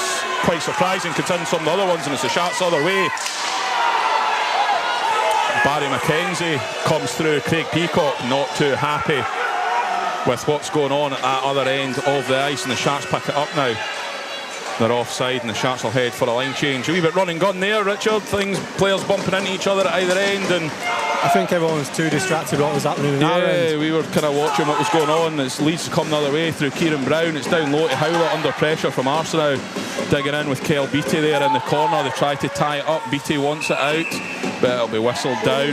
quite surprising considering some of the other ones, and it's the Sharks the other way. Barry Mackenzie comes through. Craig Peacock not too happy with what's going on at that other end of the ice, and the Sharks pick it up now. They're offside, and the Sharks will head for a line change. A wee bit run and gun there, Richard. Players bumping into each other at either end, and I think everyone was too distracted what was happening in our end. Yeah, we were kind of watching what was going on. It's Leeds come the other way through Kieran Brown. It's down low to Howlett under pressure from Arsenal. Digging in with Kel Beattie there in the corner. They try to tie it up. Beattie wants it out, but it'll be whistled down.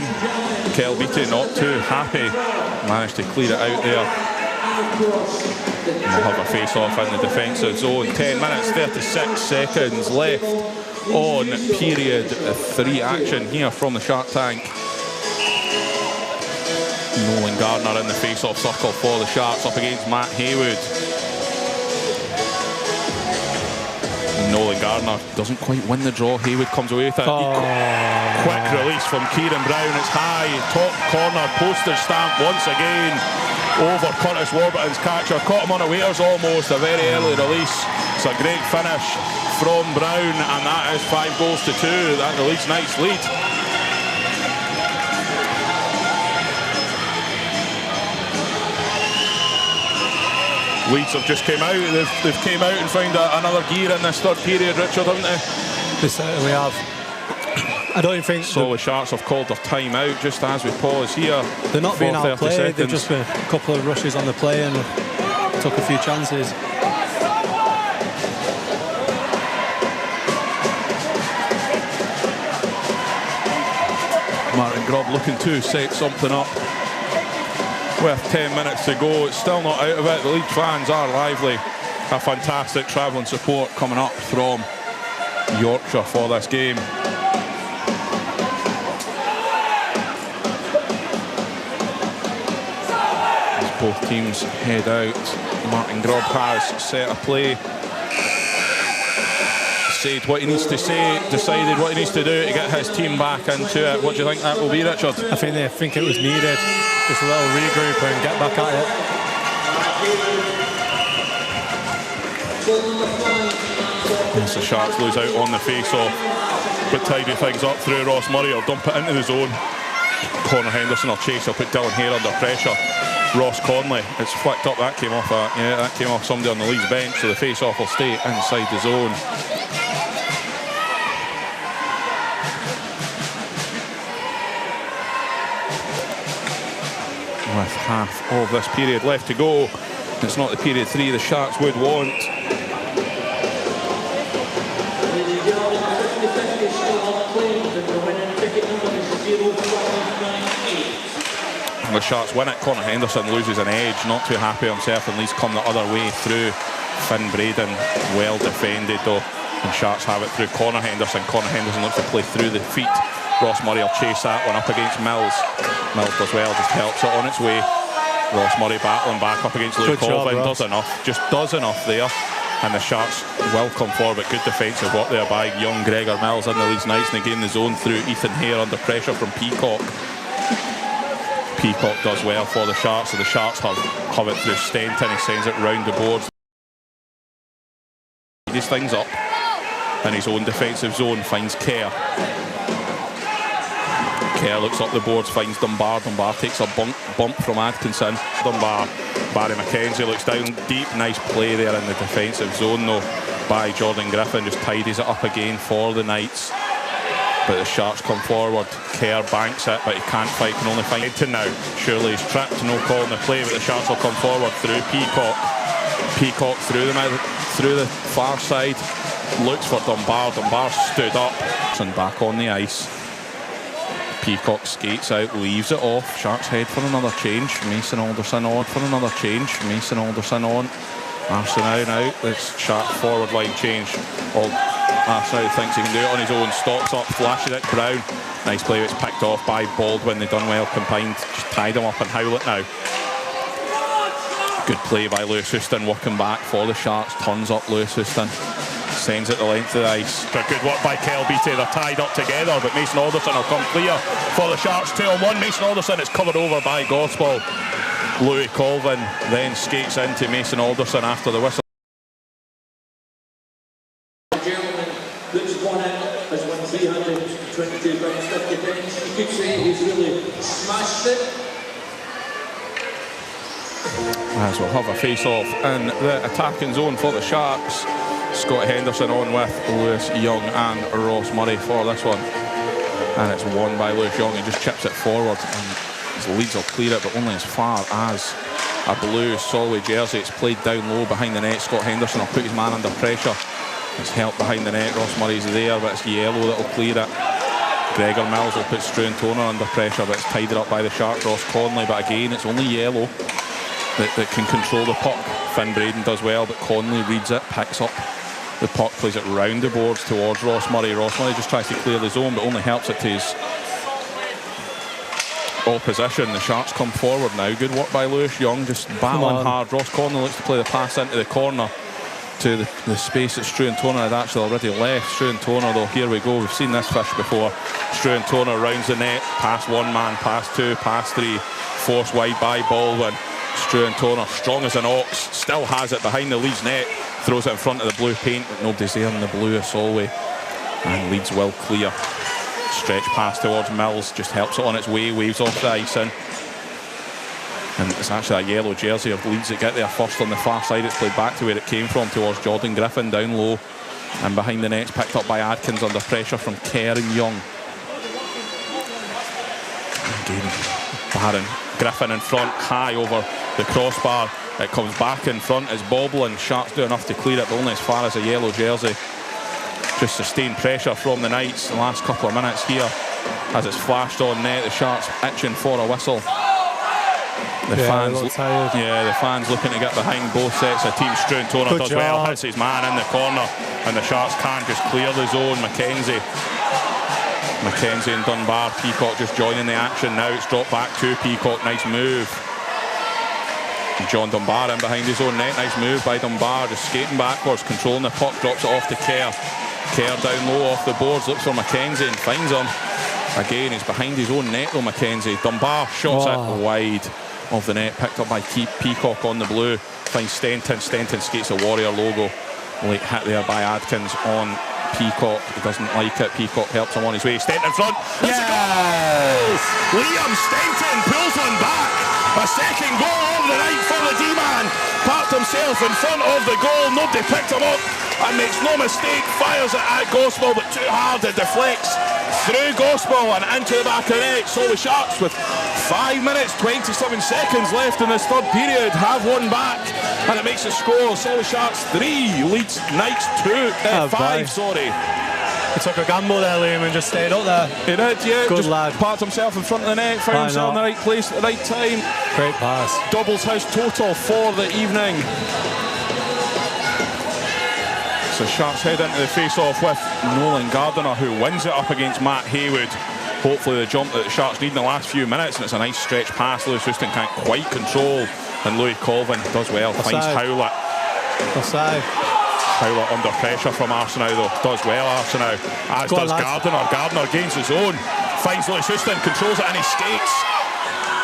Kel Beattie not too happy. Managed to clear it out there. And we'll have a face-off in the defensive zone. 10 minutes, 36 seconds left on period 3 action here from the Shark Tank. Nolan Gardner in the face-off circle for the Sharks, up against Matt Haywood. Nolan Gardner doesn't quite win the draw. Haywood comes away with it. Quick release from Kieran Brown. It's high, top corner, postage stamp once again over Curtis Warburton's catcher. Caught him on a waiters almost, a very early release. It's a great finish from Brown, and that is 5 goals to 2. That the Leeds Knights lead. Leeds have just came out. They've came out and found another gear in this third period, Richard, haven't they? They certainly have. I don't even think so. The Sharks have called their time out just as we pause here. They're not being outplayed. They've just been a couple of rushes on the play and took a few chances. Grob looking to set something up with 10 minutes to go. It's still not out of it. The Leeds fans are lively. A fantastic travelling support coming up from Yorkshire for this game. As both teams head out, Martin Grob has set a play, said what he needs to say, decided what he needs to do to get his team back into it. What do you think that will be, Richard? I think they think it was needed. Just a little regroup and get back at it. Yes, the Sharks lose out on the face-off, but tidy things up through Ross Murray. He'll dump it into the zone. Connor Henderson will chase. He'll put Dylan Hare under pressure. Ross Conley, it's flicked up. That came off that came off somebody on the Leeds bench, so the face-off will stay inside the zone. With half of this period left to go, it's not the period 3 the Sharks would want. And the Sharks win it. Connor Henderson loses an edge, not too happy himself, and Leeds come the other way through. Finn Braden, well defended though, and Sharks have it through Connor Henderson. Connor Henderson looks to play through the feet. Ross Murray will chase that one up against Mills. Mills does well, just helps it on its way. Ross Murray battling back up against Luke Colvin, does enough there. And the Sharks will come forward, but good defensive work there by young Gregor Mills in the Leeds Knights, and they gain the zone through Ethan Hare under pressure from Peacock. Peacock does well for the Sharks, so the Sharks have it through Stenton. He sends it round the boards. He these things up in his own defensive zone, finds Kerr. Kerr looks up the boards, finds Dunbar. Dunbar takes a bump from Atkinson. Dunbar, Barry McKenzie looks down deep. Nice play there in the defensive zone though by Jordan Griffin. Just tidies it up again for the Knights. But the Sharks come forward. Kerr banks it, but he can't fight, can only find Edton now. Surely he's trapped, no call in the play, but the Sharks will come forward through Peacock. Peacock through the far side. Looks for Dunbar. Dunbar stood up and back on the ice. Peacock skates out, leaves it off. Sharks head for another change. Mason Alderson on for another change. Mason Alderson on. Arsenault now. It's Shark forward line change. Arsenault thinks he can do it on his own. Stalks up, flashes it. Brown. Nice play. It's picked off by Baldwin. They done well combined. Just tied him up and Howlett now. Good play by Lewis Houston, working back for the Sharks. Turns up Lewis Houston. Sends it the length of the ice. Good work by Kel Beattie. They're tied up together, but Mason Alderson will come clear for the Sharks. 2-on-1. Mason Alderson is covered over by Gospel. Louis Colvin then skates into Mason Alderson after the whistle. The gentleman that's won it has won 322 pounds 50 pence. You could say he's really smashed it. As we'll have a face-off in the attacking zone for the Sharks. Scott Henderson on with Lewis Young and Ross Murray for this one. And it's won by Lewis Young. He just chips it forward. And Leeds will clear it, but only as far as a blue Solway jersey. It's played down low behind the net. Scott Henderson will put his man under pressure. It's helped behind the net. Ross Murray's there, but it's yellow that will clear it. Gregor Mills will put Struan Toner under pressure, but it's tidied up by the Sharks. Ross Conley, but again, it's only yellow that can control the puck. Finn Braden does well, but Conley reads it, picks up the puck, plays it round the boards towards Ross Murray. Ross Murray just tries to clear the zone, but only helps it to his opposition. The Sharks come forward now. Good work by Lewis Young, just battling hard. Ross Conley looks to play the pass into the corner to the space that Struan Toner had actually already left. Struan Toner though, here we go, we've seen this fish before. Struan Toner rounds the net, past one man, past two, past three, forced wide by Baldwin. Struan Toner, strong as an ox, still has it behind the Leeds net, throws it in front of the blue paint, but nobody's there in the blue of Solway, and Leeds will clear. Stretch pass towards Mills, just helps it on its way, waves off the ice in. And it's actually a yellow jersey of Leeds that get there first on the far side. It's played back to where it came from, towards Jordan Griffin, down low. And behind the net's picked up by Adkins under pressure from Kerr and Young. Again, Barron, Griffin in front, high over the crossbar. It comes back in front as Bobble, and Sharks do enough to clear it, but only as far as a yellow jersey. Just sustained pressure from the Knights the last couple of minutes here. as it's flashed on net. The Sharks itching for a whistle. The fans looking to get behind both sets of teams. Struan Toner does well, hits his man in the corner, and the Sharks can't just clear the zone. Mackenzie and Dunbar. Peacock just joining the action now. It's dropped back to Peacock. Nice move. John Dunbar in behind his own net. Nice move by Dunbar, just skating backwards, controlling the puck, drops it off to Kerr. Kerr down low off the boards, looks for Mackenzie and finds him. Again, he's behind his own net though, Mackenzie. Dunbar shots it wide of the net, picked up by Peacock on the blue. Finds Stenton. Stenton skates the Warrior logo. Late hit there by Adkins on Peacock. He doesn't like it. Peacock helps him on his way. Stenton in front. Yes! Liam Stenton pulls one back. A second goal of the night for the D-man. Parked himself in front of the goal. Nobody picked him up and makes no mistake. Fires it at Gospel, but too hard. It deflects through Gospel and into the back of the net. So the Sharks, with 5 minutes 27 seconds left in this third period, have one back, and it makes the score Solway Sharks 3, Leeds Knights 5. Sorry. He took a gamble there, Liam, and just stayed up there. He did, yeah. Good just lad. Parked himself in front of the net, found himself in the right place at the right time. Great pass. Doubles his total for the evening. So Sharks head into the face-off with Nolan Gardiner, who wins it up against Matt Haywood. Hopefully the jump that the Sharks need in the last few minutes, and it's a nice stretch pass. Lewis Houston can't quite control, and Louis Colvin does well. Finds Howlett. Offside. Howlett under pressure from Arsenault though. Does well Arsenault, as does Gardiner. Gardiner gains his own. Finds Lewis Houston, controls it and he skates.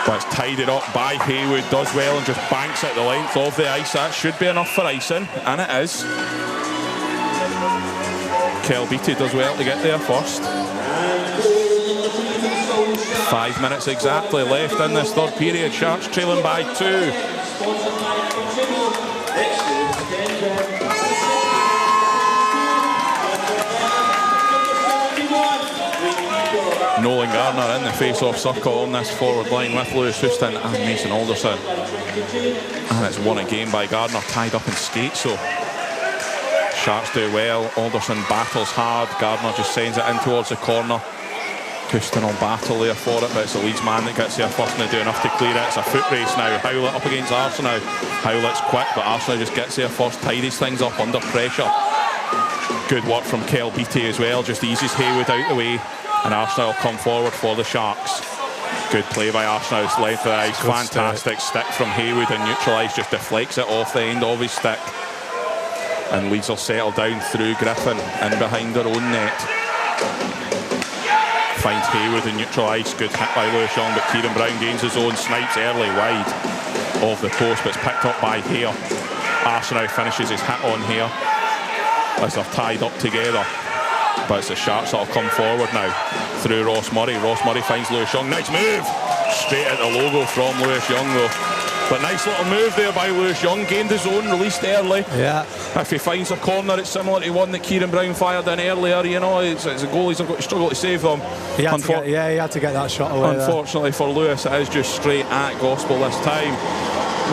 But it's tidied up by Haywood. Does well and just banks it the length of the ice. That should be enough for icing, and it is. Kel Beattie does well to get there first. 5 minutes exactly left in this third period. Sharks trailing by 2. Nolan Gardiner in the face-off circle on this forward line with Lewis Houston and Mason Alderson. And it's won again by Gardiner, tied up in skates, so Sharks do well. Alderson battles hard. Gardiner just sends it in towards the corner. Houston will battle there for it, but it's the Leeds man that gets there first and they do enough to clear it. It's a foot race now. Howlett up against Arsenault. Howlett's quick, but Arsenault just gets there first, tidies things up under pressure. Good work from Kel Beattie as well, just eases Haywood out the way, and Arsenault will come forward for the Sharks. Good play by Arsenault's length of the ice. Fantastic stick from Haywood, and neutralised, just deflects it off the end of his stick. And Leeds will settle down through Griffin in behind their own net. Finds Haywood and neutralised. Good hit by Lewis Young, but Kieran Brown gains his own. Snipes early wide of the post, but it's picked up by Hare. Arsenault finishes his hit on Hare as they're tied up together. But it's the Sharks that'll come forward now through Ross Murray. Ross Murray finds Lewis Young. Nice move! Straight at the logo from Lewis Young though. But nice little move there by Lewis Young. Gained his own, released early. Yeah. If he finds a corner, it's similar to one that Kieran Brown fired in earlier. You know, it's a goal he's got to struggle to save them. He had to get that shot away. Unfortunately for Lewis, it is just straight at Gospel this time.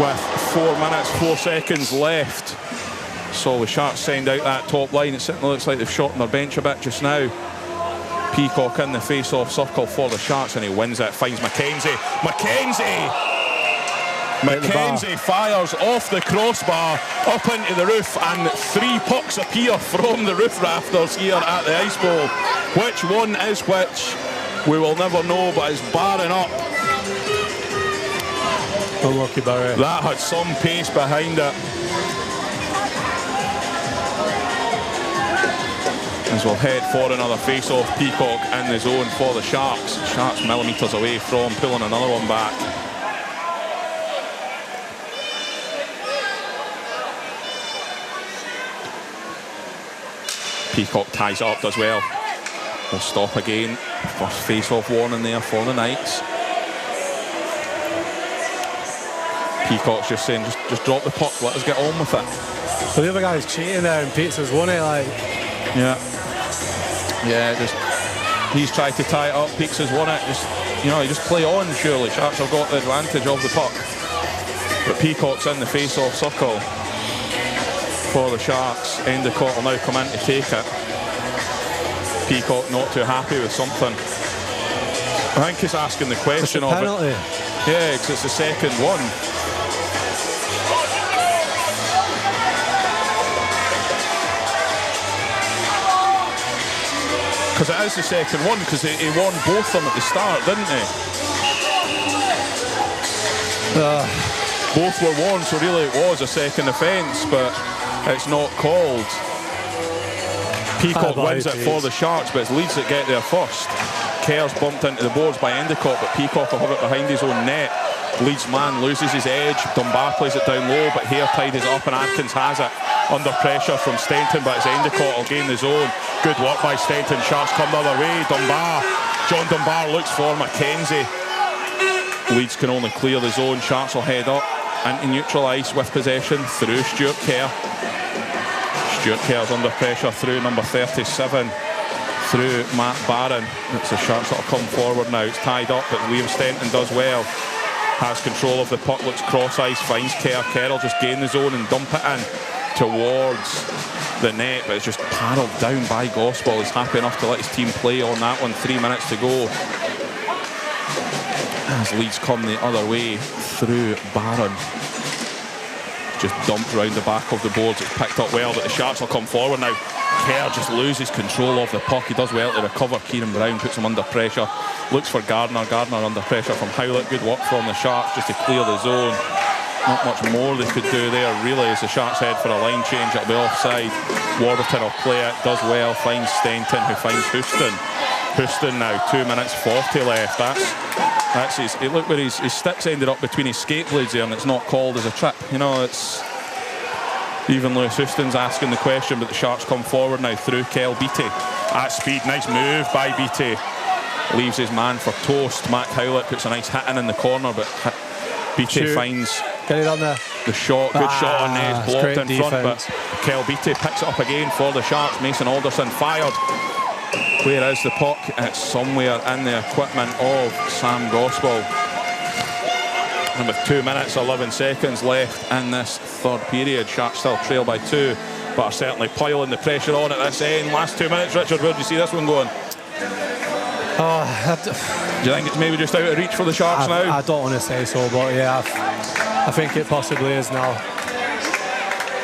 With 4 minutes, 4 seconds left. So the Sharks send out that top line. It certainly looks like they've shortened their bench a bit just now. Peacock in the face-off circle for the Sharks, and he wins it. Finds Mackenzie. Mackenzie fires off the crossbar up into the roof, and 3 pucks appear from the roof rafters here at the Ice Bowl. Which one is which, we will never know, but it's barring up. Unlucky Barry. That had some pace behind it. As we'll head for another face-off. Peacock in the zone for the Sharks. Sharks millimetres away from pulling another one back. Peacock ties it up, does well. Will stop again. First face-off warning there for the Knights. Peacock's just saying, just drop the puck, let us get on with it. But the other guy's cheating there, and Peterson's won it, like. Yeah, just he's tried to tie it up. Peaks has won it. Just play on. Surely Sharks have got the advantage of the puck, but Peacock's in the face-off circle for the Sharks. Endicott will now come in to take it. Peacock not too happy with something. I think he's asking the question of penalty. it. Yeah, because it's the second one. Because it is the second one, because he won both of them at the start, didn't he? Both were won, so really it was a second offence, but it's not called. Peacock wins it for the Sharks, but it's Leeds that get there first. Kerr's bumped into the boards by Endicott, but Peacock will have it behind his own net. Leeds man loses his edge. Dunbar plays it down low, but Hare tidies up and Adkins has it under pressure from Stenton, but it's Endicott will gain the zone. Good work by Stenton. Sharks come the other way. John Dunbar looks for Mackenzie. Leeds can only clear the zone. Sharks will head up into neutral ice with possession through Stuart Kerr. Stuart Kerr's under pressure through number 37, through Matt Barron. It's the Sharks that will come forward now. It's tied up, but Liam Stenton does well. Has control of the puck, looks cross ice, finds Kerr. Kerr will just gain the zone and dump it in towards the net, but it's just paddled down by Gospel. He's happy enough to let his team play on that one. 3 minutes to go. As Leeds come the other way through Barron. Just dumped around the back of the boards. It's picked up well, but the Sharks will come forward now. Kerr just loses control of the puck. He does well to recover. Kieran Brown puts him under pressure. Looks for Gardner. Gardner under pressure from Howlett. Good work from the Sharks just to clear the zone. Not much more they could do there, really, as the Sharks head for a line change. It'll be offside. Warburton will play it. Does well. Finds Stenton, who finds Houston. Houston now, 2 minutes 40 left. That's his. Look where his sticks ended up between his skate blades there, and it's not called as a trip. You know, it's. Even Lewis Houston's asking the question, but the Sharks come forward now through Kel Beattie. At speed, nice move by Beattie. Leaves his man for toast. Matt Howlett puts a nice hit in the corner, but Beattie finds Get it on there. the shot. Good shot on net, blocked in front, defense. but Kel Beattie picks it up again for the Sharks. Mason Alderson fired. Where is the puck? It's somewhere in the equipment of Sam Gospel. And with 2 minutes 11 seconds left in this third period, Sharks still trail by 2, but are certainly piling the pressure on at this end. Last 2 minutes, Richard, where do you see this one going? Do you think it's maybe just out of reach for the Sharks now? I don't want to say so, but yeah, I think it possibly is now.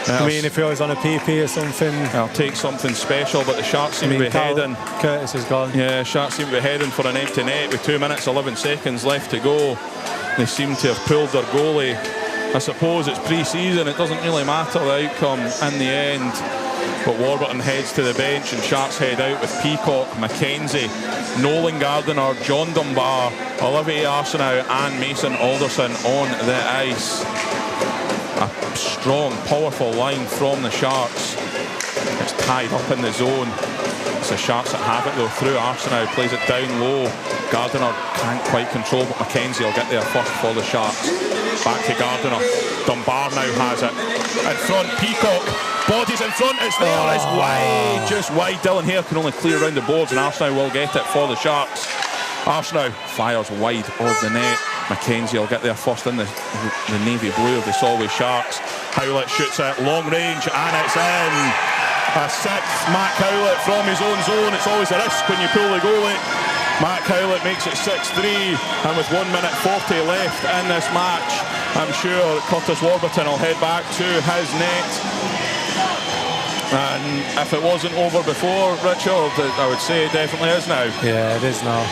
Yeah, I mean, if he was on a PP or something, I'll take something special, but the Sharks seem to be heading. Curtis is gone. Yeah, Sharks seem to be heading for an empty net with 2 minutes 11 seconds left to go. They seem to have pulled their goalie. I suppose it's pre-season, it doesn't really matter the outcome in the end. But Warburton heads to the bench and Sharks head out with Peacock, Mackenzie, Nolan Gardiner, John Dunbar, Olivier Arsenault and Mason Alderson on the ice. A strong, powerful line from the Sharks. It's tied up in the zone. It's the Sharks that have it though through Arsenault, plays it down low. Gardiner can't quite control, but Mackenzie will get there first for the Sharks. Back to Gardiner. Dunbar now has it. In front, Peacock. Bodies in front, it's there, it's wide, just wide. Dylan Hare can only clear around the boards and Arsenault will get it for the Sharks. Arsenault fires wide of the net. Mackenzie will get there first in the navy blue of the Solway Sharks. Howlett shoots it long range and it's in. A sixth, Matt Howlett from his own zone. It's always a risk when you pull the goalie. Matt Howlett makes it 6-3, and with 1 minute 40 left in this match, I'm sure Curtis Warburton will head back to his net. And if it wasn't over before, Richard, I would say it definitely is now. Yeah, it is now.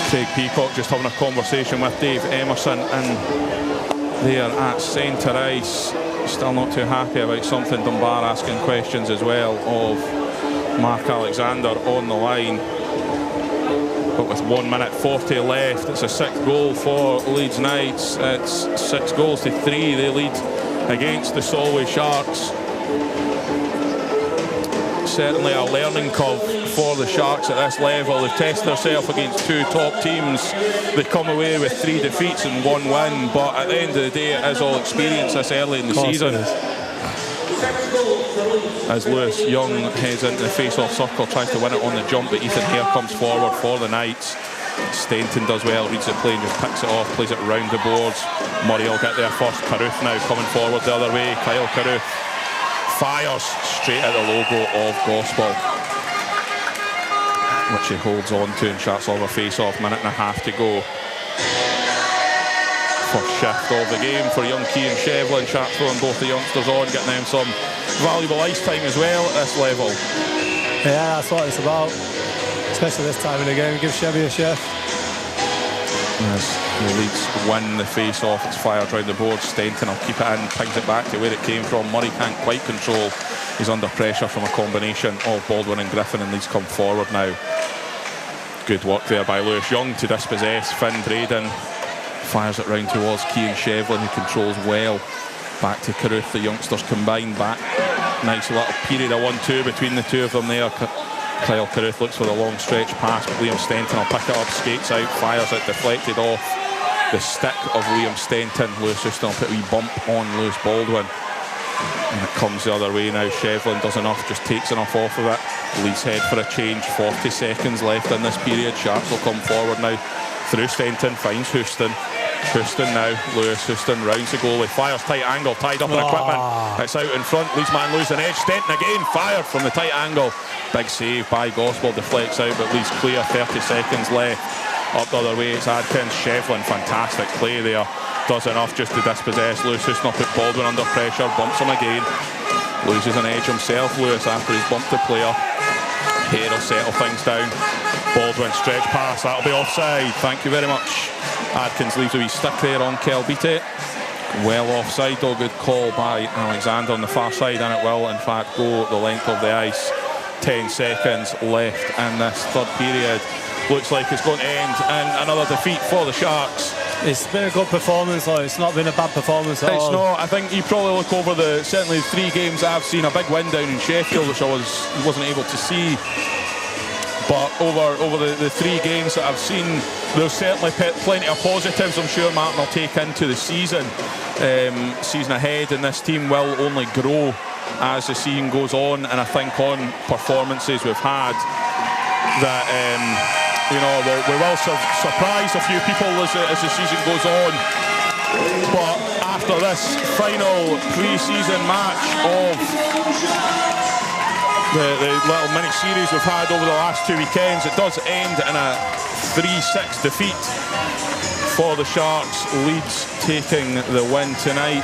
Craig Peacock just having a conversation with Dave Emerson and there at centre ice. Still not too happy about something. Dunbar asking questions as well of Mark Alexander on the line. But with 1 minute 40 left, it's a sixth goal for Leeds Knights. It's 6-3 they lead against the Solway Sharks. Certainly a learning curve for the Sharks at this level. They've tested themselves against two top teams. They come away with 3 defeats and 1 win, but at the end of the day it is all experience this early in the season. As Lewis Young heads into the face-off circle, tries to win it on the jump, but Ethan Hare comes forward for the Knights. Stenton does well, reads the play and just picks it off, plays it round the boards. Murray will get there first. Carruth now coming forward the other way. Kyle Carruth fires straight at the logo of Gospel, which he holds on to, and Sharks will have a face-off. Minute and a half to go. First shift of the game for young Cian Shevlin. Sharks throwing both the youngsters on, getting them some valuable ice time as well at this level. Yeah, that's what it's about, especially this time of the game. Give Chevy a shift. As the Leeds win the face-off, it's fired round the board. Stenton will keep it in, pings it back to where it came from. Murray can't quite control. He's under pressure from a combination of Baldwin and Griffin, and Leeds come forward now. Good work there by Lewis Young to dispossess. Finn Braden fires it round towards Cian Shevlin, who controls well. Back to Carruth, the youngsters combine back. Nice little period of 1-2 between the two of them there. Kyle Carruth looks for the long stretch pass, but Liam Stenton will pick it up, skates out, fires it, deflected off the stick of Liam Stenton. Lewis Houston will put a wee bump on Lewis Baldwin, and it comes the other way now. Shevlin does enough, just takes enough off of it. Leeds head for a change. 40 seconds left in this period. Sharks will come forward now through Stenton, finds Houston. Houston now, Lewis Houston rounds the goalie, fires tight angle, tied up in equipment. It's out in front, Leeds man losing edge. Stenton again, fired from the tight angle. Big save by Gospel, deflects out, but Leeds clear. 30 seconds left. Up the other way, it's Adkins. Shevlin, fantastic play there. Does enough just to dispossess. Lewis Houston will put Baldwin under pressure, bumps him again. Loses an edge himself, Lewis, after he's bumped the player. Here will settle things down. Baldwin stretch pass, that'll be offside. Thank you very much. Adkins leaves a wee stick there on Kelbite. Well offside though, good call by Alexander on the far side, and it will in fact go the length of the ice. 10 seconds left in this third period. Looks like it's going to end in another defeat for the Sharks. It's been a good performance, though. It's not been a bad performance at all. It's not. I think you probably look over certainly the 3 games I've seen. A big win down in Sheffield, which I wasn't able to see. But over the 3 games that I've seen, there's certainly plenty of positives I'm sure Martin will take into the season ahead, and this team will only grow as the season goes on. And I think on performances we've had that we will surprise a few people as the season goes on. But after this final pre-season match of the little mini-series we've had over the last 2 weekends, it does end in a 3-6 defeat for the Sharks. Leeds taking the win tonight.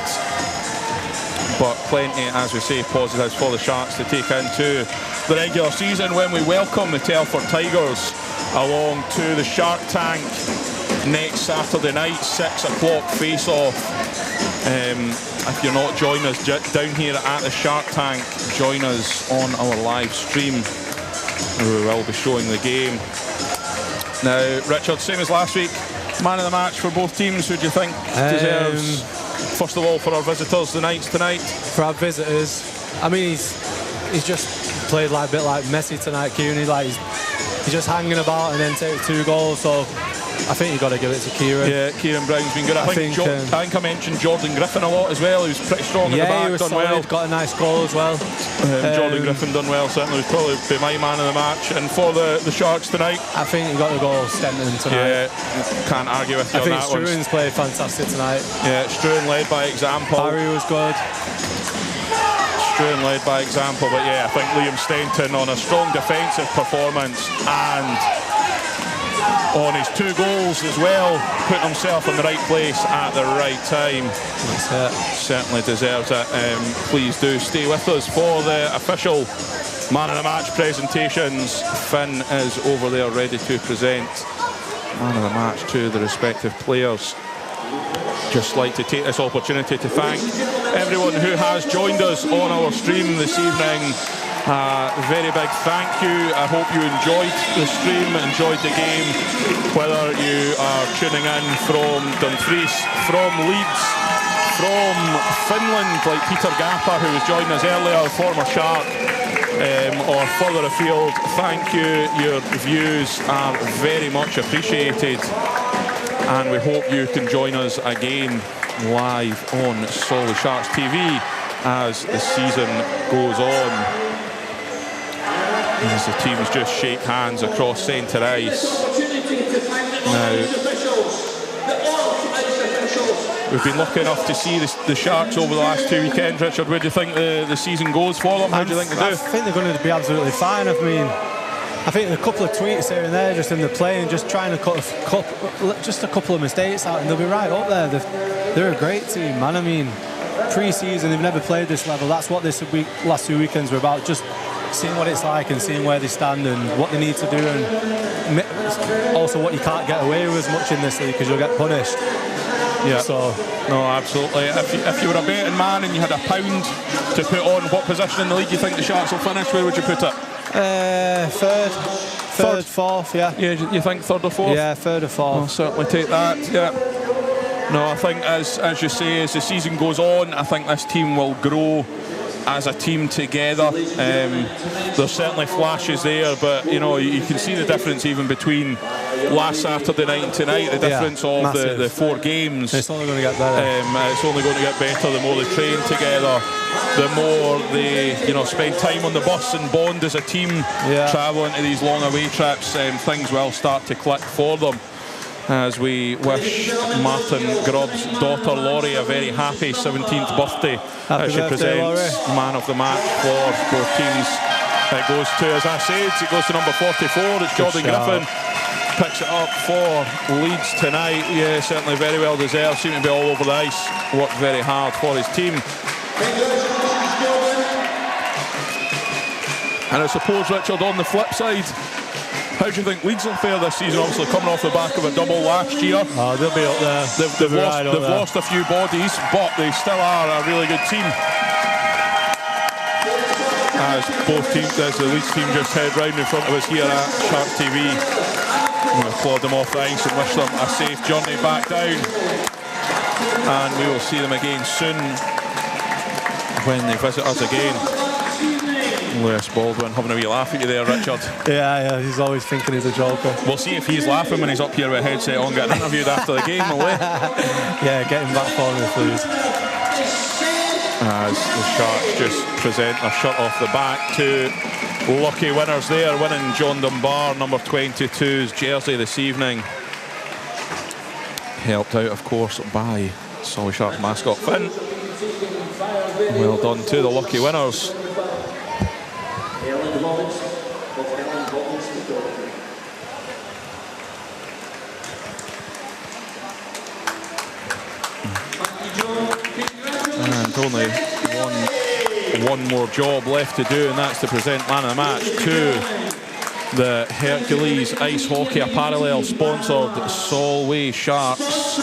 But plenty, as we say, positives for the Sharks to take into the regular season when we welcome the Telford Tigers along to the Shark Tank next Saturday night, 6 o'clock face-off. If you're not joining us down here at the Shark Tank, join us on our live stream. We will be showing the game. Now, Richard, same as last week, man of the match for both teams. Who do you think deserves, first of all, for our visitors, the Knights tonight? For our visitors, I mean, he's just played like a bit like Messi tonight, Kieran. He's just hanging about and then take 2 goals. So I think you've got to give it to Kieran. Yeah, Kieran Brown's been good. I think I mentioned Jordan Griffin a lot as well. He was pretty strong at the back, he was done solid, well. Got a nice goal as well. Jordan Griffin done well, certainly would probably be my man of the match. And for the Sharks tonight, I think you got to go Stenton tonight. Yeah, can't argue with you on that one. I think Struan's played fantastic tonight. Yeah, Struan led by example. Barry was good. Struan led by example, but yeah, I think Liam Stenton on a strong defensive performance and on his 2 goals as well, putting himself in the right place at the right time. That's it. Certainly deserves it. Please do stay with us for the official man of the match presentations. Finn is over there ready to present man of the match to the respective players. Just like to take this opportunity to thank everyone who has joined us on our stream this evening. Very big thank you. I hope you enjoyed the stream, enjoyed the game, whether you are tuning in from Dumfries, from Leeds, from Finland, like Peter Gappa, who was joining us earlier, former Shark, or further afield. Thank you. Your views are very much appreciated, and we hope you can join us again live on Solway Sharks TV as the season goes on. As the teams just shake hands across centre ice. Now, We've been lucky enough to see the Sharks over the last 2 weekends. Richard, where do you think the season goes for them? How do you think they do? I think they're going to be absolutely fine. I mean, I think a couple of tweaks here and there just in the play and just trying to cut just a couple of mistakes out and they'll be right up there. They're a great team, man. I mean, pre-season, they've never played this level. That's what this last 2 weekends were about, just seeing what it's like and seeing where they stand and what they need to do, and also what you can't get away with as much in this league because you'll get punished. Yeah. So no, absolutely. If you were a betting man and you had £1 to put on what position in the league you think the Sharks will finish, where would you put it? Third, fourth, yeah. Yeah, you think third or fourth? Yeah, third or fourth. I'll certainly take that. Yeah. No, I think as you say, as the season goes on, I think this team will grow as a team together. There's certainly flashes there, but you know, you can see the difference even between last Saturday night and tonight. The difference of the 4 games. It's only going to get better. It's only going to get better the more they train together, the more they spend time on the bus and bond as a team, travelling to these long away trips. Things will start to click for them. As we wish Martin Grubb's daughter Laurie a very happy 17th birthday as she presents Laurie. Man of the match for both teams. It goes to, as I said, it goes to number 44. It's Jordan Griffin. Picks it up for Leeds tonight. Yeah, certainly very well deserved. Seemed to be all over the ice. Worked very hard for his team. And I suppose, Richard, on the flip side, how do you think Leeds will fare this season? Obviously coming off the back of a double last year. Oh, they'll be up there. They've lost a few bodies, but they still are a really good team. As both teams, as the Leeds team just head round in front of us here at Sharks TV. I'm going to applaud them off the ice and wish them a safe journey back down. And we will see them again soon when they visit us again. Lewis Baldwin having a wee laugh at you there, Richard. Yeah, he's always thinking he's a joker. We'll see if he's laughing when he's up here with a headset on getting interviewed after the game, will we? Yeah, get him back for me, please. As the Sharks just present their shirt off the back to lucky winners there, winning John Dunbar, number 22's jersey this evening. Helped out, of course, by Solway Sharks mascot Finn. Well done to the lucky winners. And only one more job left to do, and that's to present man of the match to the Hercules Ice Hockey, a parallel sponsored Solway Sharks.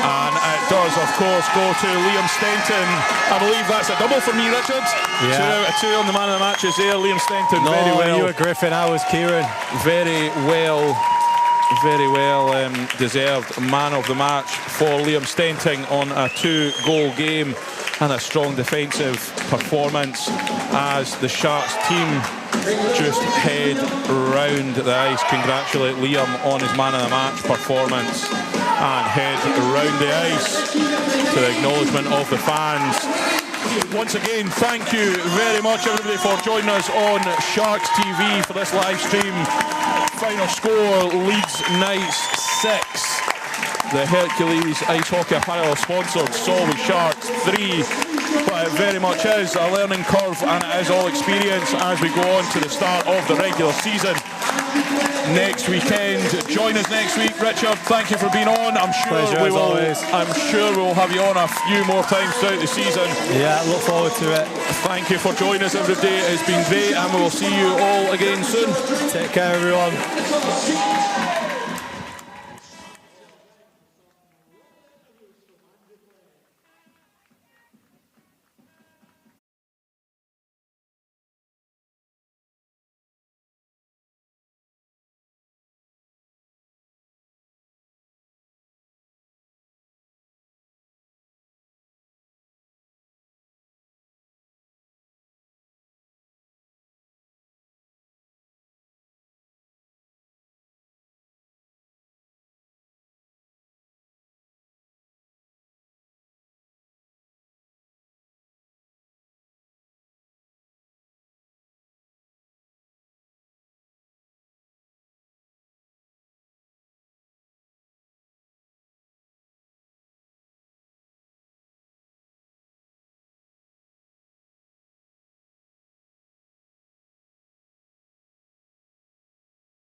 And it does, of course, go to Liam Stenton. I believe that's a double for me, Richard. Yeah. 2 out of 2 on the man of the matches there. Liam Stenton, very well. You were Griffin, I was Kieran. Very well deserved man of the match for Liam Stenting on a 2-goal game and a strong defensive performance as the Sharks team just head round the ice. Congratulate Liam on his man of the match performance and head round the ice to the acknowledgement of the fans. Once again, thank you very much everybody for joining us on Sharks TV for this live stream. Final score, Leeds Knights 6. The Hercules Ice Hockey apparel sponsored Solway Sharks 3. But it very much is a learning curve and it is all experience as we go on to the start of the regular season next weekend. Join us next week, Richard. Thank you for being on. I'm sure we'll have you on a few more times throughout the season. Yeah, look forward to it. Thank you for joining us every day. It's been great and we will see you all again soon. Take care, everyone.